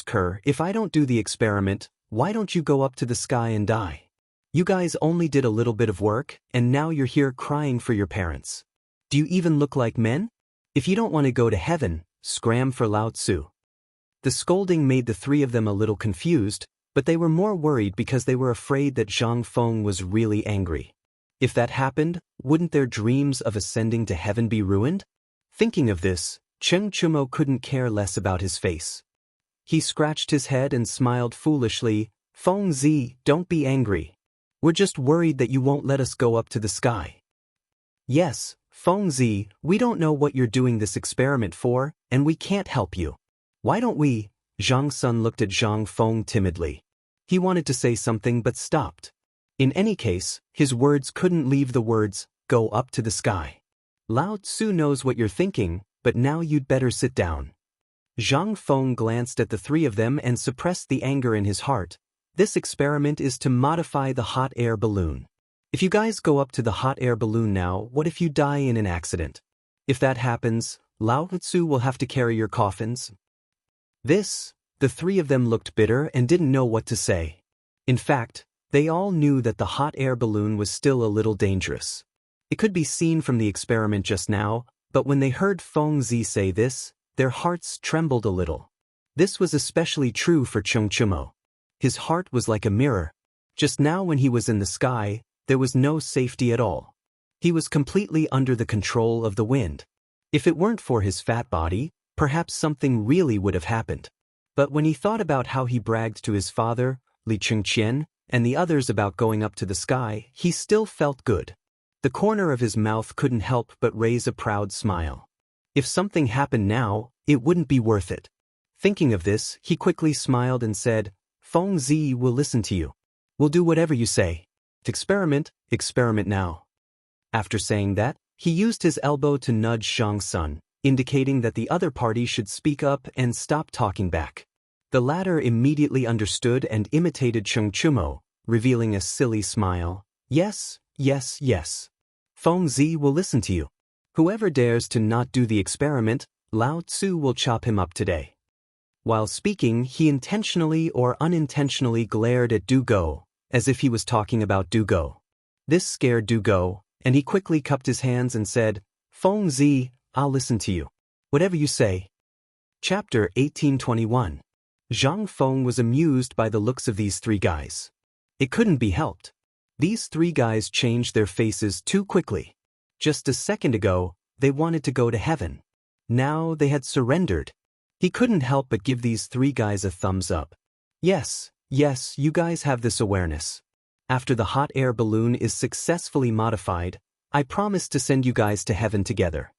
Cur, if I don't do the experiment, why don't you go up to the sky and die? You guys only did a little bit of work, and now you're here crying for your parents. Do you even look like men? If you don't want to go to heaven, scram for Lao Tzu. The scolding made the 3 of them a little confused, but they were more worried because they were afraid that Zhang Feng was really angry. If that happened, wouldn't their dreams of ascending to heaven be ruined? Thinking of this, Cheng Chumo couldn't care less about his face. He scratched his head and smiled foolishly, Feng Zi, don't be angry. We're just worried that you won't let us go up to the sky. Yes, Feng Zi, we don't know what you're doing this experiment for, and we can't help you. Why don't we? Zhang Sun looked at Zhang Feng timidly. He wanted to say something but stopped. In any case, his words couldn't leave the words, go up to the sky. Lao Tzu knows what you're thinking, but now you'd better sit down. Zhang Feng glanced at the 3 of them and suppressed the anger in his heart. This experiment is to modify the hot air balloon. If you guys go up to the hot air balloon now, what if you die in an accident? If that happens, Lao Tzu will have to carry your coffins. The three of them looked bitter and didn't know what to say. In fact, they all knew that the hot air balloon was still a little dangerous. It could be seen from the experiment just now, but when they heard Feng Zi say this, their hearts trembled a little. This was especially true for Xianxia. His heart was like a mirror. Just now when he was in the sky, there was no safety at all. He was completely under the control of the wind. If it weren't for his fat body, perhaps something really would have happened. But when he thought about how he bragged to his father, Li Chengqian, and the others about going up to the sky, he still felt good. The corner of his mouth couldn't help but raise a proud smile. If something happened now, it wouldn't be worth it. Thinking of this, he quickly smiled and said, Feng Zi will listen to you. We'll do whatever you say. Experiment now. After saying that, he used his elbow to nudge Xianxia, indicating that the other party should speak up and stop talking back. The latter immediately understood and imitated Xianxia, revealing a silly smile. Yes. Feng Zi will listen to you. Whoever dares to not do the experiment, Lao Tzu will chop him up today. While speaking, he intentionally or unintentionally glared at Du Go, as if he was talking about Du Go. This scared Du Go, and he quickly cupped his hands and said, Feng Zi, I'll listen to you. Whatever you say. Chapter 1821. Zhang Feng was amused by the looks of these three guys. It couldn't be helped. These three guys changed their faces too quickly. Just a second ago, they wanted to go to heaven. Now they had surrendered. He couldn't help but give these three guys a thumbs up. Yes, you guys have this awareness. After the hot air balloon is successfully modified, I promise to send you guys to heaven together.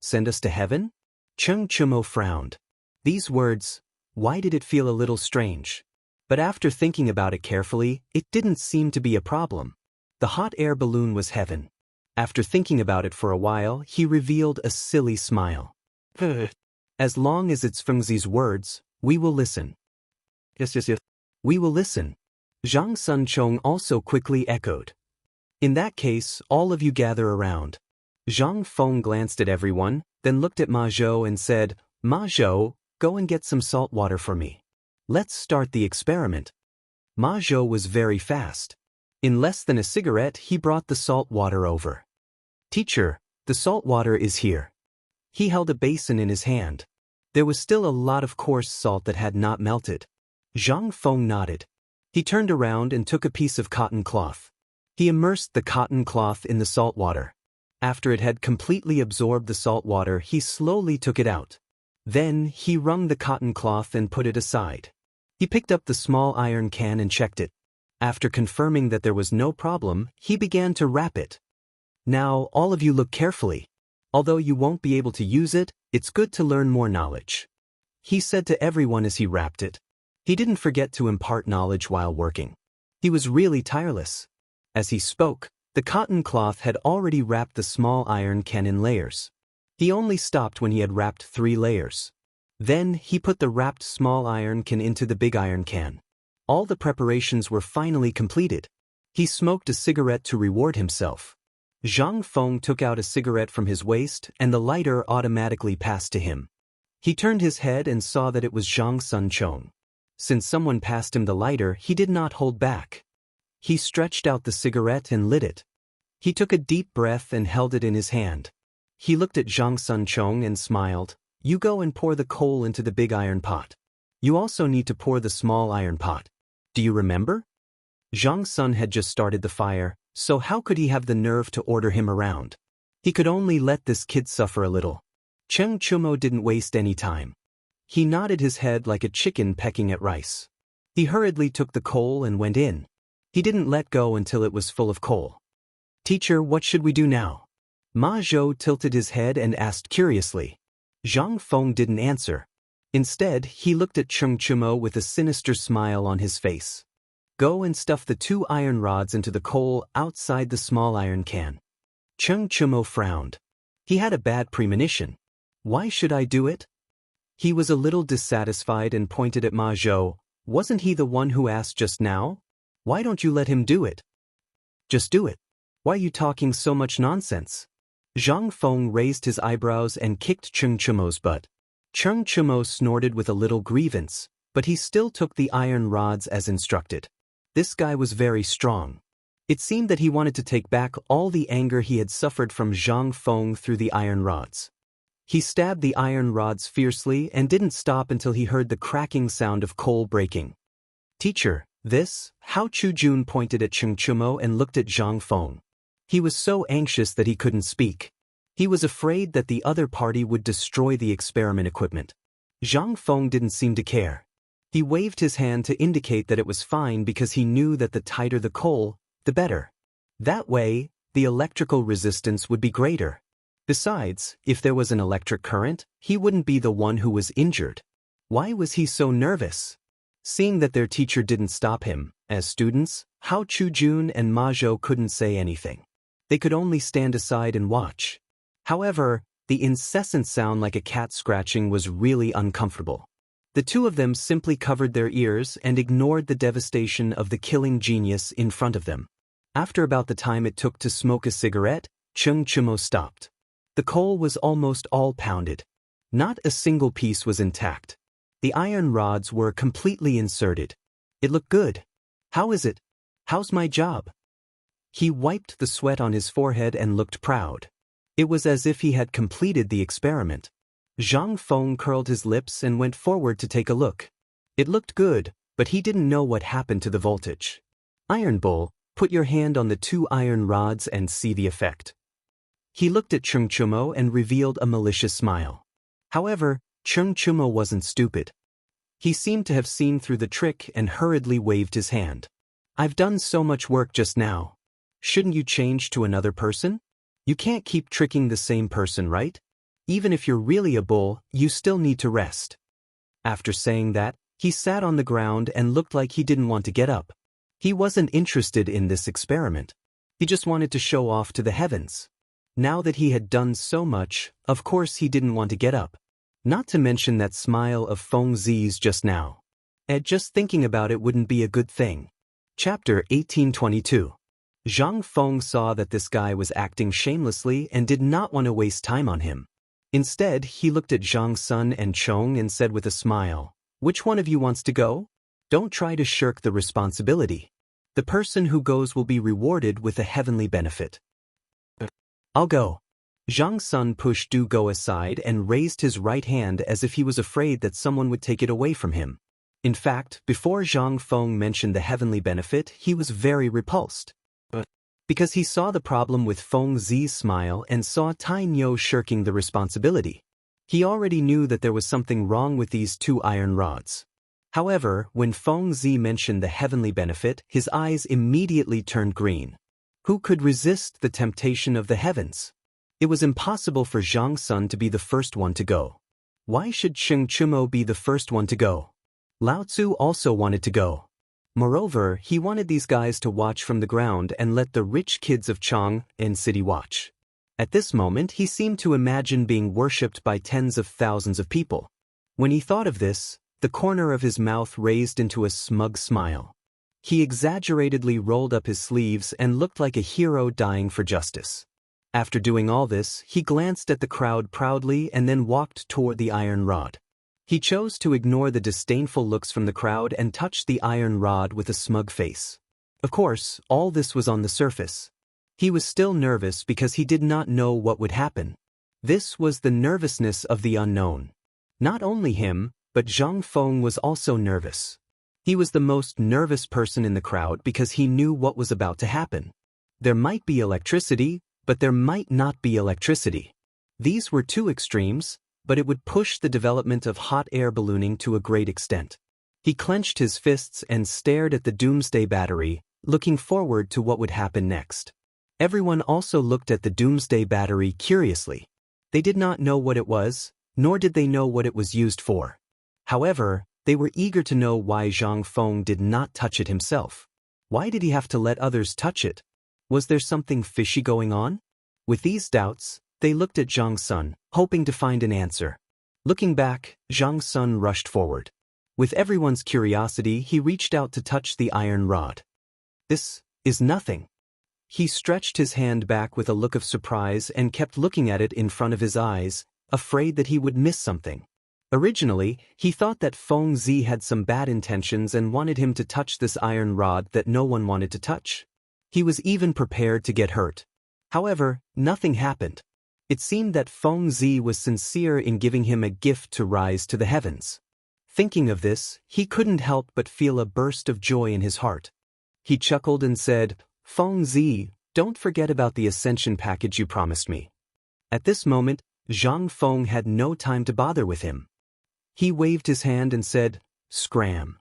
Send us to heaven? Xianxia frowned. These words, why did it feel a little strange? But after thinking about it carefully, it didn't seem to be a problem. The hot air balloon was heaven. After thinking about it for a while, he revealed a silly smile. As long as it's Feng Zi's words, we will listen. Yes. We will listen. Zhang Sunchong also quickly echoed. In that case, all of you gather around. Zhang Feng glanced at everyone, then looked at Ma Zhou and said, Ma Zhou, go and get some salt water for me. Let's start the experiment. Ma Zhou was very fast. In less than a cigarette, he brought the salt water over. Teacher, the salt water is here. He held a basin in his hand. There was still a lot of coarse salt that had not melted. Zhang Feng nodded. He turned around and took a piece of cotton cloth. He immersed the cotton cloth in the salt water. After it had completely absorbed the salt water, he slowly took it out. Then, he wrung the cotton cloth and put it aside. He picked up the small iron can and checked it. After confirming that there was no problem, he began to wrap it. Now, all of you look carefully. Although you won't be able to use it, it's good to learn more knowledge. He said to everyone as he wrapped it. He didn't forget to impart knowledge while working. He was really tireless. As he spoke, the cotton cloth had already wrapped the small iron can in layers. He only stopped when he had wrapped 3 layers. Then, he put the wrapped small iron can into the big iron can. All the preparations were finally completed. He smoked a cigarette to reward himself. Zhang Feng took out a cigarette from his waist and the lighter automatically passed to him. He turned his head and saw that it was Zhang Sunchong. Since someone passed him the lighter, he did not hold back. He stretched out the cigarette and lit it. He took a deep breath and held it in his hand. He looked at Zhang Sunchong and smiled. You go and pour the coal into the big iron pot. You also need to pour the small iron pot. Do you remember? Zhang Sun had just started the fire, so how could he have the nerve to order him around? He could only let this kid suffer a little. Cheng Chumo didn't waste any time. He nodded his head like a chicken pecking at rice. He hurriedly took the coal and went in. He didn't let go until it was full of coal. Teacher, what should we do now? Ma Zhou tilted his head and asked curiously. Zhang Feng didn't answer. Instead, he looked at Cheng Chumo with a sinister smile on his face. Go and stuff the 2 iron rods into the coal outside the small iron can. Cheng Chumo frowned. He had a bad premonition. Why should I do it? He was a little dissatisfied and pointed at Ma Zhou. Wasn't he the one who asked just now? Why don't you let him do it? Just do it. Why are you talking so much nonsense? Zhang Feng raised his eyebrows and kicked Cheng Chumo's butt. Xianxia snorted with a little grievance, but he still took the iron rods as instructed. This guy was very strong. It seemed that he wanted to take back all the anger he had suffered from Zhang Feng through the iron rods. He stabbed the iron rods fiercely and didn't stop until he heard the cracking sound of coal breaking. "Teacher, this?" Hao Chujun pointed at Xianxia and looked at Zhang Feng. He was so anxious that he couldn't speak. He was afraid that the other party would destroy the experiment equipment. Zhang Feng didn't seem to care. He waved his hand to indicate that it was fine because he knew that the tighter the coal, the better. That way, the electrical resistance would be greater. Besides, if there was an electric current, he wouldn't be the one who was injured. Why was he so nervous? Seeing that their teacher didn't stop him, as students, Hao Chujun and Ma Zhou couldn't say anything. They could only stand aside and watch. However, the incessant sound like a cat scratching was really uncomfortable. The two of them simply covered their ears and ignored the devastation of the killing genius in front of them. After about the time it took to smoke a cigarette, Xianxia stopped. The coal was almost all pounded. Not a single piece was intact. The iron rods were completely inserted. It looked good. "How is it? How's my job?" He wiped the sweat on his forehead and looked proud. It was as if he had completed the experiment. Zhang Feng curled his lips and went forward to take a look. It looked good, but he didn't know what happened to the voltage. "Iron Bull, put your hand on the two iron rods and see the effect." He looked at Xianxia and revealed a malicious smile. However, Xianxia wasn't stupid. He seemed to have seen through the trick and hurriedly waved his hand. "I've done so much work just now. Shouldn't you change to another person? You can't keep tricking the same person, right? Even if you're really a bull, you still need to rest." After saying that, he sat on the ground and looked like he didn't want to get up. He wasn't interested in this experiment. He just wanted to show off to the heavens. Now that he had done so much, of course he didn't want to get up. Not to mention that smile of Feng Zi's just now. Just thinking about it wouldn't be a good thing. Chapter 1822. Zhang Feng saw that this guy was acting shamelessly and did not want to waste time on him. Instead, he looked at Zhang Sun and Chong and said with a smile, "Which one of you wants to go? Don't try to shirk the responsibility. The person who goes will be rewarded with a heavenly benefit." "I'll go." Zhang Sun pushed Du Go aside and raised his right hand as if he was afraid that someone would take it away from him. In fact, before Zhang Feng mentioned the heavenly benefit, he was very repulsed. Because he saw the problem with Feng Zi's smile and saw Tai Niu shirking the responsibility. He already knew that there was something wrong with these two iron rods. However, when Feng Zi mentioned the heavenly benefit, his eyes immediately turned green. Who could resist the temptation of the heavens? It was impossible for Zhang Sun to be the first one to go. Why should Xianxia be the first one to go? Lao Tzu also wanted to go. Moreover, he wanted these guys to watch from the ground and let the rich kids of Chang and city watch. At this moment, he seemed to imagine being worshipped by tens of thousands of people. When he thought of this, the corner of his mouth raised into a smug smile. He exaggeratedly rolled up his sleeves and looked like a hero dying for justice. After doing all this, he glanced at the crowd proudly and then walked toward the iron rod. He chose to ignore the disdainful looks from the crowd and touched the iron rod with a smug face. Of course, all this was on the surface. He was still nervous because he did not know what would happen. This was the nervousness of the unknown. Not only him, but Zhang Feng was also nervous. He was the most nervous person in the crowd because he knew what was about to happen. There might be electricity, but there might not be electricity. These were two extremes, but it would push the development of hot air ballooning to a great extent. He clenched his fists and stared at the doomsday battery, looking forward to what would happen next. Everyone also looked at the doomsday battery curiously. They did not know what it was, nor did they know what it was used for. However, they were eager to know why Zhang Feng did not touch it himself. Why did he have to let others touch it? Was there something fishy going on? With these doubts, they looked at Zhang Sun, hoping to find an answer. Looking back, Zhang Sun rushed forward. With everyone's curiosity, he reached out to touch the iron rod. "This is nothing." He stretched his hand back with a look of surprise and kept looking at it in front of his eyes, afraid that he would miss something. Originally, he thought that Feng Zi had some bad intentions and wanted him to touch this iron rod that no one wanted to touch. He was even prepared to get hurt. However, nothing happened. It seemed that Feng Zi was sincere in giving him a gift to rise to the heavens. Thinking of this, he couldn't help but feel a burst of joy in his heart. He chuckled and said, "Feng Zi, don't forget about the ascension package you promised me." At this moment, Zhang Feng had no time to bother with him. He waved his hand and said, "Scram."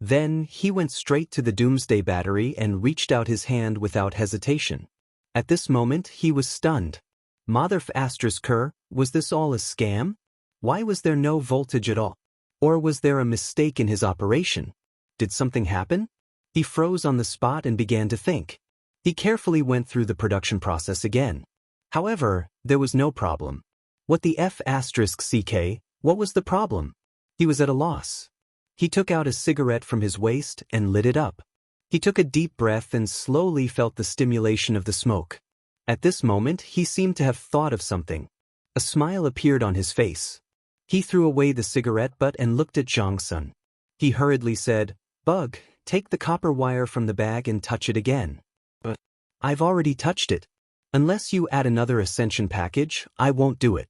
Then he went straight to the Doomsday Battery and reached out his hand without hesitation. At this moment, he was stunned. Motherf Asterisk, was this all a scam? Why was there no voltage at all? Or was there a mistake in his operation? Did something happen? He froze on the spot and began to think. He carefully went through the production process again. However, there was no problem. What the F***, what was the problem? He was at a loss. He took out a cigarette from his waist and lit it up. He took a deep breath and slowly felt the stimulation of the smoke. At this moment, he seemed to have thought of something. A smile appeared on his face. He threw away the cigarette butt and looked at Zhang Sun. He hurriedly said, "Bug, take the copper wire from the bag and touch it again." "But I've already touched it. Unless you add another ascension package, I won't do it."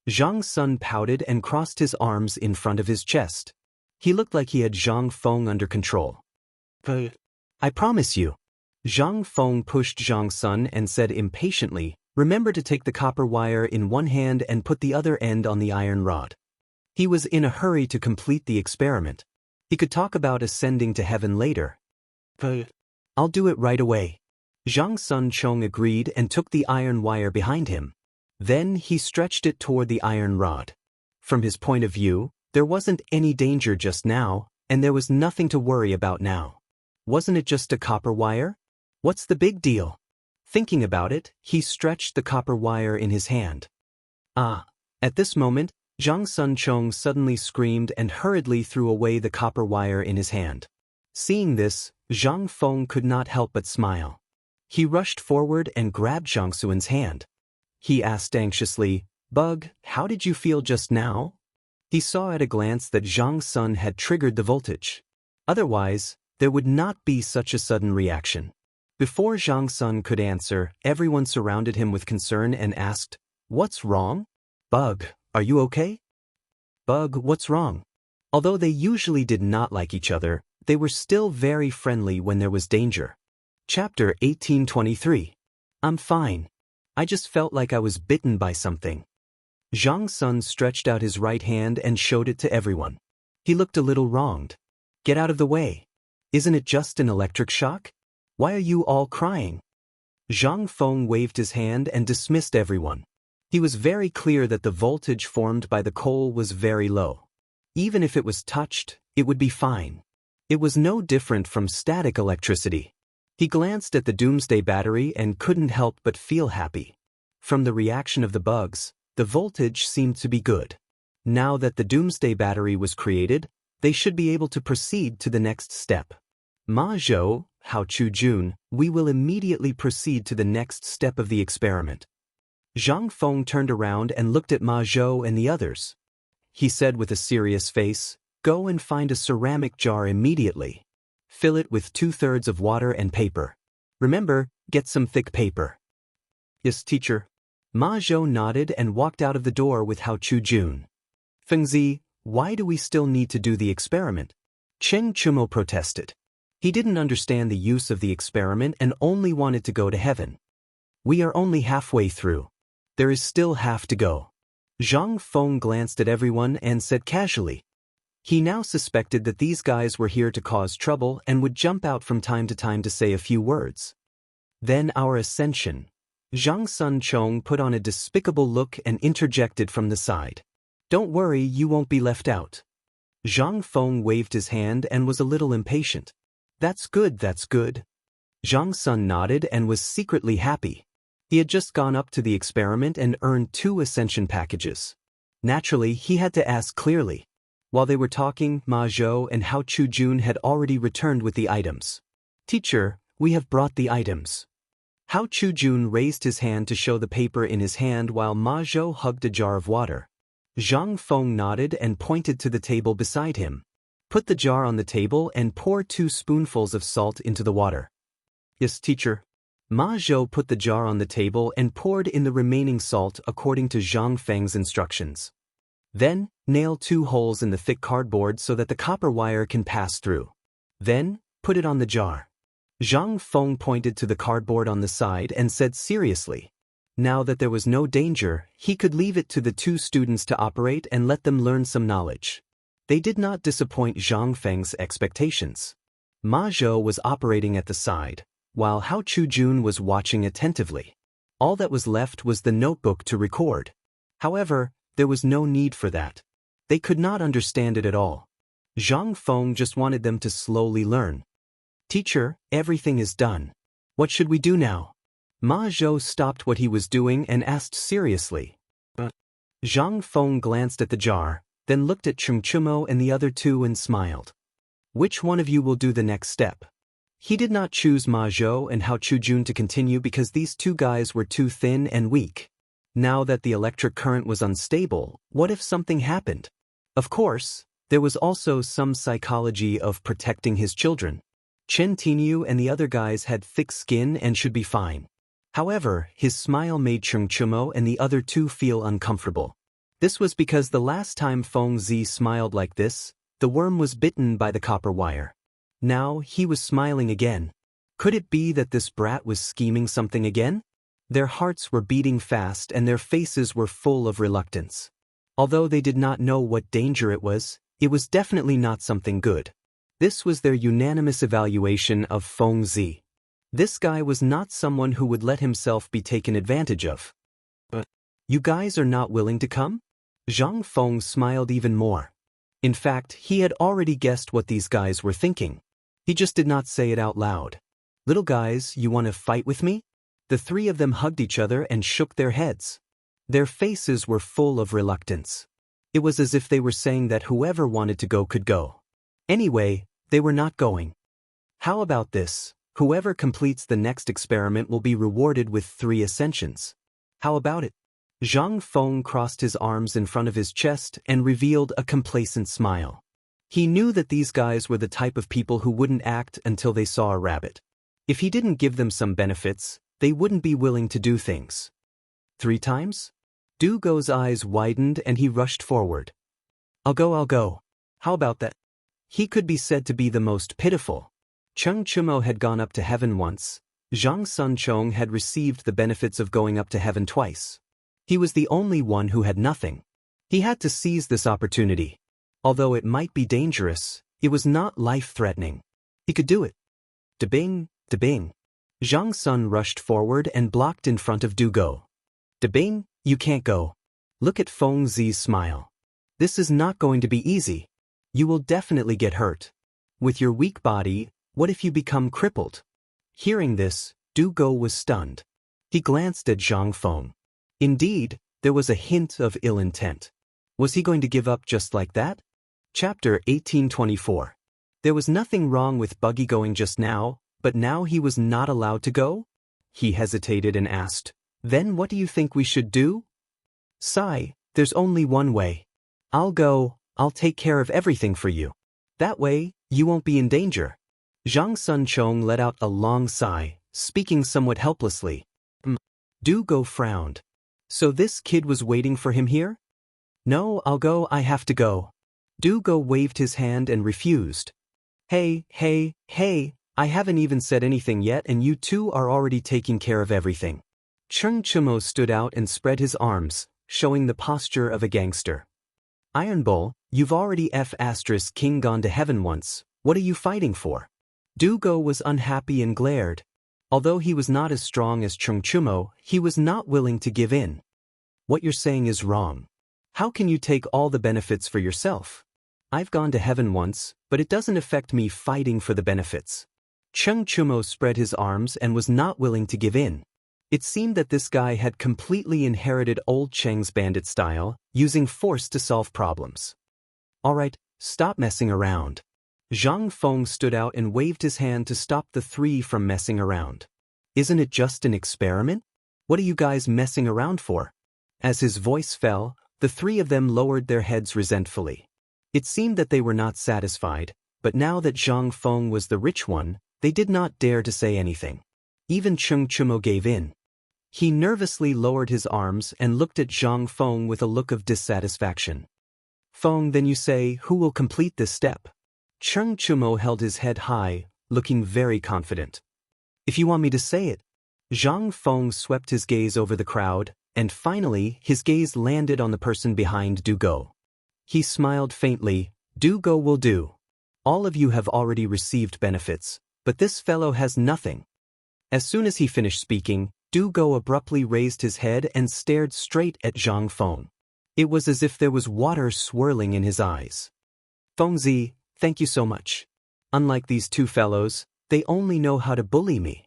Zhang Sun pouted and crossed his arms in front of his chest. He looked like he had Zhang Feng under control. "But I promise you." Zhang Feng pushed Zhang Sun and said impatiently, "Remember to take the copper wire in one hand and put the other end on the iron rod." He was in a hurry to complete the experiment. He could talk about ascending to heaven later. "But I'll do it right away." Zhang Sun Chong agreed and took the iron wire behind him. Then he stretched it toward the iron rod. From his point of view, there wasn't any danger just now, and there was nothing to worry about now. Wasn't it just a copper wire? What's the big deal? Thinking about it, he stretched the copper wire in his hand. Ah! At this moment, Zhang Sun Chong suddenly screamed and hurriedly threw away the copper wire in his hand. Seeing this, Zhang Feng could not help but smile. He rushed forward and grabbed Zhang Suan's hand. He asked anxiously, "Bug, how did you feel just now?" He saw at a glance that Zhang Sun had triggered the voltage. Otherwise, there would not be such a sudden reaction. Before Zhang Sun could answer, everyone surrounded him with concern and asked, "What's wrong? Bug, are you okay?" "Bug, what's wrong?" Although they usually did not like each other, they were still very friendly when there was danger. Chapter 1823. I'm fine. I just felt like I was bitten by something. Zhang Sun stretched out his right hand and showed it to everyone. He looked a little wronged. "Get out of the way. Isn't it just an electric shock? Why are you all crying?" Zhang Feng waved his hand and dismissed everyone. He was very clear that the voltage formed by the coal was very low. Even if it was touched, it would be fine. It was no different from static electricity. He glanced at the Doomsday Battery and couldn't help but feel happy. From the reaction of the bugs, the voltage seemed to be good. Now that the Doomsday Battery was created, they should be able to proceed to the next step. "Ma Zhou, Hao Chu Jun, we will immediately proceed to the next step of the experiment." Zhang Feng turned around and looked at Ma Zhou and the others. He said with a serious face, "Go and find a ceramic jar immediately. Fill it with 2/3 of water and paper. Remember, get some thick paper." "Yes, teacher." Ma Zhou nodded and walked out of the door with Hao Chu Jun. "Feng Zi, why do we still need to do the experiment?" Cheng Chumo protested. He didn't understand the use of the experiment and only wanted to go to heaven. "We are only halfway through. There is still half to go." Zhang Feng glanced at everyone and said casually. He now suspected that these guys were here to cause trouble and would jump out from time to say a few words. "Then our ascension." Zhang Sun Chong put on a despicable look and interjected from the side. "Don't worry, you won't be left out." Zhang Feng waved his hand and was a little impatient. That's good, that's good." Zhang Sun nodded and was secretly happy. He had just gone up to the experiment and earned 2 ascension packages. Naturally, he had to ask clearly. While they were talking, Ma Zhou and Hao Chu Jun had already returned with the items. "Teacher, we have brought the items." Hao Chu Jun raised his hand to show the paper in his hand while Ma Zhou hugged a jar of water. Zhang Feng nodded and pointed to the table beside him. Put the jar on the table and pour 2 spoonfuls of salt into the water. Yes, teacher. Ma Zhou put the jar on the table and poured in the remaining salt according to Zhang Feng's instructions. Then, nail 2 holes in the thick cardboard so that the copper wire can pass through. Then, put it on the jar. Zhang Feng pointed to the cardboard on the side and said seriously. Now that there was no danger, he could leave it to the 2 students to operate and let them learn some knowledge. They did not disappoint Zhang Feng's expectations. Ma Zhou was operating at the side, while Hao Chujun was watching attentively. All that was left was the notebook to record. However, there was no need for that. They could not understand it at all. Zhang Feng just wanted them to slowly learn. Teacher, everything is done. What should we do now? Ma Zhou stopped what he was doing and asked seriously. Zhang Feng glanced at the jar, then looked at Chengchumo and the other 2 and smiled. Which one of you will do the next step? He did not choose Ma Zhou and Hao Chujun to continue because these 2 guys were too thin and weak. Now that the electric current was unstable, what if something happened? Of course, there was also some psychology of protecting his children. Chen Tinyu and the other guys had thick skin and should be fine. However, his smile made Chengchumo and the other 2 feel uncomfortable. This was because the last time Feng Zi smiled like this, the worm was bitten by the copper wire. Now he was smiling again. Could it be that this brat was scheming something again? Their hearts were beating fast and their faces were full of reluctance. Although they did not know what danger it was definitely not something good. This was their unanimous evaluation of Feng Zi. This guy was not someone who would let himself be taken advantage of. But you guys are not willing to come? Zhang Feng smiled even more. In fact, he had already guessed what these guys were thinking. He just did not say it out loud. Little guys, you want to fight with me? The 3 of them hugged each other and shook their heads. Their faces were full of reluctance. It was as if they were saying that whoever wanted to go could go. Anyway, they were not going. How about this? Whoever completes the next experiment will be rewarded with 3 ascensions. How about it? Zhang Feng crossed his arms in front of his chest and revealed a complacent smile. He knew that these guys were the type of people who wouldn't act until they saw a rabbit. If he didn't give them some benefits, they wouldn't be willing to do things. 3 times? Du Go's eyes widened and he rushed forward. I'll go. How about that? He could be said to be the most pitiful. Cheng Chumo had gone up to heaven once. Zhang Sunchong had received the benefits of going up to heaven twice. He was the only one who had nothing. He had to seize this opportunity. Although it might be dangerous, it was not life-threatening. He could do it. Da-bing, da-bing. Zhang Sun rushed forward and blocked in front of Du Go. Da-bing, you can't go. Look at Feng Zi's smile. This is not going to be easy. You will definitely get hurt. With your weak body, what if you become crippled? Hearing this, Du Go was stunned. He glanced at Zhang Feng. Indeed, there was a hint of ill intent. Was he going to give up just like that? Chapter 1824. There was nothing wrong with Buggy going just now, but now he was not allowed to go? He hesitated and asked, Then what do you think we should do? Sigh, there's only one way. I'll go, I'll take care of everything for you. That way, you won't be in danger. Zhang Sunchong let out a long sigh, speaking somewhat helplessly. Du Go frowned. So this kid was waiting for him here? No, I'll go, I have to go. Du Go waved his hand and refused. Hey, I haven't even said anything yet and you 2 are already taking care of everything. Cheng Chumo stood out and spread his arms, showing the posture of a gangster. Iron Bull, you've already King gone to heaven once, what are you fighting for? Du Go was unhappy and glared. Although he was not as strong as Cheng Chumo, he was not willing to give in. What you're saying is wrong. How can you take all the benefits for yourself? I've gone to heaven once, but it doesn't affect me fighting for the benefits. Cheng Chumo spread his arms and was not willing to give in. It seemed that this guy had completely inherited old Cheng's bandit style, using force to solve problems. Alright, stop messing around. Zhang Feng stood out and waved his hand to stop the 3 from messing around. Isn't it just an experiment? What are you guys messing around for? As his voice fell, The three of them lowered their heads resentfully. It seemed that they were not satisfied, but now that Zhang Feng was the rich one, they did not dare to say anything. Even Cheng Chumo gave in. He nervously lowered his arms and looked at Zhang Feng with a look of dissatisfaction. Feng, then you say, who will complete this step? Cheng Chumo held his head high, looking very confident. If you want me to say it. Zhang Feng swept his gaze over the crowd, and finally his gaze landed on the person behind Du Go. He smiled faintly. Du Go will do. All of you have already received benefits, but this fellow has nothing. As soon as he finished speaking, Du Go abruptly raised his head and stared straight at Zhang Feng. It was as if there was water swirling in his eyes. Fengzi, thank you so much. Unlike these two fellows, they only know how to bully me.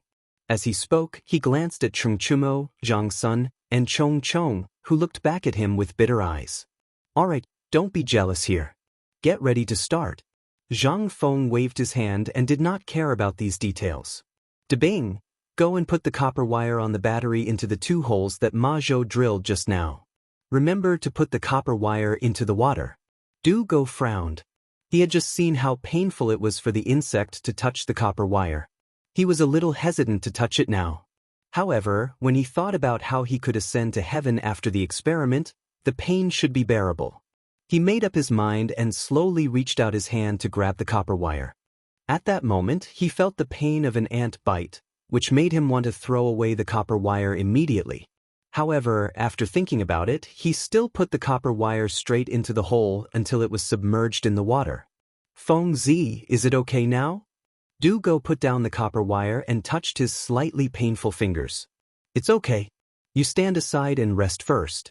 As he spoke, he glanced at Cheng Chumo, Zhang Sun, and Chong Chong, who looked back at him with bitter eyes. All right, don't be jealous here. Get ready to start. Zhang Feng waved his hand and did not care about these details. Debing, go and put the copper wire on the battery into the two holes that Ma Zhou drilled just now. Remember to put the copper wire into the water. Du Go frowned. He had just seen how painful it was for the insect to touch the copper wire. He was a little hesitant to touch it now. However, when he thought about how he could ascend to heaven after the experiment, the pain should be bearable. He made up his mind and slowly reached out his hand to grab the copper wire. At that moment, he felt the pain of an ant bite, which made him want to throw away the copper wire immediately. However, after thinking about it, he still put the copper wire straight into the hole until it was submerged in the water. Feng Zi, is it okay now? Du Go put down the copper wire and touched his slightly painful fingers. It's okay. You stand aside and rest first.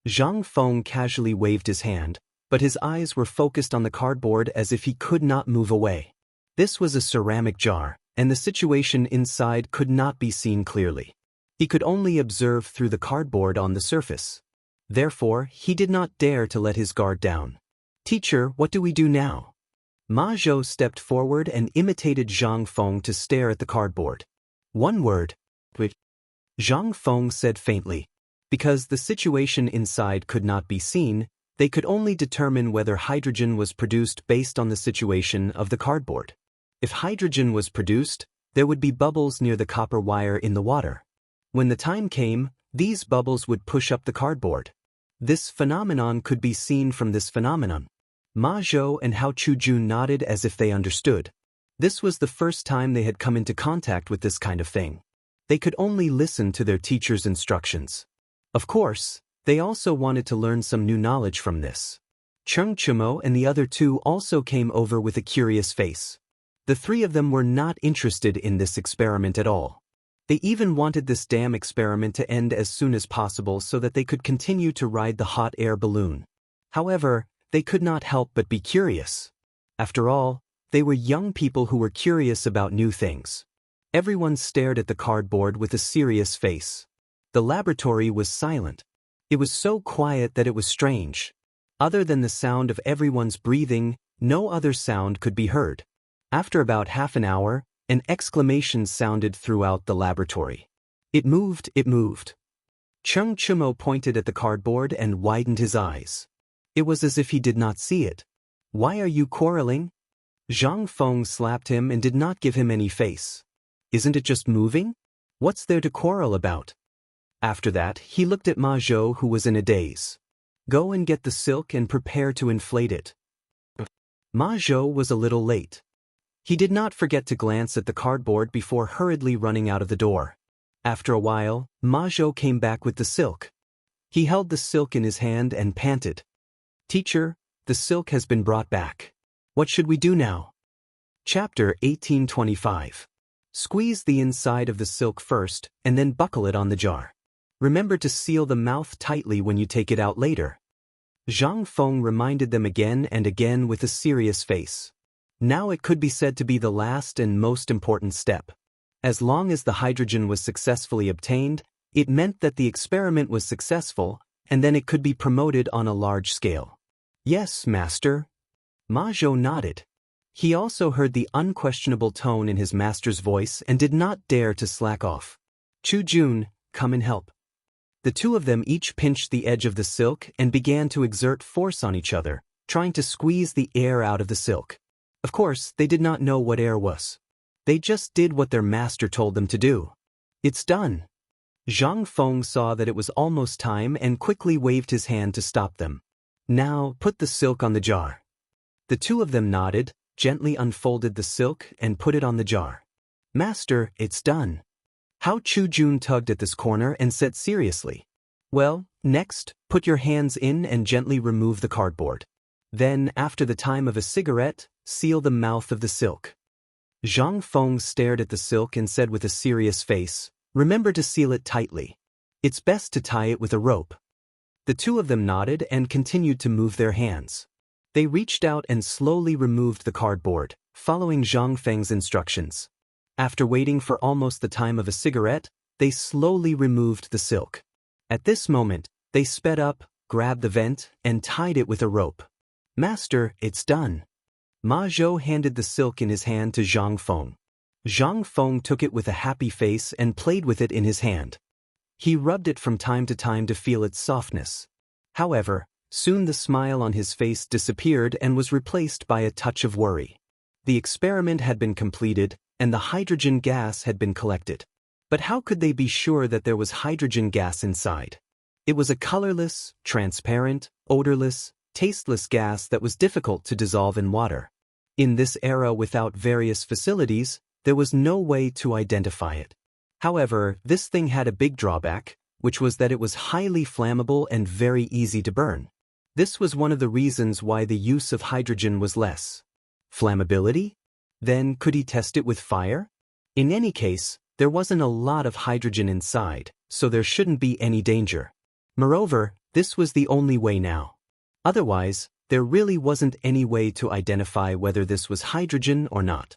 Zhang Feng casually waved his hand, but his eyes were focused on the cardboard as if he could not move away. This was a ceramic jar, and the situation inside could not be seen clearly. He could only observe through the cardboard on the surface. Therefore, he did not dare to let his guard down. Teacher, what do we do now? Ma Zhou stepped forward and imitated Zhang Feng to stare at the cardboard. One word. Wait. Zhang Feng said faintly. Because the situation inside could not be seen, they could only determine whether hydrogen was produced based on the situation of the cardboard. If hydrogen was produced, there would be bubbles near the copper wire in the water. When the time came, these bubbles would push up the cardboard. This phenomenon could be seen from this phenomenon. Ma Zhou and Hao Chujun nodded as if they understood. This was the first time they had come into contact with this kind of thing. They could only listen to their teacher's instructions. Of course, they also wanted to learn some new knowledge from this. Cheng Chumo and the other two also came over with a curious face. The three of them were not interested in this experiment at all. They even wanted this damn experiment to end as soon as possible so that they could continue to ride the hot air balloon. However, they could not help but be curious. After all, they were young people who were curious about new things. Everyone stared at the cardboard with a serious face. The laboratory was silent. It was so quiet that it was strange. Other than the sound of everyone's breathing, no other sound could be heard. After about half an hour, an exclamation sounded throughout the laboratory. It moved, it moved. Cheng Chumo pointed at the cardboard and widened his eyes. It was as if he did not see it. Why are you quarreling? Zhang Feng slapped him and did not give him any face. Isn't it just moving? What's there to quarrel about? After that, he looked at Ma Zhou, who was in a daze. Go and get the silk and prepare to inflate it. Ma Zhou was a little late. He did not forget to glance at the cardboard before hurriedly running out of the door. After a while, Ma Zhou came back with the silk. He held the silk in his hand and panted. Teacher, the silk has been brought back. What should we do now? Chapter 1825. Squeeze the inside of the silk first and then buckle it on the jar. Remember to seal the mouth tightly when you take it out later. Zhang Feng reminded them again and again with a serious face. Now it could be said to be the last and most important step. As long as the hydrogen was successfully obtained, it meant that the experiment was successful, and then it could be promoted on a large scale. Yes, master. Ma Zhou nodded. He also heard the unquestionable tone in his master's voice and did not dare to slack off. Chu Jun, come and help. The two of them each pinched the edge of the silk and began to exert force on each other, trying to squeeze the air out of the silk. Of course, they did not know what air was. They just did what their master told them to do. It's done. Zhang Feng saw that it was almost time and quickly waved his hand to stop them. Now, put the silk on the jar. The two of them nodded, gently unfolded the silk and put it on the jar. Master, it's done. Hao Chujun tugged at this corner and said seriously. Well, next, put your hands in and gently remove the cardboard. Then, after the time of a cigarette, seal the mouth of the silk. Zhang Feng stared at the silk and said with a serious face, remember to seal it tightly. It's best to tie it with a rope. The two of them nodded and continued to move their hands. They reached out and slowly removed the cardboard, following Zhang Feng's instructions. After waiting for almost the time of a cigarette, they slowly removed the silk. At this moment, they sped up, grabbed the vent, and tied it with a rope. Master, it's done. Ma Zhou handed the silk in his hand to Zhang Feng. Zhang Feng took it with a happy face and played with it in his hand. He rubbed it from time to time to feel its softness. However, soon the smile on his face disappeared and was replaced by a touch of worry. The experiment had been completed, and the hydrogen gas had been collected. But how could they be sure that there was hydrogen gas inside? It was a colorless, transparent, odorless, tasteless gas that was difficult to dissolve in water. In this era without various facilities, there was no way to identify it. However, this thing had a big drawback, which was that it was highly flammable and very easy to burn. This was one of the reasons why the use of hydrogen was less. Flammability? Then could he test it with fire? In any case, there wasn't a lot of hydrogen inside, so there shouldn't be any danger. Moreover, this was the only way now. Otherwise, there really wasn't any way to identify whether this was hydrogen or not.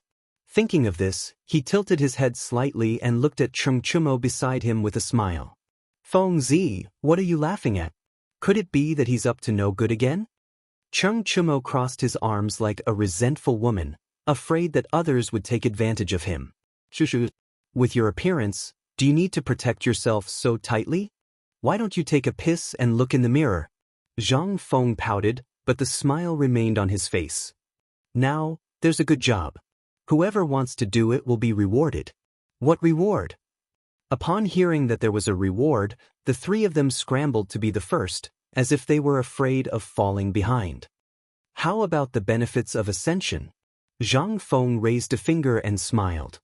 Thinking of this, he tilted his head slightly and looked at Cheng Chumo beside him with a smile. Feng Zi, what are you laughing at? Could it be that he's up to no good again? Cheng Chumo crossed his arms like a resentful woman, afraid that others would take advantage of him. Shushu, with your appearance, do you need to protect yourself so tightly? Why don't you take a piss and look in the mirror? Zhang Feng pouted, but the smile remained on his face. Now, there's a good job. Whoever wants to do it will be rewarded. What reward? Upon hearing that there was a reward, the three of them scrambled to be the first, as if they were afraid of falling behind. How about the benefits of ascension? Zhang Feng raised a finger and smiled.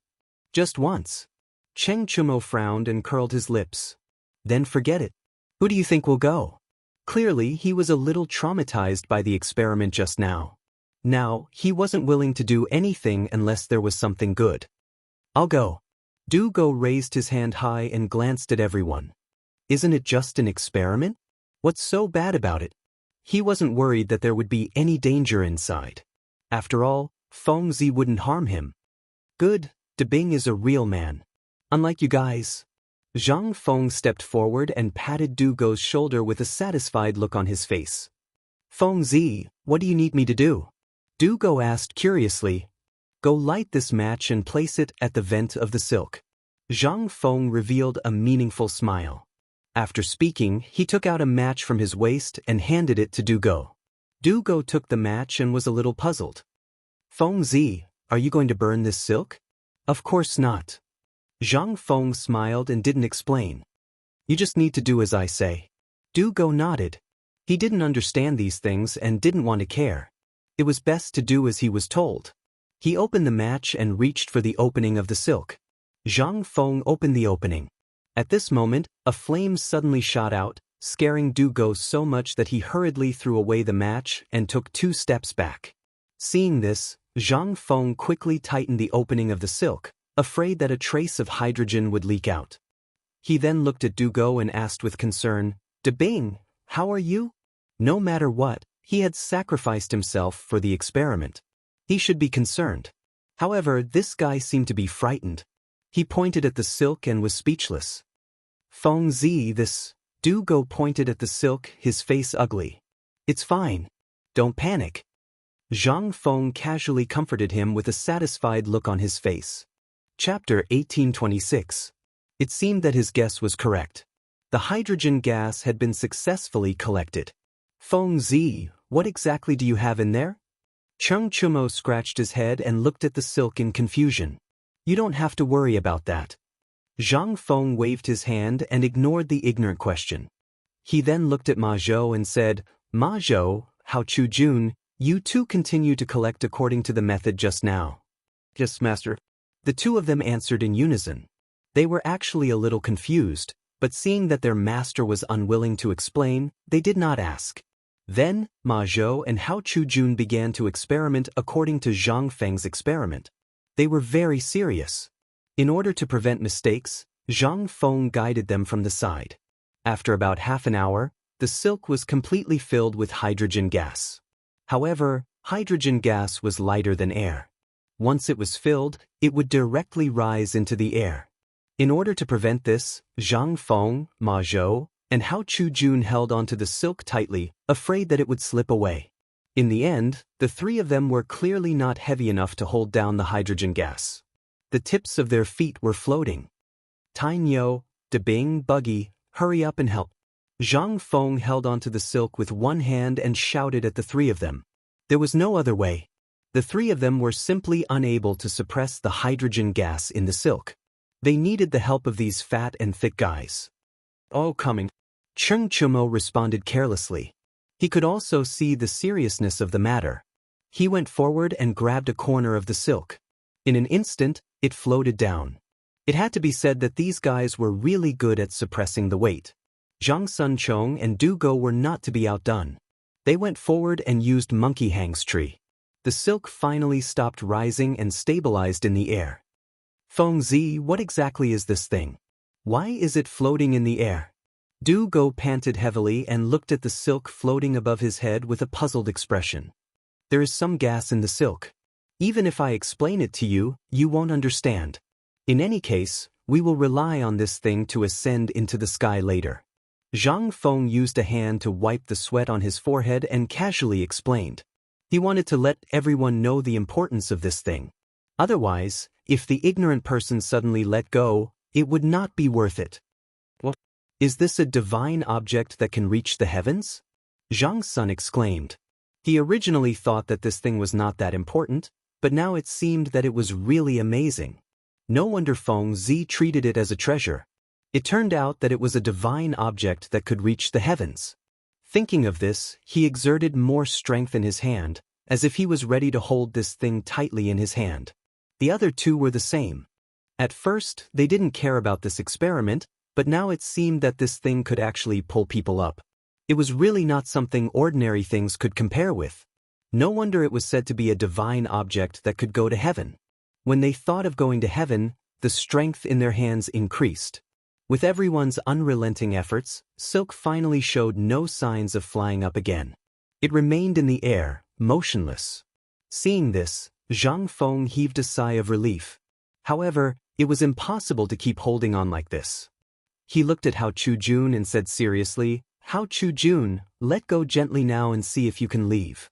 Just once. Cheng Chumo frowned and curled his lips. Then forget it. Who do you think will go? Clearly, he was a little traumatized by the experiment just now. Now, he wasn't willing to do anything unless there was something good. I'll go. Du Go raised his hand high and glanced at everyone. Isn't it just an experiment? What's so bad about it? He wasn't worried that there would be any danger inside. After all, Feng Zi wouldn't harm him. Good, De Bing is a real man. Unlike you guys. Zhang Feng stepped forward and patted Du Go's shoulder with a satisfied look on his face. Feng Zi, what do you need me to do? Du Go asked curiously. Go light this match and place it at the vent of the silk. Zhang Feng revealed a meaningful smile. After speaking, he took out a match from his waist and handed it to Du Go. Du Go took the match and was a little puzzled. Feng Zi, are you going to burn this silk? Of course not. Zhang Feng smiled and didn't explain. You just need to do as I say. Du Go nodded. He didn't understand these things and didn't want to care. It was best to do as he was told. He opened the match and reached for the opening of the silk. Zhang Feng opened the opening. At this moment, a flame suddenly shot out, scaring Du Go so much that he hurriedly threw away the match and took 2 steps back. Seeing this, Zhang Feng quickly tightened the opening of the silk, afraid that a trace of hydrogen would leak out. He then looked at Du Go and asked with concern, De Bing, how are you? No matter what, he had sacrificed himself for the experiment. He should be concerned. However, this guy seemed to be frightened. He pointed at the silk and was speechless. Feng Zi, this. Du Go pointed at the silk, his face ugly. It's fine. Don't panic. Zhang Feng casually comforted him with a satisfied look on his face. Chapter 1826. It seemed that his guess was correct. The hydrogen gas had been successfully collected. Feng Zi, what exactly do you have in there? Cheng Chumo scratched his head and looked at the silk in confusion. You don't have to worry about that. Zhang Feng waved his hand and ignored the ignorant question. He then looked at Ma Zhou and said, Ma Zhou, Hao Chu Jun, you too continue to collect according to the method just now. Yes, master. The two of them answered in unison. They were actually a little confused, but seeing that their master was unwilling to explain, they did not ask. Then, Ma Zhou and Hao Chu Jun began to experiment according to Zhang Feng's experiment. They were very serious. In order to prevent mistakes, Zhang Feng guided them from the side. After about half an hour, the silk was completely filled with hydrogen gas. However, hydrogen gas was lighter than air. Once it was filled, it would directly rise into the air. In order to prevent this, Zhang Feng, Ma Zhou, and Hao Chu Jun held onto the silk tightly, afraid that it would slip away. In the end, the three of them were clearly not heavy enough to hold down the hydrogen gas. The tips of their feet were floating. Tainyo, Debing, Buggy, hurry up and help. Zhang Feng held onto the silk with one hand and shouted at the three of them. There was no other way. The three of them were simply unable to suppress the hydrogen gas in the silk. They needed the help of these fat and thick guys. Oh, coming. Cheng Chumo responded carelessly. He could also see the seriousness of the matter. He went forward and grabbed a corner of the silk. In an instant, it floated down. It had to be said that these guys were really good at suppressing the weight. Zhang Sunchong and Du Go were not to be outdone. They went forward and used Monkey Hang's tree. The silk finally stopped rising and stabilized in the air. Feng Zi, what exactly is this thing? Why is it floating in the air? Du Go panted heavily and looked at the silk floating above his head with a puzzled expression. There is some gas in the silk. Even if I explain it to you, you won't understand. In any case, we will rely on this thing to ascend into the sky later. Zhang Feng used a hand to wipe the sweat on his forehead and casually explained. He wanted to let everyone know the importance of this thing. Otherwise, if the ignorant person suddenly let go, it would not be worth it. What? Is this a divine object that can reach the heavens? Zhang Sun exclaimed. He originally thought that this thing was not that important, but now it seemed that it was really amazing. No wonder Feng Zi treated it as a treasure. It turned out that it was a divine object that could reach the heavens. Thinking of this, he exerted more strength in his hand, as if he was ready to hold this thing tightly in his hand. The other two were the same. At first, they didn't care about this experiment, but now it seemed that this thing could actually pull people up. It was really not something ordinary things could compare with. No wonder it was said to be a divine object that could go to heaven. When they thought of going to heaven, the strength in their hands increased. With everyone's unrelenting efforts, silk finally showed no signs of flying up again. It remained in the air, motionless. Seeing this, Zhang Feng heaved a sigh of relief. However, it was impossible to keep holding on like this. He looked at Hao Chu Jun and said seriously, Hao Chu Jun, let go gently now and see if you can leave.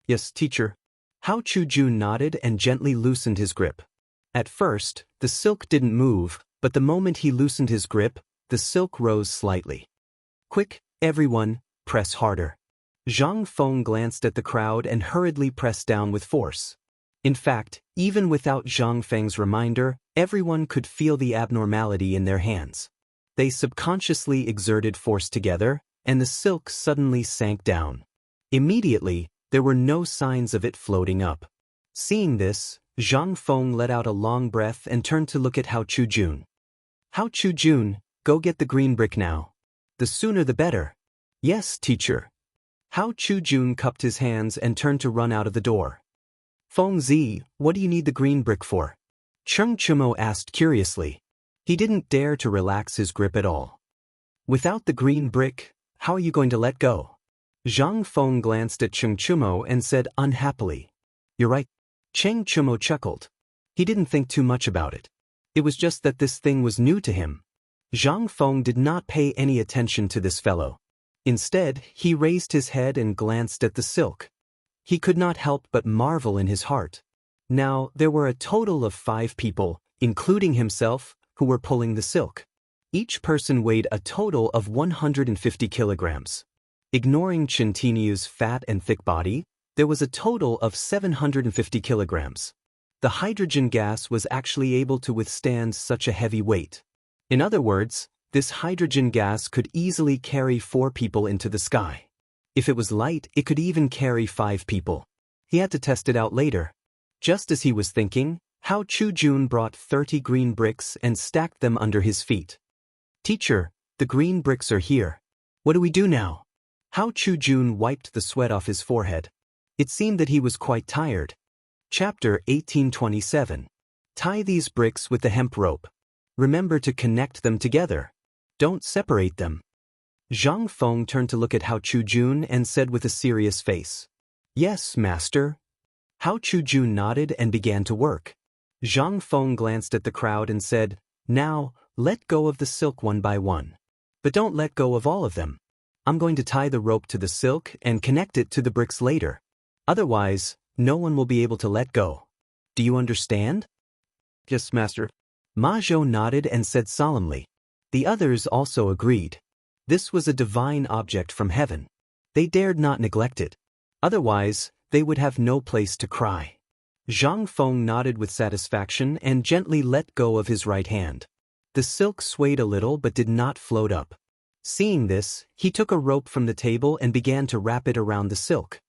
Yes, teacher. Hao Chu Jun nodded and gently loosened his grip. At first, the silk didn't move, but the moment he loosened his grip, the silk rose slightly. Quick, everyone, press harder. Zhang Feng glanced at the crowd and hurriedly pressed down with force. In fact, even without Zhang Feng's reminder, everyone could feel the abnormality in their hands. They subconsciously exerted force together, and the silk suddenly sank down. Immediately, there were no signs of it floating up. Seeing this, Zhang Feng let out a long breath and turned to look at Hao Chu Jun. Hao Chu Jun, go get the green brick now. The sooner the better. Yes, teacher. Hao Chu Jun cupped his hands and turned to run out of the door. Feng Zi, what do you need the green brick for? Cheng Chumo asked curiously. He didn't dare to relax his grip at all. Without the green brick, how are you going to let go? Zhang Feng glanced at Cheng Chumo and said unhappily. You're right. Cheng Chumo chuckled. He didn't think too much about it. It was just that this thing was new to him. Zhang Feng did not pay any attention to this fellow. Instead, he raised his head and glanced at the silk. He could not help but marvel in his heart. Now, there were a total of 5 people, including himself, who were pulling the silk. Each person weighed a total of 150 kilograms. Ignoring Chintiniu's fat and thick body, there was a total of 750 kilograms. The hydrogen gas was actually able to withstand such a heavy weight. In other words, this hydrogen gas could easily carry 4 people into the sky. If it was light, it could even carry 5 people. He had to test it out later. Just as he was thinking, Hao Chujun brought 30 green bricks and stacked them under his feet. "Teacher, the green bricks are here. What do we do now?" Hao Chujun wiped the sweat off his forehead. It seemed that he was quite tired. Chapter 1827. Tie these bricks with the hemp rope. Remember to connect them together. Don't separate them. Zhang Feng turned to look at Hao Chujun and said with a serious face, "Yes, master." Hao Chujun nodded and began to work. Zhang Feng glanced at the crowd and said, "Now, let go of the silk one by one. But don't let go of all of them. I'm going to tie the rope to the silk and connect it to the bricks later. Otherwise, no one will be able to let go. Do you understand?" "Yes, master." Ma Zhou nodded and said solemnly. The others also agreed. This was a divine object from heaven. They dared not neglect it. Otherwise, they would have no place to cry. Zhang Feng nodded with satisfaction and gently let go of his right hand. The silk swayed a little but did not float up. Seeing this, he took a rope from the table and began to wrap it around the silk.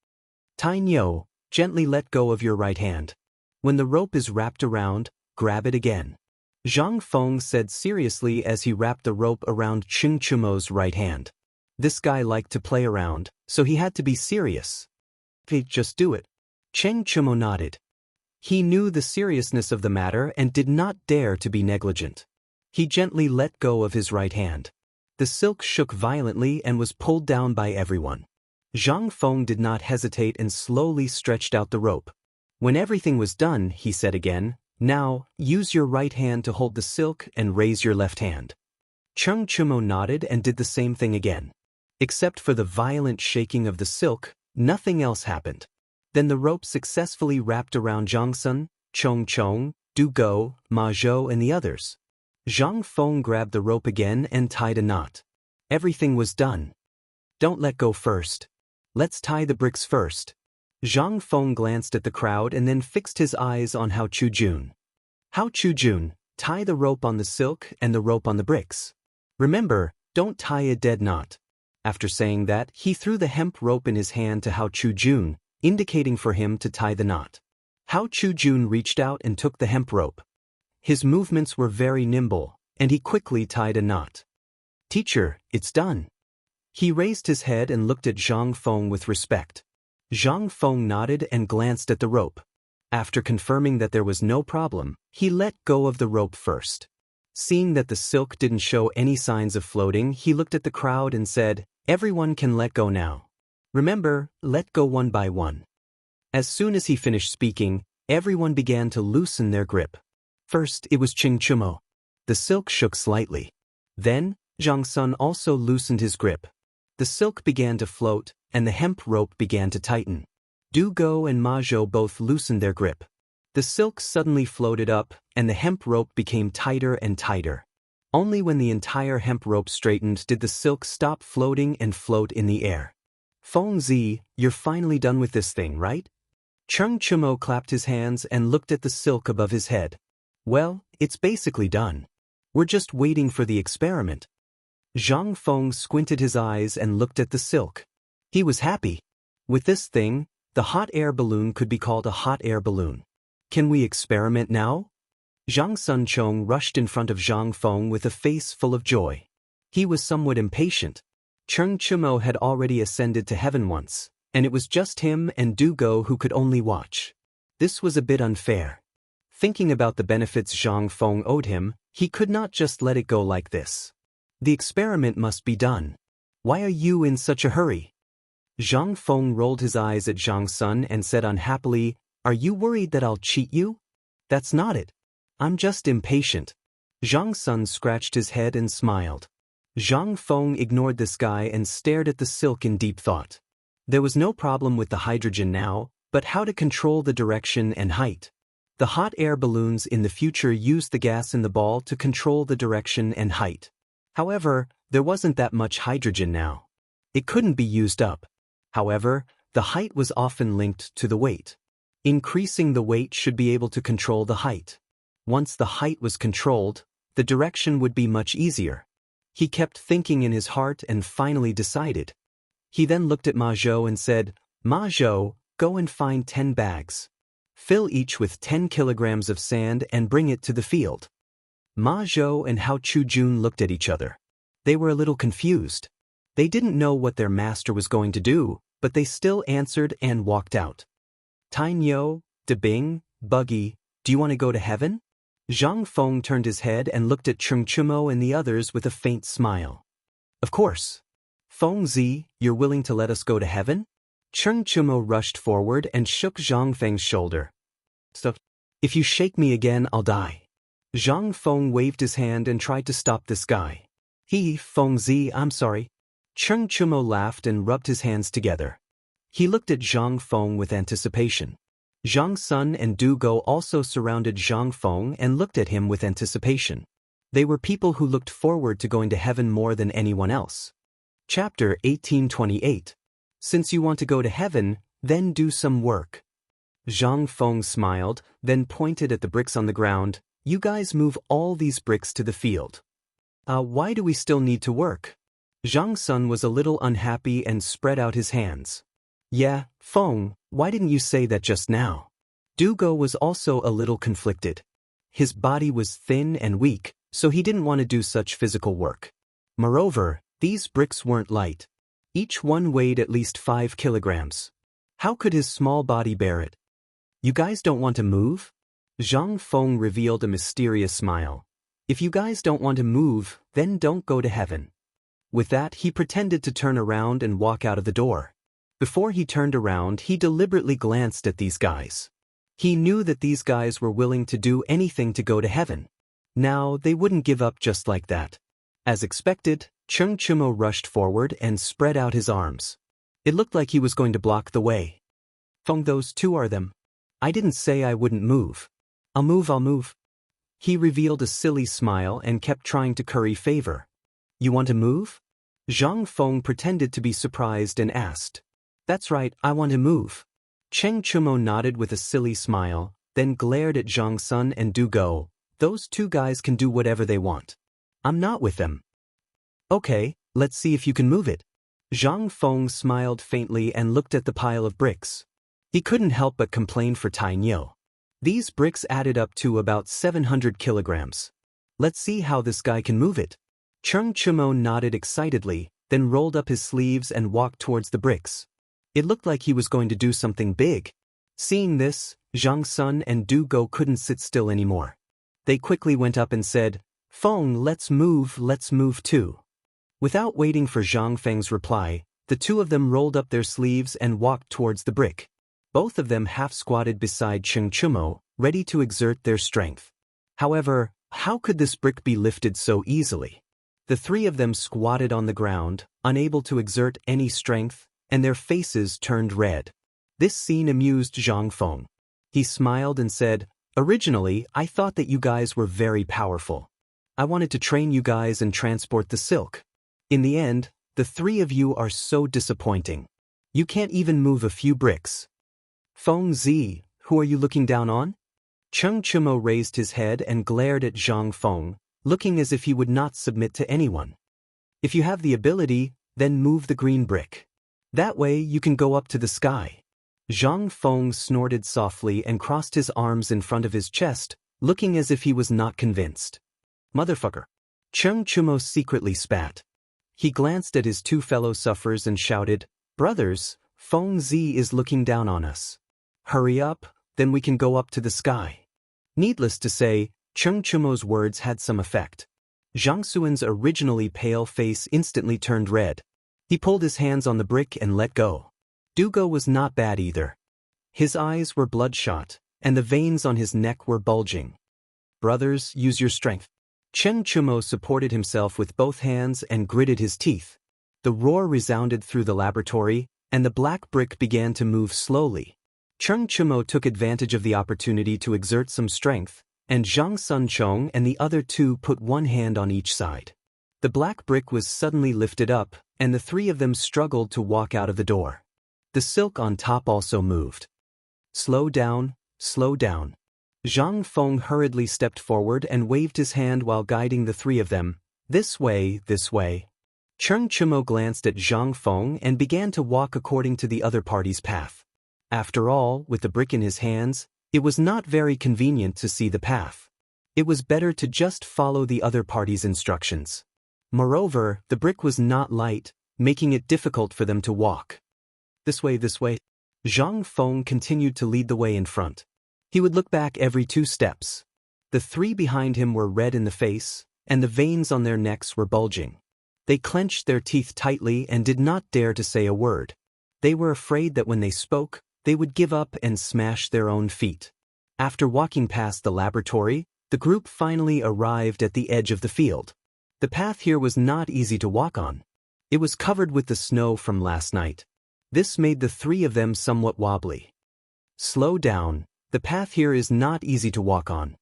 "Tai Niu, gently let go of your right hand. When the rope is wrapped around, grab it again." Zhang Feng said seriously as he wrapped the rope around Cheng Chumo's right hand. This guy liked to play around, so he had to be serious. "Hey, just do it." Cheng Chumo nodded. He knew the seriousness of the matter and did not dare to be negligent. He gently let go of his right hand. The silk shook violently and was pulled down by everyone. Zhang Feng did not hesitate and slowly stretched out the rope. When everything was done, he said again, "Now, use your right hand to hold the silk and raise your left hand." Cheng Chumo nodded and did the same thing again. Except for the violent shaking of the silk, nothing else happened. Then the rope successfully wrapped around Zhangsun, Chong Chong, Du Go, Ma Zhou and the others. Zhang Feng grabbed the rope again and tied a knot. Everything was done. "Don't let go first. Let's tie the bricks first." Zhang Feng glanced at the crowd and then fixed his eyes on Hao Chujun. "Hao Chujun, tie the rope on the silk and the rope on the bricks. Remember, don't tie a dead knot." After saying that, he threw the hemp rope in his hand to Hao Chujun, indicating for him to tie the knot. Hao Chujun reached out and took the hemp rope. His movements were very nimble, and he quickly tied a knot. "Teacher, it's done." He raised his head and looked at Zhang Feng with respect. Zhang Feng nodded and glanced at the rope. After confirming that there was no problem, he let go of the rope first. Seeing that the silk didn't show any signs of floating, he looked at the crowd and said, "Everyone can let go now. Remember, let go one by one." As soon as he finished speaking, everyone began to loosen their grip. First, it was Cheng Chumo. The silk shook slightly. Then, Zhang Sun also loosened his grip. The silk began to float, and the hemp rope began to tighten. Du Go and Ma Zhou both loosened their grip. The silk suddenly floated up, and the hemp rope became tighter and tighter. Only when the entire hemp rope straightened did the silk stop floating and float in the air. "Feng Zi, you're finally done with this thing, right?" Cheng Chumo clapped his hands and looked at the silk above his head. "Well, it's basically done. We're just waiting for the experiment." Zhang Feng squinted his eyes and looked at the silk. He was happy. With this thing, the hot air balloon could be called a hot air balloon. "Can we experiment now?" Zhang Sunchong rushed in front of Zhang Feng with a face full of joy. He was somewhat impatient. Cheng Chumo had already ascended to heaven once, and it was just him and Du Go who could only watch. This was a bit unfair. Thinking about the benefits Zhang Feng owed him, he could not just let it go like this. The experiment must be done. Why are you in such a hurry? Zhang Feng rolled his eyes at Zhang Sun and said unhappily, "Are you worried that I'll cheat you? That's not it. I'm just impatient." Zhang Sun scratched his head and smiled. Zhang Feng ignored this guy and stared at the silk in deep thought. There was no problem with the hydrogen now, but how to control the direction and height. The hot air balloons in the future used the gas in the ball to control the direction and height. However, there wasn't that much hydrogen now. It couldn't be used up. However, the height was often linked to the weight. Increasing the weight should be able to control the height. Once the height was controlled, the direction would be much easier. He kept thinking in his heart and finally decided. He then looked at Ma Zhou and said, "Ma Zhou, go and find 10 bags. Fill each with 10 kilograms of sand and bring it to the field." Ma Zhou and Hao Chujun looked at each other. They were a little confused. They didn't know what their master was going to do, but they still answered and walked out. "Tang Yo, De Bing, Buggy, do you want to go to heaven?" Zhang Feng turned his head and looked at Cheng Chumo and the others with a faint smile. "Of course. Feng Zi, you're willing to let us go to heaven?" Cheng Chumo rushed forward and shook Zhang Feng's shoulder. "So, if you shake me again, I'll die." Zhang Feng waved his hand and tried to stop this guy. Feng Zi, I'm sorry." Cheng Chumo laughed and rubbed his hands together. He looked at Zhang Feng with anticipation. Zhang Sun and Du Go also surrounded Zhang Feng and looked at him with anticipation. They were people who looked forward to going to heaven more than anyone else. Chapter 1828. Since you want to go to heaven, then do some work. Zhang Feng smiled, then pointed at the bricks on the ground. "You guys move all these bricks to the field." Why do we still need to work?" Zhang Sun was a little unhappy and spread out his hands. "Yeah, Feng, why didn't you say that just now?" Du Go was also a little conflicted. His body was thin and weak, so he didn't want to do such physical work. Moreover, these bricks weren't light. Each one weighed at least 5 kilograms. How could his small body bear it? "You guys don't want to move?" Zhang Feng revealed a mysterious smile. "If you guys don't want to move, then don't go to heaven." With that, he pretended to turn around and walk out of the door. Before he turned around, he deliberately glanced at these guys. He knew that these guys were willing to do anything to go to heaven. Now, they wouldn't give up just like that. As expected, Cheng Chumo rushed forward and spread out his arms. It looked like he was going to block the way. "Feng, those two are them. I didn't say I wouldn't move. I'll move. He revealed a silly smile and kept trying to curry favor. "You want to move?" Zhang Feng pretended to be surprised and asked. "That's right, I want to move." Cheng Chumo nodded with a silly smile, then glared at Zhang Sun and Du Go. "Those two guys can do whatever they want. I'm not with them." "Okay, let's see if you can move it." Zhang Feng smiled faintly and looked at the pile of bricks. He couldn't help but complain for Tang Yo. These bricks added up to about 700 kilograms. "Let's see how this guy can move it." Cheng Chumo nodded excitedly, then rolled up his sleeves and walked towards the bricks. It looked like he was going to do something big. Seeing this, Zhang Sun and Du Go couldn't sit still anymore. They quickly went up and said, "Feng, let's move too." Without waiting for Zhang Feng's reply, the two of them rolled up their sleeves and walked towards the brick. Both of them half-squatted beside Cheng Chumo, ready to exert their strength. However, how could this brick be lifted so easily? The three of them squatted on the ground, unable to exert any strength, and their faces turned red. This scene amused Zhang Feng. He smiled and said, "Originally, I thought that you guys were very powerful. I wanted to train you guys and transport the silk. In the end, the three of you are so disappointing. You can't even move a few bricks." "Feng Zi, who are you looking down on?" Cheng Chumo raised his head and glared at Zhang Feng, looking as if he would not submit to anyone. "If you have the ability, then move the green brick. That way you can go up to the sky." Zhang Feng snorted softly and crossed his arms in front of his chest, looking as if he was not convinced. "Motherfucker." Cheng Chumo secretly spat. He glanced at his two fellow sufferers and shouted, "Brothers, Feng Zi is looking down on us. Hurry up, then we can go up to the sky." Needless to say, Cheng Chumo's words had some effect. Zhang Suan's originally pale face instantly turned red. He pulled his hands on the brick and let go. Du Go was not bad either. His eyes were bloodshot, and the veins on his neck were bulging. "Brothers, use your strength." Cheng Chumo supported himself with both hands and gritted his teeth. The roar resounded through the laboratory, and the black brick began to move slowly. Cheng Chumo took advantage of the opportunity to exert some strength, and Zhang Sunchong and the other two put one hand on each side. The black brick was suddenly lifted up, and the three of them struggled to walk out of the door. The silk on top also moved. Slow down, slow down. Zhang Feng hurriedly stepped forward and waved his hand while guiding the three of them. This way, this way. Cheng Chumo glanced at Zhang Feng and began to walk according to the other party's path. After all, with the brick in his hands, it was not very convenient to see the path. It was better to just follow the other party's instructions. Moreover, the brick was not light, making it difficult for them to walk. This way, this way. Zhang Feng continued to lead the way in front. He would look back every 2 steps. The three behind him were red in the face, and the veins on their necks were bulging. They clenched their teeth tightly and did not dare to say a word. They were afraid that when they spoke, they would give up and smash their own feet. After walking past the laboratory, the group finally arrived at the edge of the field. The path here was not easy to walk on. It was covered with the snow from last night. This made the three of them somewhat wobbly. Slow down, the path here is not easy to walk on.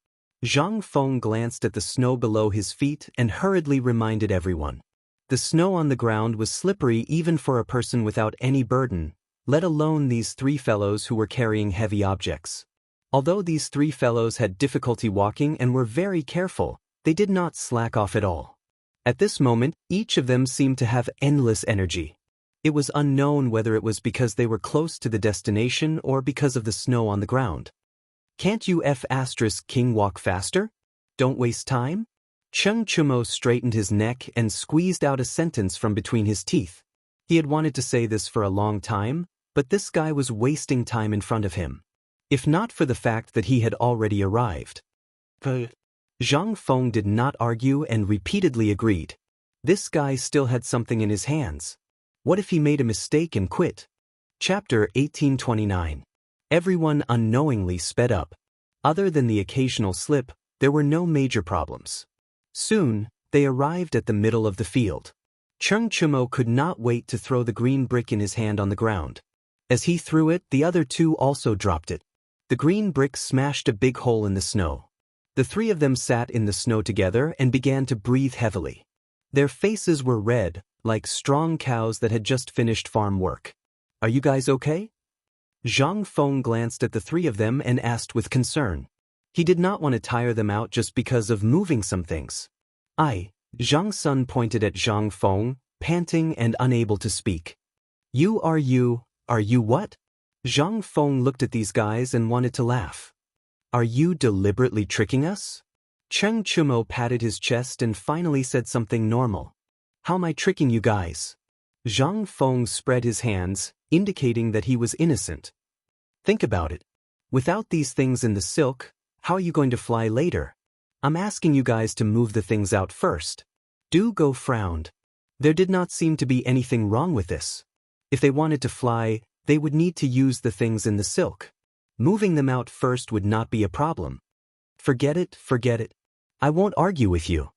Zhang Feng glanced at the snow below his feet and hurriedly reminded everyone. The snow on the ground was slippery even for a person without any burden, let alone these 3 fellows who were carrying heavy objects. Although these 3 fellows had difficulty walking and were very careful, they did not slack off at all. At this moment, each of them seemed to have endless energy. It was unknown whether it was because they were close to the destination or because of the snow on the ground. Can't you King walk faster? Don't waste time? Cheng Chumo straightened his neck and squeezed out a sentence from between his teeth. He had wanted to say this for a long time, but this guy was wasting time in front of him. If not for the fact that he had already arrived. Zhang Feng did not argue and repeatedly agreed. This guy still had something in his hands. What if he made a mistake and quit? Chapter 1829. Everyone unknowingly sped up. Other than the occasional slip, there were no major problems. Soon, they arrived at the middle of the field. Cheng Chumo could not wait to throw the green brick in his hand on the ground. As he threw it, the other 2 also dropped it. The green brick smashed a big hole in the snow. The 3 of them sat in the snow together and began to breathe heavily. Their faces were red, like strong cows that had just finished farm work. Are you guys okay? Zhang Feng glanced at the 3 of them and asked with concern. He did not want to tire them out just because of moving some things. Zhang Sun pointed at Zhang Feng, panting and unable to speak. Are you what? Zhang Feng looked at these guys and wanted to laugh. Are you deliberately tricking us? Cheng Chumo patted his chest and finally said something normal. How am I tricking you guys? Zhang Feng spread his hands, indicating that he was innocent. Think about it. Without these things in the silk, how are you going to fly later? I'm asking you guys to move the things out first. Du Go frowned. There did not seem to be anything wrong with this. If they wanted to fly, they would need to use the things in the silk. Moving them out first would not be a problem. Forget it. I won't argue with you.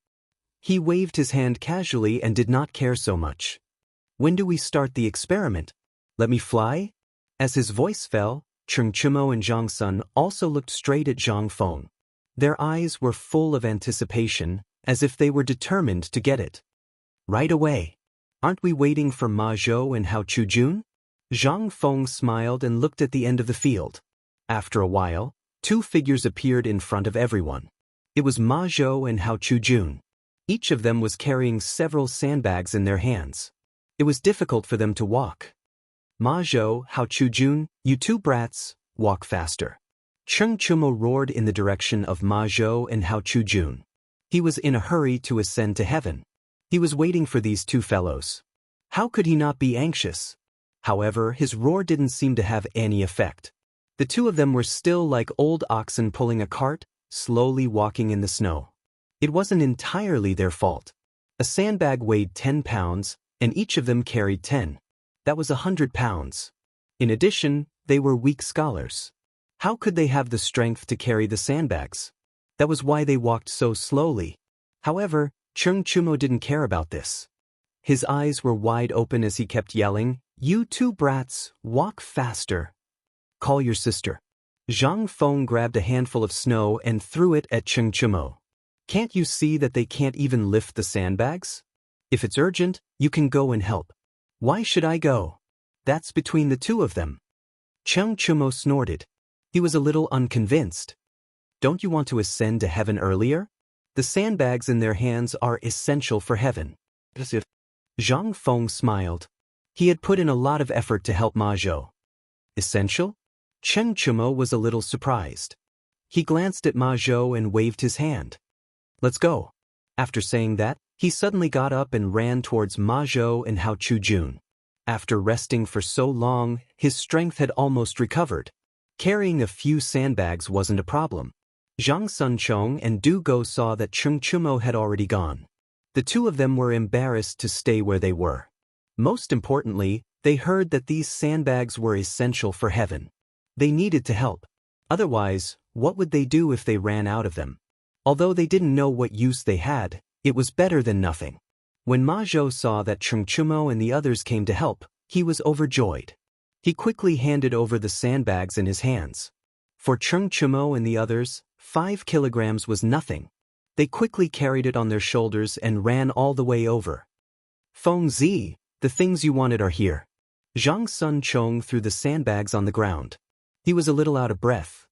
He waved his hand casually and did not care so much. When do we start the experiment? Let me fly? As his voice fell, Cheng Chumo and Zhang Sun also looked straight at Zhang Feng. Their eyes were full of anticipation, as if they were determined to get it. Right away. Aren't we waiting for Ma Zhou and Hao Chujun? Zhang Feng smiled and looked at the end of the field. After a while, 2 figures appeared in front of everyone. It was Ma Zhou and Hao Chujun. Each of them was carrying several sandbags in their hands. It was difficult for them to walk. Ma Zhou, Hao Chujun, you 2 brats, walk faster. Cheng Chumo roared in the direction of Ma Zhou and Hao Chujun. He was in a hurry to ascend to heaven. He was waiting for these 2 fellows. How could he not be anxious? However, his roar didn't seem to have any effect. The 2 of them were still like old oxen pulling a cart, slowly walking in the snow. It wasn't entirely their fault. A sandbag weighed 10 pounds, and each of them carried 10. That was 100 pounds. In addition, they were weak scholars. How could they have the strength to carry the sandbags? That was why they walked so slowly. However, Cheng Chumo didn't care about this. His eyes were wide open as he kept yelling, "You 2 brats, walk faster. Call your sister." Zhang Feng grabbed a handful of snow and threw it at Cheng Chumo. Can't you see that they can't even lift the sandbags? If it's urgent, you can go and help. Why should I go? That's between the two of them. Xianxia snorted. He was a little unconvinced. Don't you want to ascend to heaven earlier? The sandbags in their hands are essential for heaven. Zhang Feng smiled. He had put in a lot of effort to help Ma Zhou. Essential? Xianxia was a little surprised. He glanced at Ma Zhou and waved his hand. Let's go. After saying that, he suddenly got up and ran towards Ma Zhou and Hao Chujun. After resting for so long, his strength had almost recovered. Carrying a few sandbags wasn't a problem. Zhang Sunchong and Du Go saw that Xianxia had already gone. The two of them were embarrassed to stay where they were. Most importantly, they heard that these sandbags were essential for heaven. They needed to help. Otherwise, what would they do if they ran out of them? Although they didn't know what use they had, it was better than nothing. When Ma Zhou saw that Xianxia and the others came to help, he was overjoyed. He quickly handed over the sandbags in his hands. For Xianxia and the others, 5 kilograms was nothing. They quickly carried it on their shoulders and ran all the way over. Feng Zi, the things you wanted are here. Zhang Sunchong threw the sandbags on the ground. He was a little out of breath.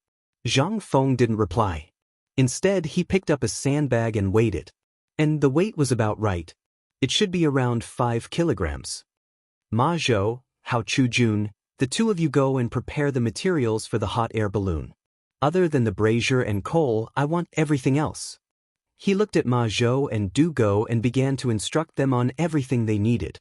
Zhang Feng didn't reply. Instead, he picked up a sandbag and weighed it. And the weight was about right. It should be around 5 kilograms. Ma Zhou, Hao Chujun, the two of you go and prepare the materials for the hot air balloon. Other than the brazier and coal, I want everything else. He looked at Ma Zhou and Du Go and began to instruct them on everything they needed.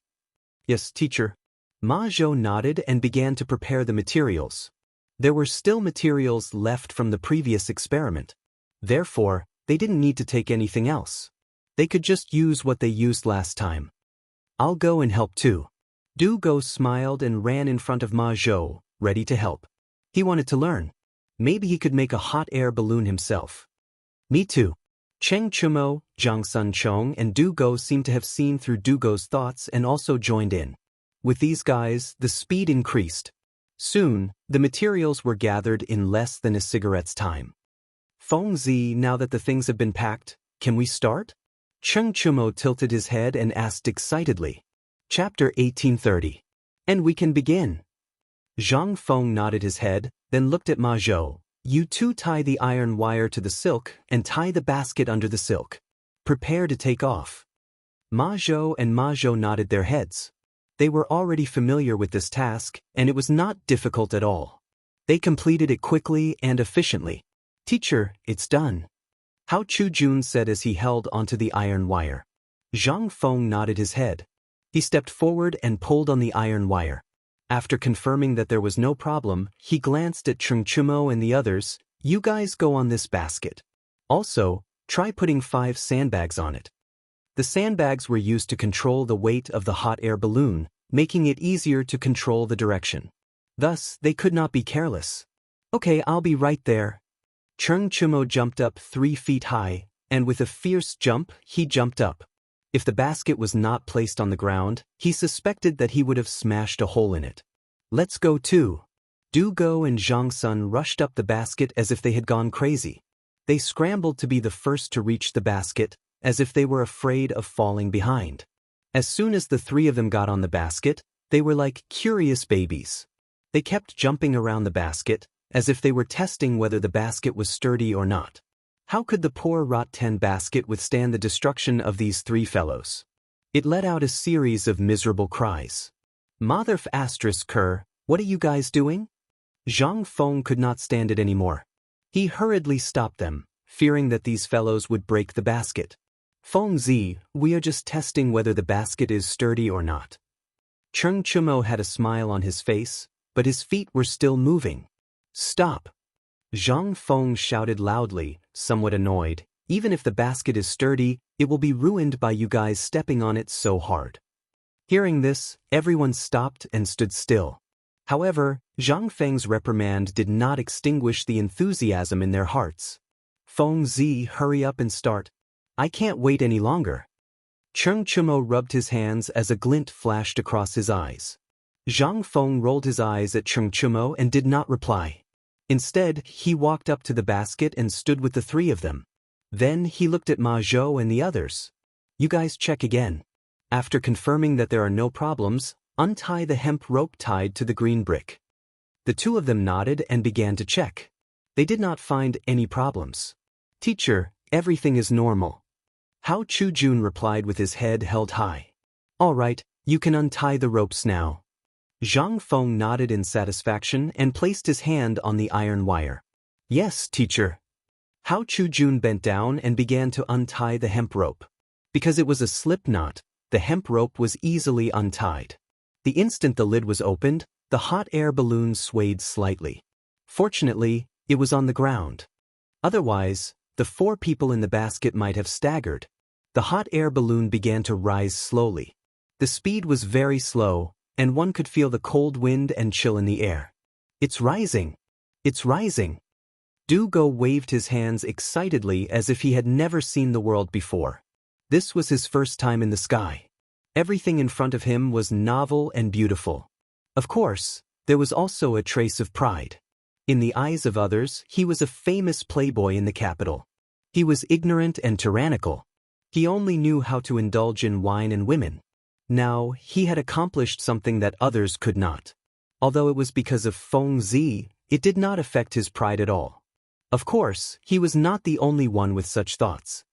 Yes, teacher. Ma Zhou nodded and began to prepare the materials. There were still materials left from the previous experiment. Therefore, they didn't need to take anything else. They could just use what they used last time. I'll go and help too. Du Go smiled and ran in front of Ma Zhou, ready to help. He wanted to learn. Maybe he could make a hot air balloon himself. Me too. Xianxia, Zhang Sunchong and Du Go seemed to have seen through Du Go's thoughts and also joined in. With these guys, the speed increased. Soon, the materials were gathered in less than a cigarette's time. Feng Zi, now that the things have been packed, can we start? Xianxia tilted his head and asked excitedly. Chapter 1830. And we can begin. Zhang Feng nodded his head, then looked at Ma Zhou. You two tie the iron wire to the silk and tie the basket under the silk. Prepare to take off. Ma Zhou nodded their heads. They were already familiar with this task, and it was not difficult at all. They completed it quickly and efficiently. Teacher, it's done. Hao Chujun said as he held onto the iron wire. Zhang Feng nodded his head. He stepped forward and pulled on the iron wire. After confirming that there was no problem, he glanced at Xianxia and the others. You guys go on this basket. Also, try putting 5 sandbags on it. The sandbags were used to control the weight of the hot air balloon, making it easier to control the direction. Thus, they could not be careless. Okay, I'll be right there. Xianxia jumped up 3 feet high, and with a fierce jump, he jumped up. If the basket was not placed on the ground, he suspected that he would have smashed a hole in it. Let's go too. Du Go and Zhang Sun rushed up the basket as if they had gone crazy. They scrambled to be the first to reach the basket, as if they were afraid of falling behind. As soon as the 3 of them got on the basket, they were like curious babies. They kept jumping around the basket, as if they were testing whether the basket was sturdy or not. How could the poor Rot-10 basket withstand the destruction of these 3 fellows? It let out a series of miserable cries. Mother f***, what are you guys doing? Zhang Feng could not stand it anymore. He hurriedly stopped them, fearing that these fellows would break the basket. Feng Zi, we are just testing whether the basket is sturdy or not. Xianxia had a smile on his face, but his feet were still moving. Stop! Zhang Feng shouted loudly, somewhat annoyed. Even if the basket is sturdy, it will be ruined by you guys stepping on it so hard. Hearing this, everyone stopped and stood still. However, Zhang Feng's reprimand did not extinguish the enthusiasm in their hearts. Feng Zi, hurry up and start. I can't wait any longer. Xianxia rubbed his hands as a glint flashed across his eyes. Zhang Feng rolled his eyes at Xianxia and did not reply. Instead, he walked up to the basket and stood with the 3 of them. Then he looked at Ma Zhou and the others. You guys check again. After confirming that there are no problems, untie the hemp rope tied to the green brick. The two of them nodded and began to check. They did not find any problems. Teacher, everything is normal. Hao Chujun replied with his head held high. All right, you can untie the ropes now. Zhang Feng nodded in satisfaction and placed his hand on the iron wire. Yes, teacher. Hao Chujun bent down and began to untie the hemp rope. Because it was a slip knot, the hemp rope was easily untied. The instant the lid was opened, the hot air balloon swayed slightly. Fortunately, it was on the ground. Otherwise, the 4 people in the basket might have staggered. The hot air balloon began to rise slowly. The speed was very slow, and one could feel the cold wind and chill in the air. It's rising! It's rising! Du Go waved his hands excitedly as if he had never seen the world before. This was his first time in the sky. Everything in front of him was novel and beautiful. Of course, there was also a trace of pride. In the eyes of others, he was a famous playboy in the capital. He was ignorant and tyrannical. He only knew how to indulge in wine and women. Now, he had accomplished something that others could not. Although it was because of Feng Zi, it did not affect his pride at all. Of course, he was not the only one with such thoughts.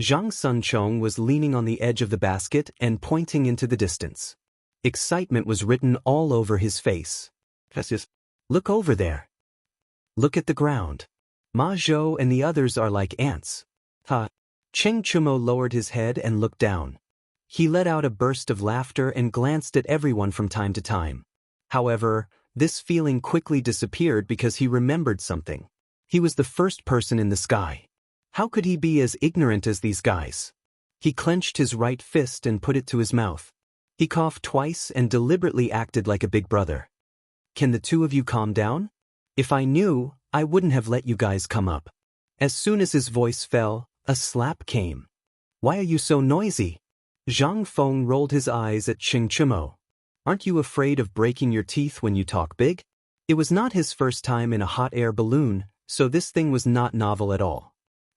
Zhang Sunchong was leaning on the edge of the basket and pointing into the distance. Excitement was written all over his face. Look over there. Look at the ground. Ma Zhou and the others are like ants. Cheng Chumo lowered his head and looked down. He let out a burst of laughter and glanced at everyone from time to time. However, this feeling quickly disappeared because he remembered something. He was the first person in the sky. How could he be as ignorant as these guys? He clenched his right fist and put it to his mouth. He coughed twice and deliberately acted like a big brother. Can the two of you calm down? If I knew, I wouldn't have let you guys come up. As soon as his voice fell, a slap came. Why are you so noisy? Zhang Feng rolled his eyes at Cheng Chumo. Aren't you afraid of breaking your teeth when you talk big? It was not his first time in a hot air balloon, so this thing was not novel at all.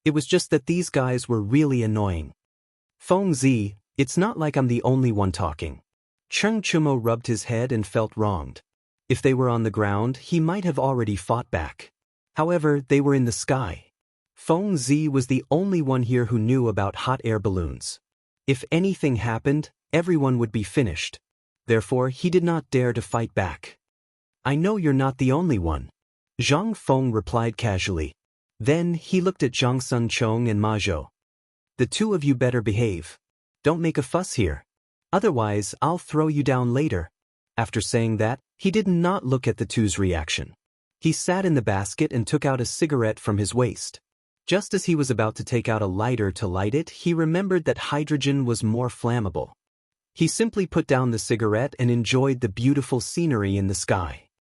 It was just that these guys were really annoying. Feng Zi, it's not like I'm the only one talking. Cheng Chumo rubbed his head and felt wronged. If they were on the ground, he might have already fought back. However, they were in the sky. Feng Zi was the only one here who knew about hot air balloons. If anything happened, everyone would be finished. Therefore, he did not dare to fight back. I know you're not the only one. Zhang Feng replied casually. Then he looked at Zhang Sunchong and Ma Zhou. The two of you better behave. Don't make a fuss here. Otherwise, I'll throw you down later. After saying that, he did not look at the two's reaction. He sat in the basket and took out a cigarette from his waist. Just as he was about to take out a lighter to light it, he remembered that hydrogen was more flammable. He simply put down the cigarette and enjoyed the beautiful scenery in the sky.